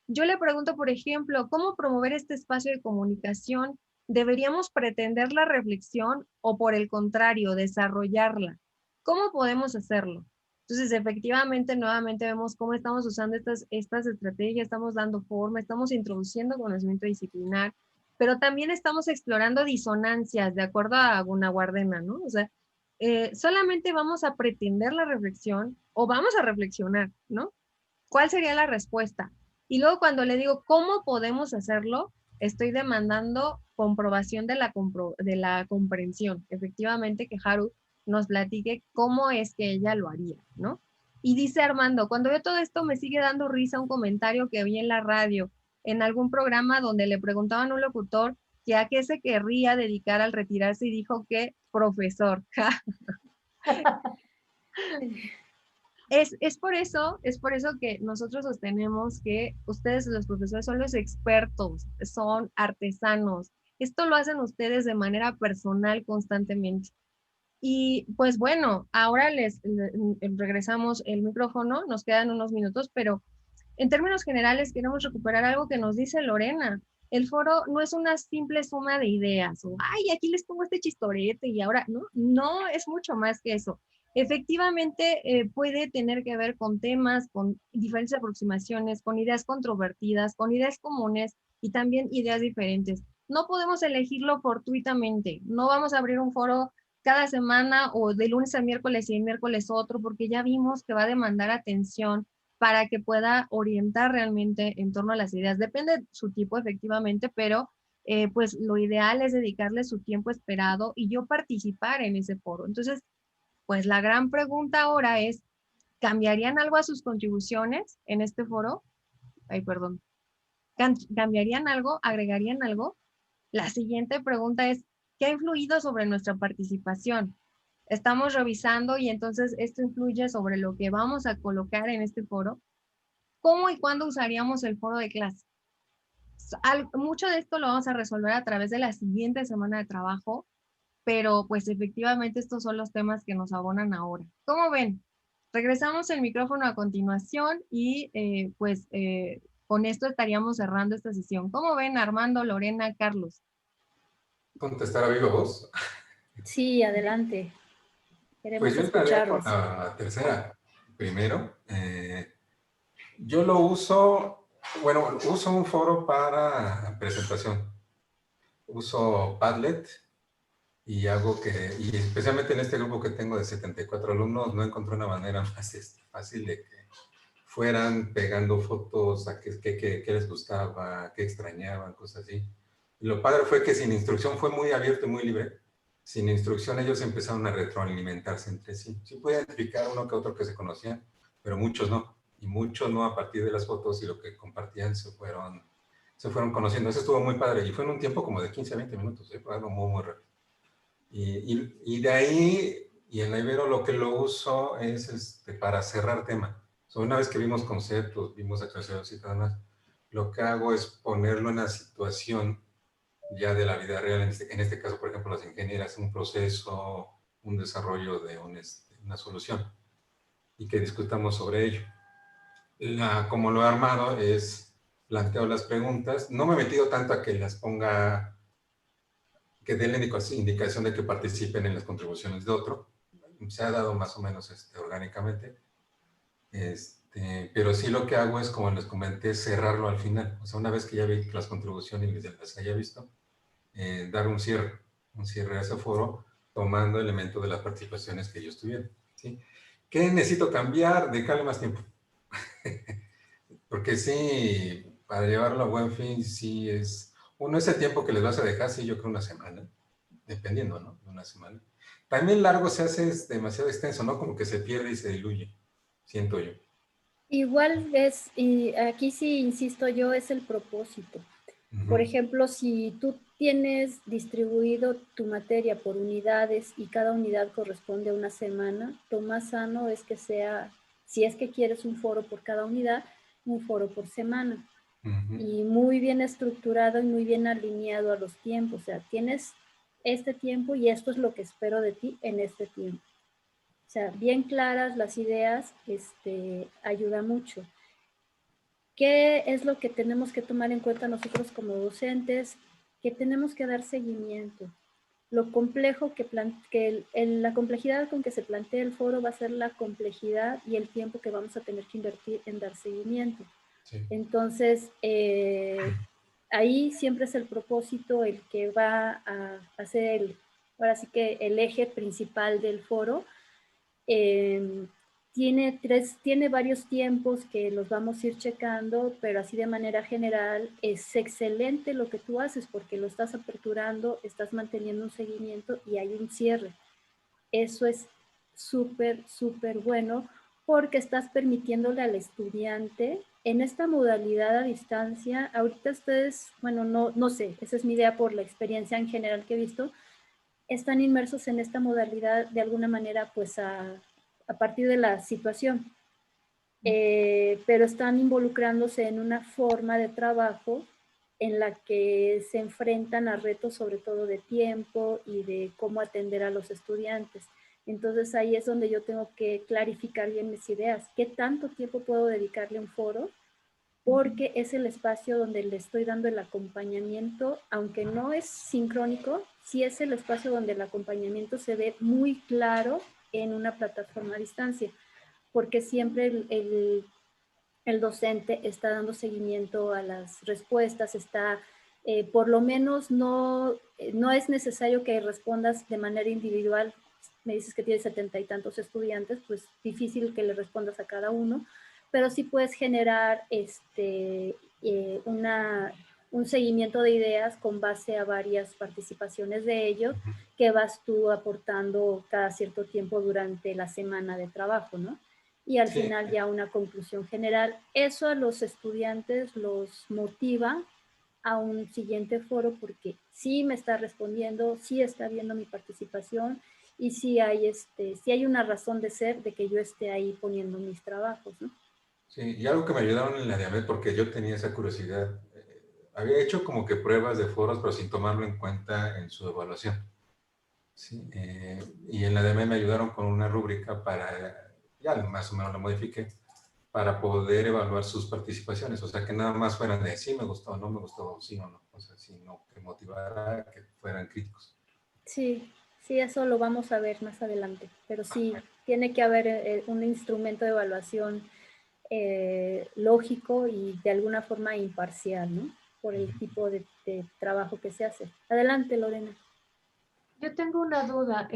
Yo le pregunto, por ejemplo, ¿cómo promover este espacio de comunicación? ¿Deberíamos pretender la reflexión o por el contrario, desarrollarla? ¿Cómo podemos hacerlo? Entonces, efectivamente, nuevamente vemos cómo estamos usando estas estrategias, estamos dando forma, estamos introduciendo conocimiento disciplinar, pero también estamos explorando disonancias de acuerdo a Gunaguardena, ¿no? O sea, solamente vamos a pretender la reflexión o vamos a reflexionar, ¿no? ¿Cuál sería la respuesta? Y luego cuando le digo, ¿cómo podemos hacerlo? Estoy demandando comprobación de la comprensión. Efectivamente, que Haru nos platique cómo es que ella lo haría, ¿no? Y dice Armando, cuando veo todo esto me sigue dando risa un comentario que vi en la radio, en algún programa donde le preguntaban a un locutor que a qué se querría dedicar al retirarse y dijo que profesor. Es por eso que nosotros sostenemos que ustedes, los profesores, son los expertos, son artesanos. Esto lo hacen ustedes de manera personal constantemente. Y pues bueno, ahora les regresamos el micrófono, nos quedan unos minutos, pero en términos generales queremos recuperar algo que nos dice Lorena. El foro no es una simple suma de ideas, o ay, aquí les pongo este chistorete y ahora, no es mucho más que eso. Efectivamente, puede tener que ver con temas, con diferentes aproximaciones, con ideas controvertidas, con ideas comunes y también ideas diferentes. No podemos elegirlo fortuitamente, no vamos a abrir un foro cada semana o de lunes a miércoles y el miércoles otro, porque ya vimos que va a demandar atención para que pueda orientar realmente en torno a las ideas. Depende de su tipo, efectivamente, pero pues lo ideal es dedicarle su tiempo esperado y yo participar en ese foro. Entonces, pues la gran pregunta ahora es, ¿cambiarían algo a sus contribuciones en este foro? Ay, perdón. ¿Cambiarían algo? ¿Agregarían algo? La siguiente pregunta es, ¿qué ha influido sobre nuestra participación? Estamos revisando y entonces esto influye sobre lo que vamos a colocar en este foro. ¿Cómo y cuándo usaríamos el foro de clase? Mucho de esto lo vamos a resolver a través de la siguiente semana de trabajo, pero pues efectivamente estos son los temas que nos abonan ahora. ¿Cómo ven? Regresamos el micrófono a continuación y con esto estaríamos cerrando esta sesión. ¿Cómo ven, Armando, Lorena, Carlos? ¿Contestar a viva voz? Sí, adelante. Queremos Pues yo entraría con escucharlos. la tercera. Primero, yo lo uso, bueno, uso un foro para presentación. Uso Padlet y y especialmente en este grupo que tengo de 74 alumnos, no encontré una manera más fácil de que fueran pegando fotos a qué les gustaba, qué extrañaban, cosas así. Y lo padre fue que sin instrucción fue muy abierto y muy libre. Sin instrucción ellos empezaron a retroalimentarse entre sí. Sí podía identificar uno que otro que se conocían, pero muchos no. Y muchos no, a partir de las fotos y lo que compartían se fueron conociendo. Eso estuvo muy padre. Y fue en un tiempo como de 15 a 20 minutos. Fue algo muy, muy rápido. Y de ahí Y en la Ibero lo que lo uso es para cerrar tema. O sea, una vez que vimos conceptos, vimos aclaraciones ciudadanas, lo que hago es ponerlo en la situación ya de la vida real. En este caso, por ejemplo, las ingenieras, un proceso, un desarrollo de una solución y que discutamos sobre ello. Como lo he armado es, planteo las preguntas, no me he metido tanto a que las ponga, que den la indicación de que participen en las contribuciones de otro, se ha dado más o menos orgánicamente, pero sí lo que hago es, como les comenté, cerrarlo al final, o sea, una vez que ya vi las contribuciones y las haya visto, dar un cierre a ese foro, tomando elementos de las participaciones que ellos tuvieron, ¿sí? ¿Qué necesito cambiar? Dedicarle más tiempo. Porque sí, para llevarlo a buen fin, sí es... Uno, ese tiempo que les vas a dejar, sí, yo creo una semana, dependiendo, ¿no? De una semana. También largo se hace demasiado extenso, ¿no? Como que se pierde y se diluye, siento yo. Igual es, y aquí sí insisto yo, es el propósito. Por ejemplo, si tú tienes distribuido tu materia por unidades y cada unidad corresponde a una semana, lo más sano es que sea, si es que quieres un foro por cada unidad, un foro por semana. Y muy bien estructurado y muy bien alineado a los tiempos. O sea, tienes este tiempo y esto es lo que espero de ti en este tiempo. O sea, bien claras las ideas, ayuda mucho. ¿Qué es lo que tenemos que tomar en cuenta nosotros como docentes? Que tenemos que dar seguimiento. Lo complejo la complejidad con que se plantea el foro va a ser la complejidad y el tiempo que vamos a tener que invertir en dar seguimiento. Sí. Entonces, ahí siempre es el propósito el que va a ser ahora sí que el eje principal del foro. Tiene varios tiempos que los vamos a ir checando, pero así de manera general es excelente lo que tú haces porque lo estás aperturando, estás manteniendo un seguimiento y hay un cierre. Eso es súper, súper bueno porque estás permitiéndole al estudiante en esta modalidad a distancia. Ahorita ustedes, bueno, no sé, esa es mi idea por la experiencia en general que he visto, están inmersos en esta modalidad de alguna manera pues a partir de la situación, pero están involucrándose en una forma de trabajo en la que se enfrentan a retos sobre todo de tiempo y de cómo atender a los estudiantes. Entonces ahí es donde yo tengo que clarificar bien mis ideas. ¿Qué tanto tiempo puedo dedicarle a un foro? Porque es el espacio donde le estoy dando el acompañamiento, aunque no es sincrónico, sí es el espacio donde el acompañamiento se ve muy claro en una plataforma a distancia, porque siempre el docente está dando seguimiento a las respuestas, está, por lo menos no es necesario que respondas de manera individual. Me dices que tienes 70 y tantos estudiantes, pues difícil que le respondas a cada uno, pero sí puedes generar un seguimiento de ideas con base a varias participaciones de ellos que vas tú aportando cada cierto tiempo durante la semana de trabajo, ¿no? Y al final ya una conclusión general. Eso a los estudiantes los motiva a un siguiente foro porque sí me está respondiendo, sí está viendo mi participación y sí hay una razón de ser de que yo esté ahí poniendo mis trabajos, ¿no? Sí, y algo que me ayudaron en la DIAMED, porque yo tenía esa curiosidad, había hecho como que pruebas de foros, pero sin tomarlo en cuenta en su evaluación. Sí, y en la DIAMED me ayudaron con una rúbrica para, ya más o menos la modifiqué, para poder evaluar sus participaciones. O sea, que nada más fueran de sí me gustó, no me gustó, sí o no. O sea, sino que motivara que fueran críticos. Sí, sí, eso lo vamos a ver más adelante. Pero sí, tiene que haber un instrumento de evaluación lógico y de alguna forma imparcial, ¿no? Por el tipo de trabajo que se hace. Adelante, Lorena. Yo tengo una duda.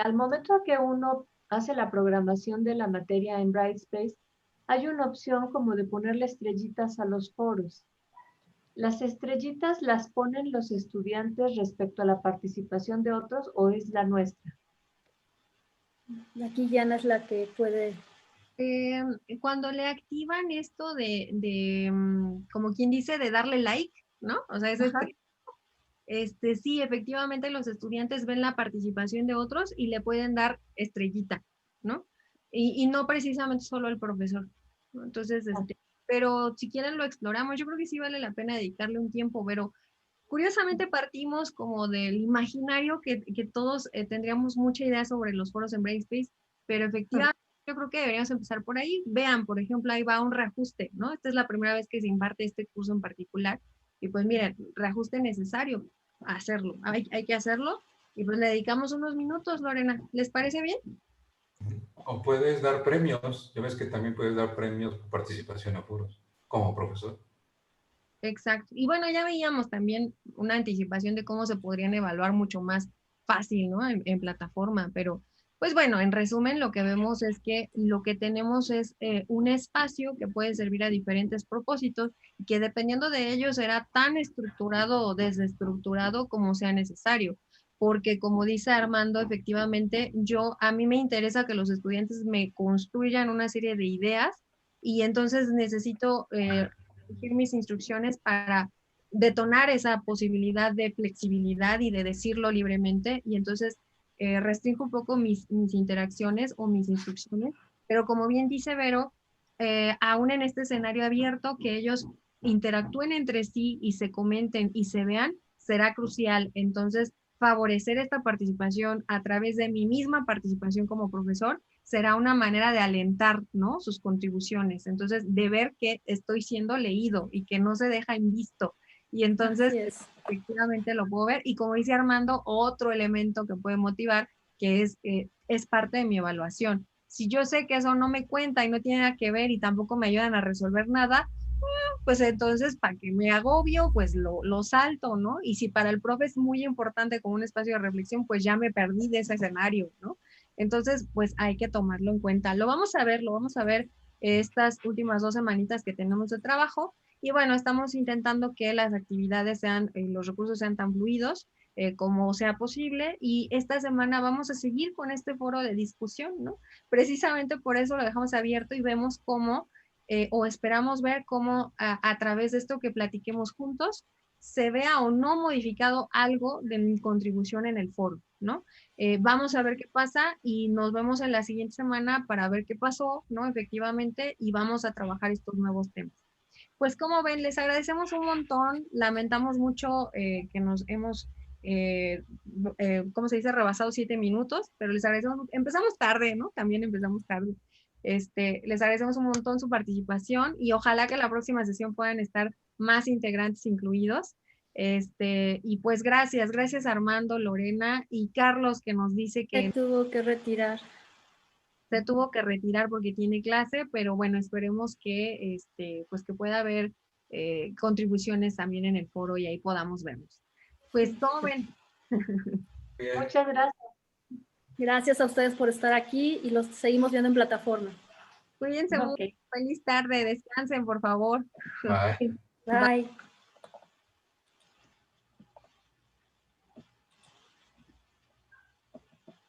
Al momento que uno hace la programación de la materia en Brightspace, hay una opción como de ponerle estrellitas a los foros. ¿Las estrellitas las ponen los estudiantes respecto a la participación de otros o es la nuestra? Aquí Yana es la que puede... Cuando le activan esto como quien dice, de darle like, ¿no? O sea, eso sí, efectivamente los estudiantes ven la participación de otros y le pueden dar estrellita, ¿no? Y no precisamente solo el profesor, ¿no? Entonces, pero si quieren lo exploramos. Yo creo que sí vale la pena dedicarle un tiempo, pero curiosamente partimos como del imaginario que todos tendríamos mucha idea sobre los foros en Brightspace, pero efectivamente yo creo que deberíamos empezar por ahí. Vean, por ejemplo, ahí va un reajuste, ¿no? Esta es la primera vez que se imparte este curso en particular. Y pues miren, reajuste necesario, hacerlo. Hay que hacerlo. Y pues le dedicamos unos minutos, Lorena. ¿Les parece bien? O puedes dar premios. Ya ves que también puedes dar premios por participación a foros como profesor. Exacto. Y bueno, ya veíamos también una anticipación de cómo se podrían evaluar mucho más fácil, ¿no? En plataforma, pero pues bueno, en resumen, lo que vemos es que lo que tenemos es un espacio que puede servir a diferentes propósitos y que dependiendo de ello será tan estructurado o desestructurado como sea necesario. Porque como dice Armando, efectivamente, a mí me interesa que los estudiantes me construyan una serie de ideas y entonces necesito dirigir mis instrucciones para detonar esa posibilidad de flexibilidad y de decirlo libremente, y entonces restringo un poco mis interacciones o mis instrucciones, pero como bien dice Vero, aún en este escenario abierto, que ellos interactúen entre sí y se comenten y se vean, será crucial. Entonces, favorecer esta participación a través de mi misma participación como profesor será una manera de alentar, ¿no? Sus contribuciones. Entonces, de ver que estoy siendo leído y que no se deja invisto. Y entonces, efectivamente lo puedo ver. Y como dice Armando, otro elemento que puede motivar, que es parte de mi evaluación. Si yo sé que eso no me cuenta y no tiene nada que ver y tampoco me ayudan a resolver nada, pues entonces, ¿para qué me agobio? Pues lo salto, ¿no? Y si para el profe es muy importante como un espacio de reflexión, pues ya me perdí de ese escenario, ¿no? Entonces, pues hay que tomarlo en cuenta. Lo vamos a ver estas últimas 2 semanitas que tenemos de trabajo. Y bueno, estamos intentando que las actividades sean, los recursos sean tan fluidos como sea posible. Y esta semana vamos a seguir con este foro de discusión, ¿no? Precisamente por eso lo dejamos abierto y vemos cómo o esperamos ver cómo a través de esto que platiquemos juntos se vea o no modificado algo de mi contribución en el foro, ¿no? Vamos a ver qué pasa y nos vemos en la siguiente semana para ver qué pasó, ¿no? Efectivamente, y vamos a trabajar estos nuevos temas. Pues como ven, les agradecemos un montón, lamentamos mucho que nos hemos, ¿cómo se dice? Rebasado 7 minutos, pero les agradecemos, empezamos tarde, ¿no? También empezamos tarde. Les agradecemos un montón su participación y ojalá que la próxima sesión puedan estar más integrantes incluidos. Y pues gracias Armando, Lorena y Carlos que nos dice que se tuvo que retirar. Se tuvo que retirar porque tiene clase, pero bueno, esperemos que, pues que pueda haber contribuciones también en el foro y ahí podamos vernos. Pues tomen. Muchas gracias. Gracias a ustedes por estar aquí y los seguimos viendo en plataforma. Cuídense mucho. Feliz tarde. Descansen, por favor. Bye. Bye.